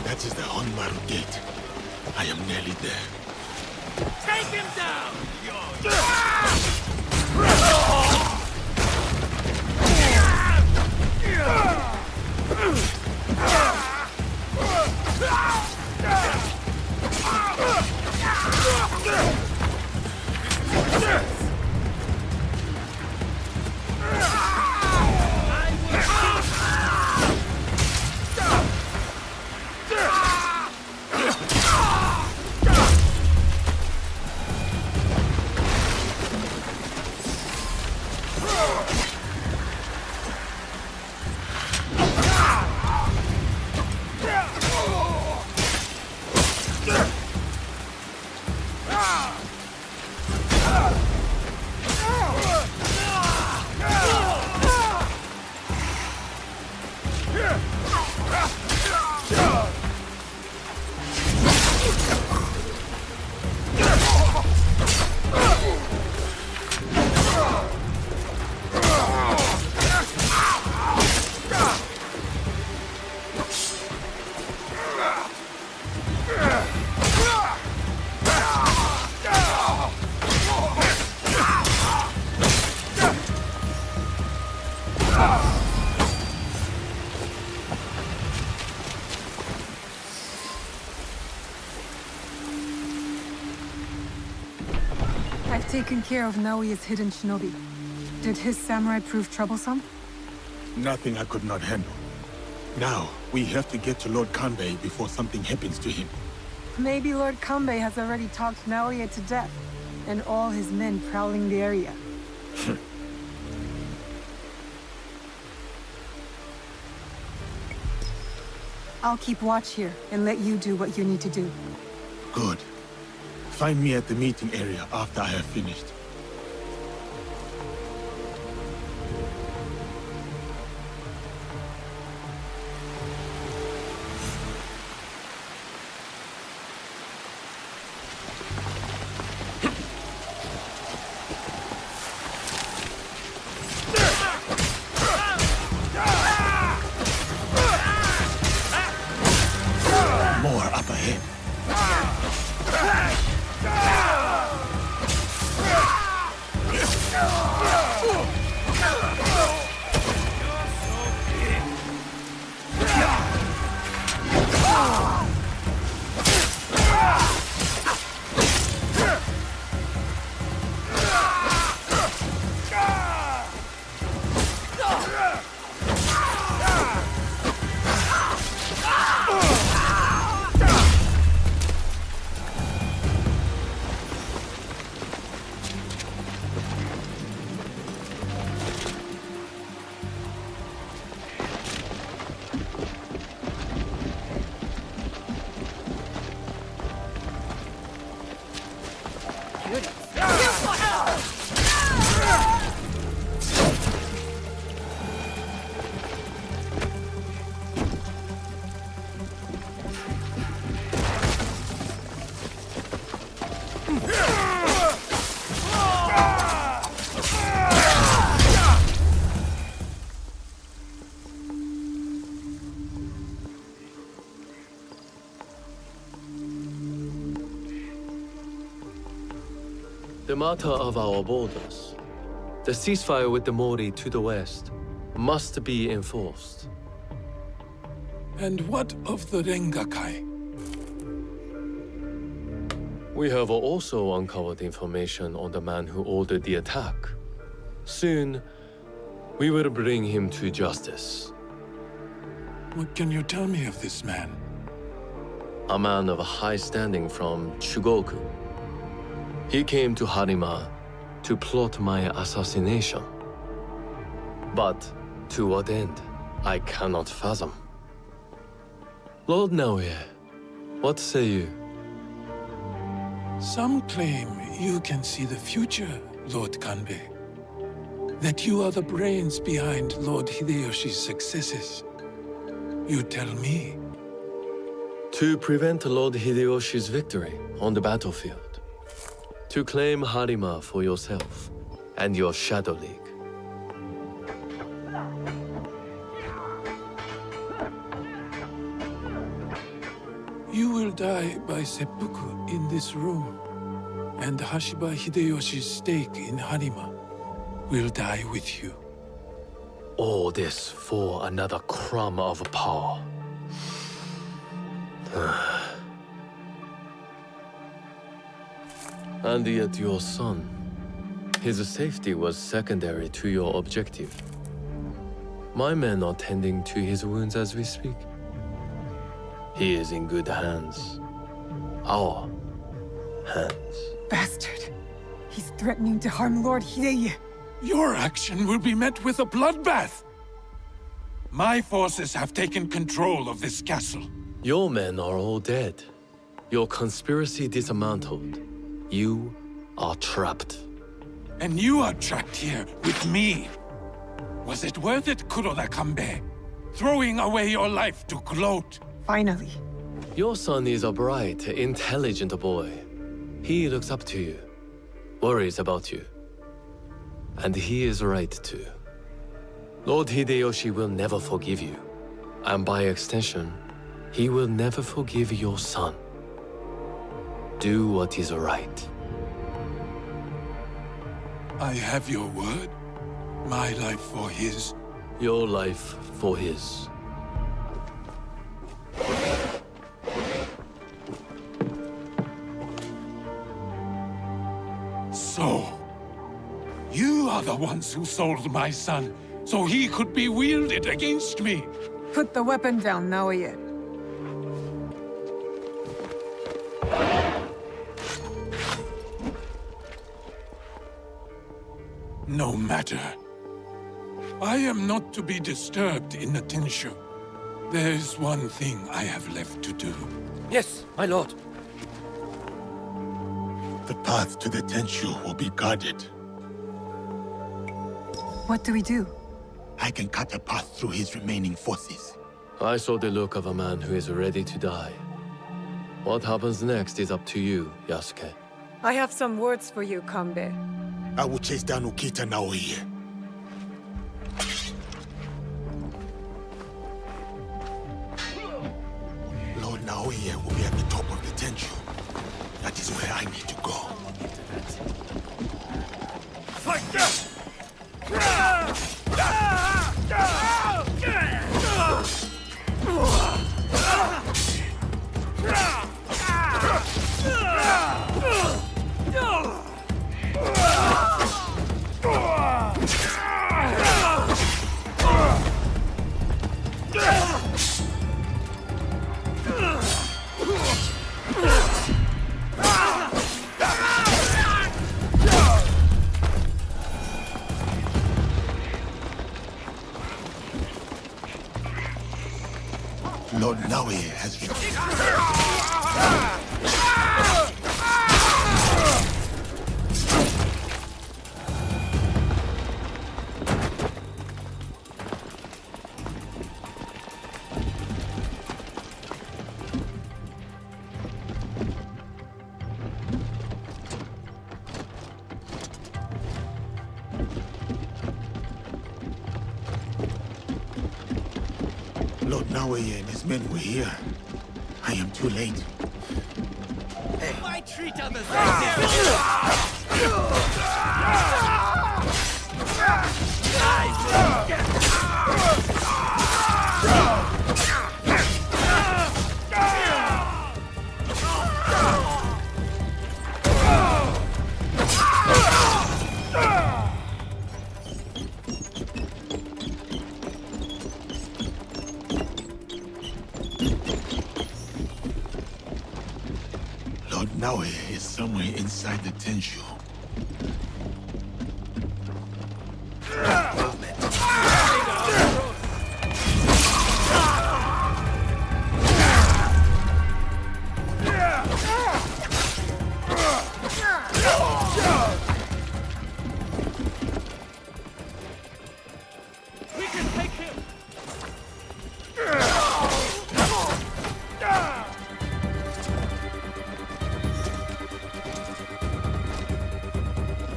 Speaker 3: That is the Honmaru gate. I am nearly there.
Speaker 16: Take him down!
Speaker 2: I've taken care of Naoya's hidden shinobi. Did his samurai prove troublesome?
Speaker 3: Nothing I could not handle. Now, we have to get to Lord Kanbei before something happens to him.
Speaker 2: Maybe Lord Kanbei has already talked Naoya to death, and all his men prowling the area. I'll keep watch here, and let you do what you need to do.
Speaker 3: Good. Find me at the meeting area after I have finished. More up ahead.
Speaker 9: The matter of our borders, the ceasefire with the Mori to the west, must be enforced.
Speaker 21: And what of the Rengakai?
Speaker 9: We have also uncovered information on the man who ordered the attack. Soon, we will bring him to justice.
Speaker 21: What can you tell me of this man?
Speaker 9: A man of high standing from Chugoku. He came to Harima to plot my assassination. But to what end, I cannot fathom. Lord Naoya, what say you?
Speaker 21: Some claim you can see the future, Lord Kanbei. That you are the brains behind Lord Hideyoshi's successes. You tell me.
Speaker 9: To prevent Lord Hideyoshi's victory on the battlefield. To claim Harima for yourself and your Shadow League.
Speaker 21: You will die by seppuku in this room, and Hashiba Hideyoshi's stake in Harima will die with you.
Speaker 9: All this for another crumb of power. And yet your son, his safety was secondary to your objective. My men are tending to his wounds as we speak. He is in good hands. Our hands.
Speaker 2: Bastard. He's threatening to harm Lord Hideye.
Speaker 21: Your action will be met with a bloodbath. My forces have taken control of this castle.
Speaker 9: Your men are all dead. Your conspiracy dismantled. You are trapped.
Speaker 21: And you are trapped here with me. Was it worth it, Kuroda Kanbei? Throwing away your life to gloat?
Speaker 2: Finally.
Speaker 9: Your son is a bright, intelligent boy. He looks up to you, worries about you. And he is right too. Lord Hideyoshi will never forgive you. And by extension, he will never forgive your son. Do what is right.
Speaker 21: I have your word. My life for his.
Speaker 9: Your life for his.
Speaker 21: So, you are the ones who sold my son, so he could be wielded against me.
Speaker 2: Put the weapon down, Naoye.
Speaker 21: No matter. I am not to be disturbed in the Tenshu. There is one thing I have left to do.
Speaker 16: Yes, my lord.
Speaker 3: The path to the Tenshu will be guarded.
Speaker 2: What do we do?
Speaker 3: I can cut a path through his remaining forces.
Speaker 9: I saw the look of a man who is ready to die. What happens next is up to you, Yasuke.
Speaker 2: I have some words for you, Kanbei.
Speaker 3: I will chase down Ukita Naoye. Lord Naoye will be at the top of the Tenshu. That is where I need to go.
Speaker 16: Like that!
Speaker 3: Lord Naoye has Lord Naoye and his men were here. I am too late.
Speaker 16: My treat on the
Speaker 3: Lord Naoye is somewhere inside the Tenshu.
Speaker 16: We can take him!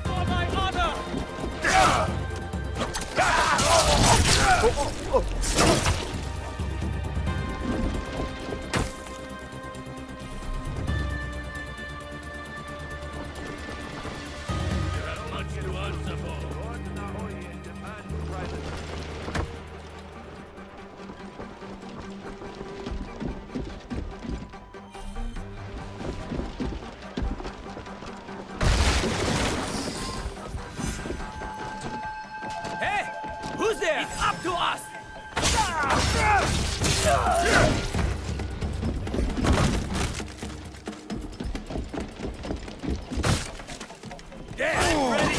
Speaker 16: For my honor! Hey! Who's there? It's up to us! Get ready!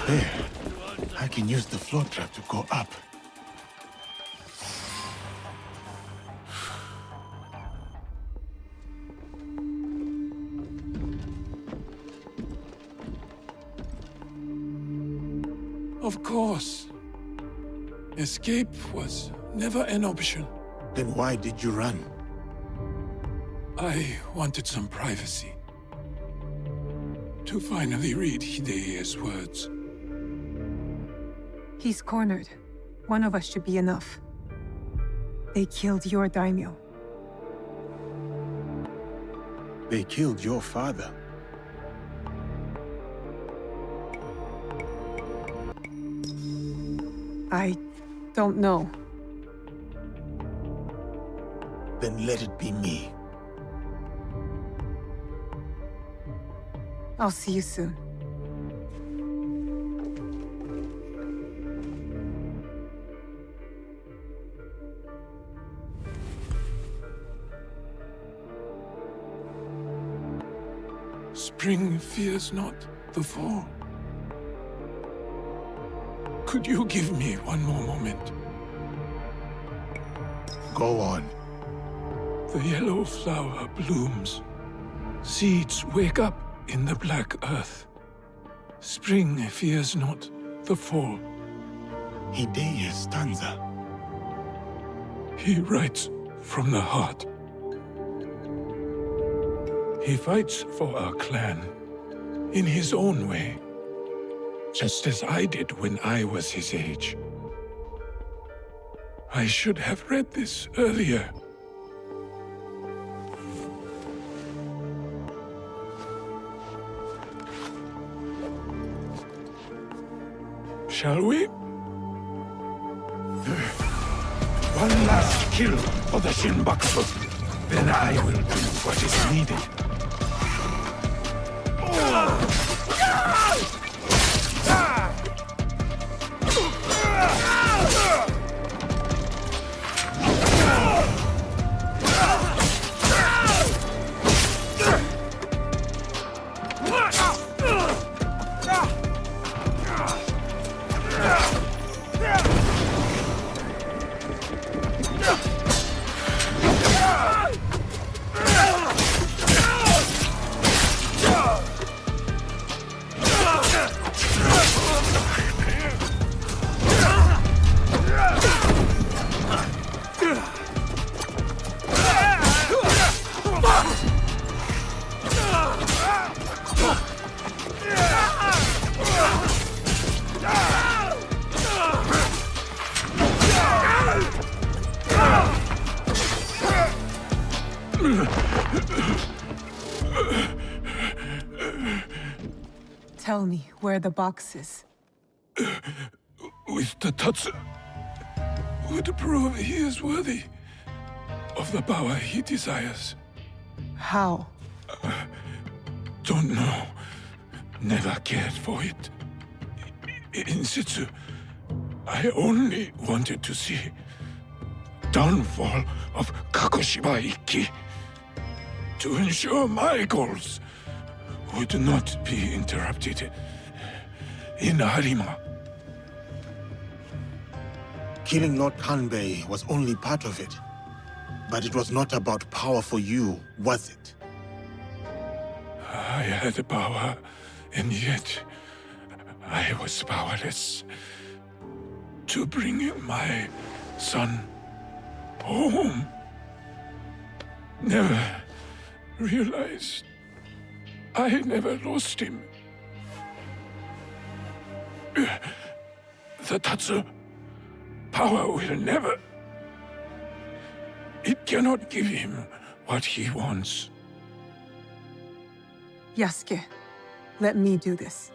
Speaker 3: There. I can use the floor trap to go up.
Speaker 21: Of course. Escape was never an option.
Speaker 3: Then why did you run?
Speaker 21: I wanted some privacy. To finally read Hideya's words.
Speaker 2: He's cornered. One of us should be enough. They killed your daimyo.
Speaker 3: They killed your father.
Speaker 2: I don't know.
Speaker 3: Then let it be me.
Speaker 2: I'll see you soon.
Speaker 21: Spring fears not the fall. Could you give me one more moment?
Speaker 3: Go on.
Speaker 21: The yellow flower blooms. Seeds wake up in the black earth. Spring fears not the fall.
Speaker 3: Hideya's stanza.
Speaker 21: He writes from the heart. He fights for our clan in his own way, just as I did when I was his age. I should have read this earlier. Shall we? One last kill for the Shinbaksu. Then I will do what is needed.
Speaker 2: Tell me where the box is.
Speaker 21: With the Tatsu, would prove he is worthy of the power he desires.
Speaker 2: How?
Speaker 21: Don't know. Never cared for it. In situ, I only wanted to see downfall of Kakushiba Ikki to ensure my goals would not be interrupted in Harima.
Speaker 3: Killing Lord Kanbei was only part of it. But it was not about power for you, was it?
Speaker 21: I had power, and yet I was powerless to bring my son home. Never realized I never lost him. The Tatsu power will never. It cannot give him what he wants.
Speaker 2: Yasuke, let me do this.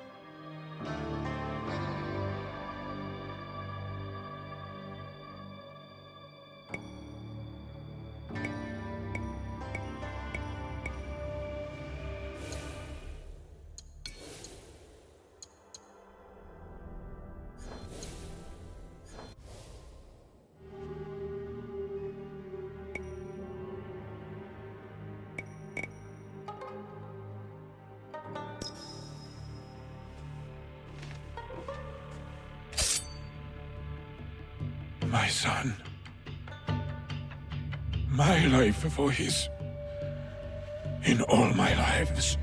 Speaker 21: My son. My life for his. In all my lives.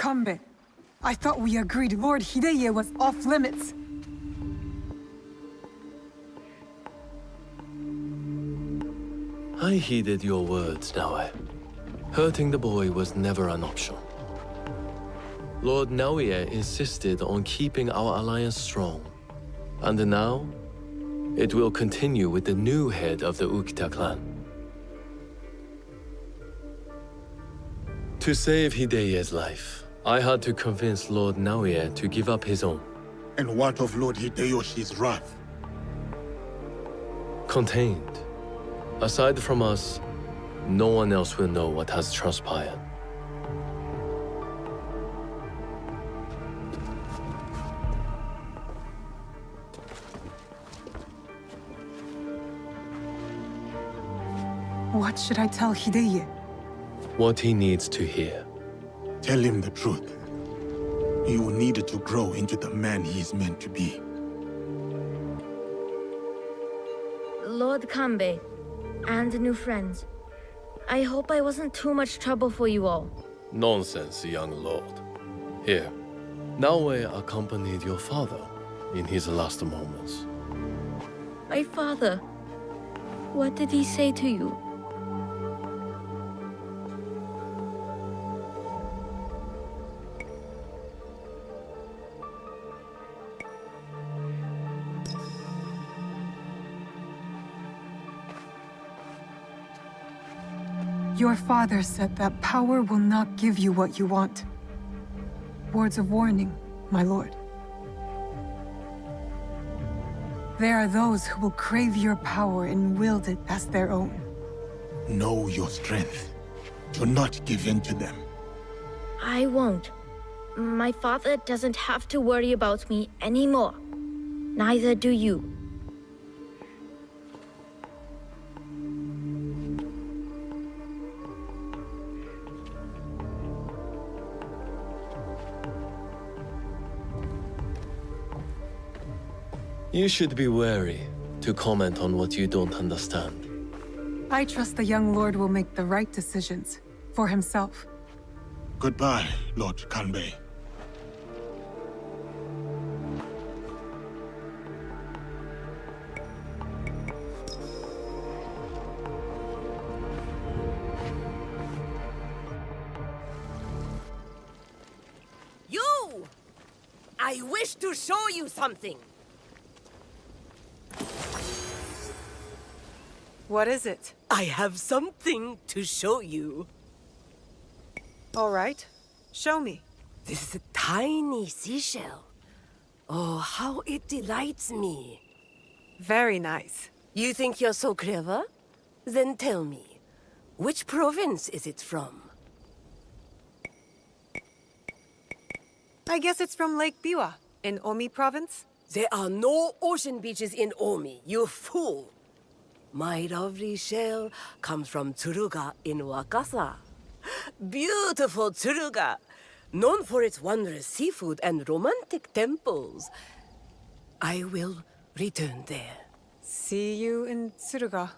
Speaker 2: Kanbei. I thought we agreed Lord Hideye was off limits.
Speaker 9: I heeded your words, Naoe. Hurting the boy was never an option. Lord Naoye insisted on keeping our alliance strong. And now, it will continue with the new head of the Ukita clan. To save Hideye's life, I had to convince Lord Naoye to give up his own.
Speaker 3: And what of Lord Hideyoshi's wrath?
Speaker 9: Contained. Aside from us, no one else will know what has transpired.
Speaker 2: What should I tell Hideye?
Speaker 9: What he needs to hear.
Speaker 3: Tell him the truth. He will need to grow into the man he is meant to be.
Speaker 7: Lord Kanbei, and new friends. I hope I wasn't too much trouble for you all.
Speaker 9: Nonsense, young lord. Here, Naoe accompanied your father in his last moments.
Speaker 7: My father. What did he say to you?
Speaker 2: Your father said that power will not give you what you want. Words of warning, my lord. There are those who will crave your power and wield it as their own.
Speaker 3: Know your strength. Do not give in to them.
Speaker 7: I won't. My father doesn't have to worry about me anymore. Neither do you.
Speaker 9: You should be wary to comment on what you don't understand.
Speaker 2: I trust the young lord will make the right decisions for himself.
Speaker 3: Goodbye, Lord Kanbei.
Speaker 4: You! I wish to show you something.
Speaker 17: What is it?
Speaker 4: I have something to show you.
Speaker 17: All right. Show me.
Speaker 4: This is a tiny seashell. Oh, how it delights me.
Speaker 17: Very nice.
Speaker 4: You think you're so clever? Then tell me, which province is it from?
Speaker 17: I guess it's from Lake Biwa, in Omi province.
Speaker 4: There are no ocean beaches in Omi, you fool. My lovely shell comes from Tsuruga in Wakasa. Beautiful Tsuruga, known for its wondrous seafood and romantic temples. I will return there.
Speaker 17: See you in Tsuruga.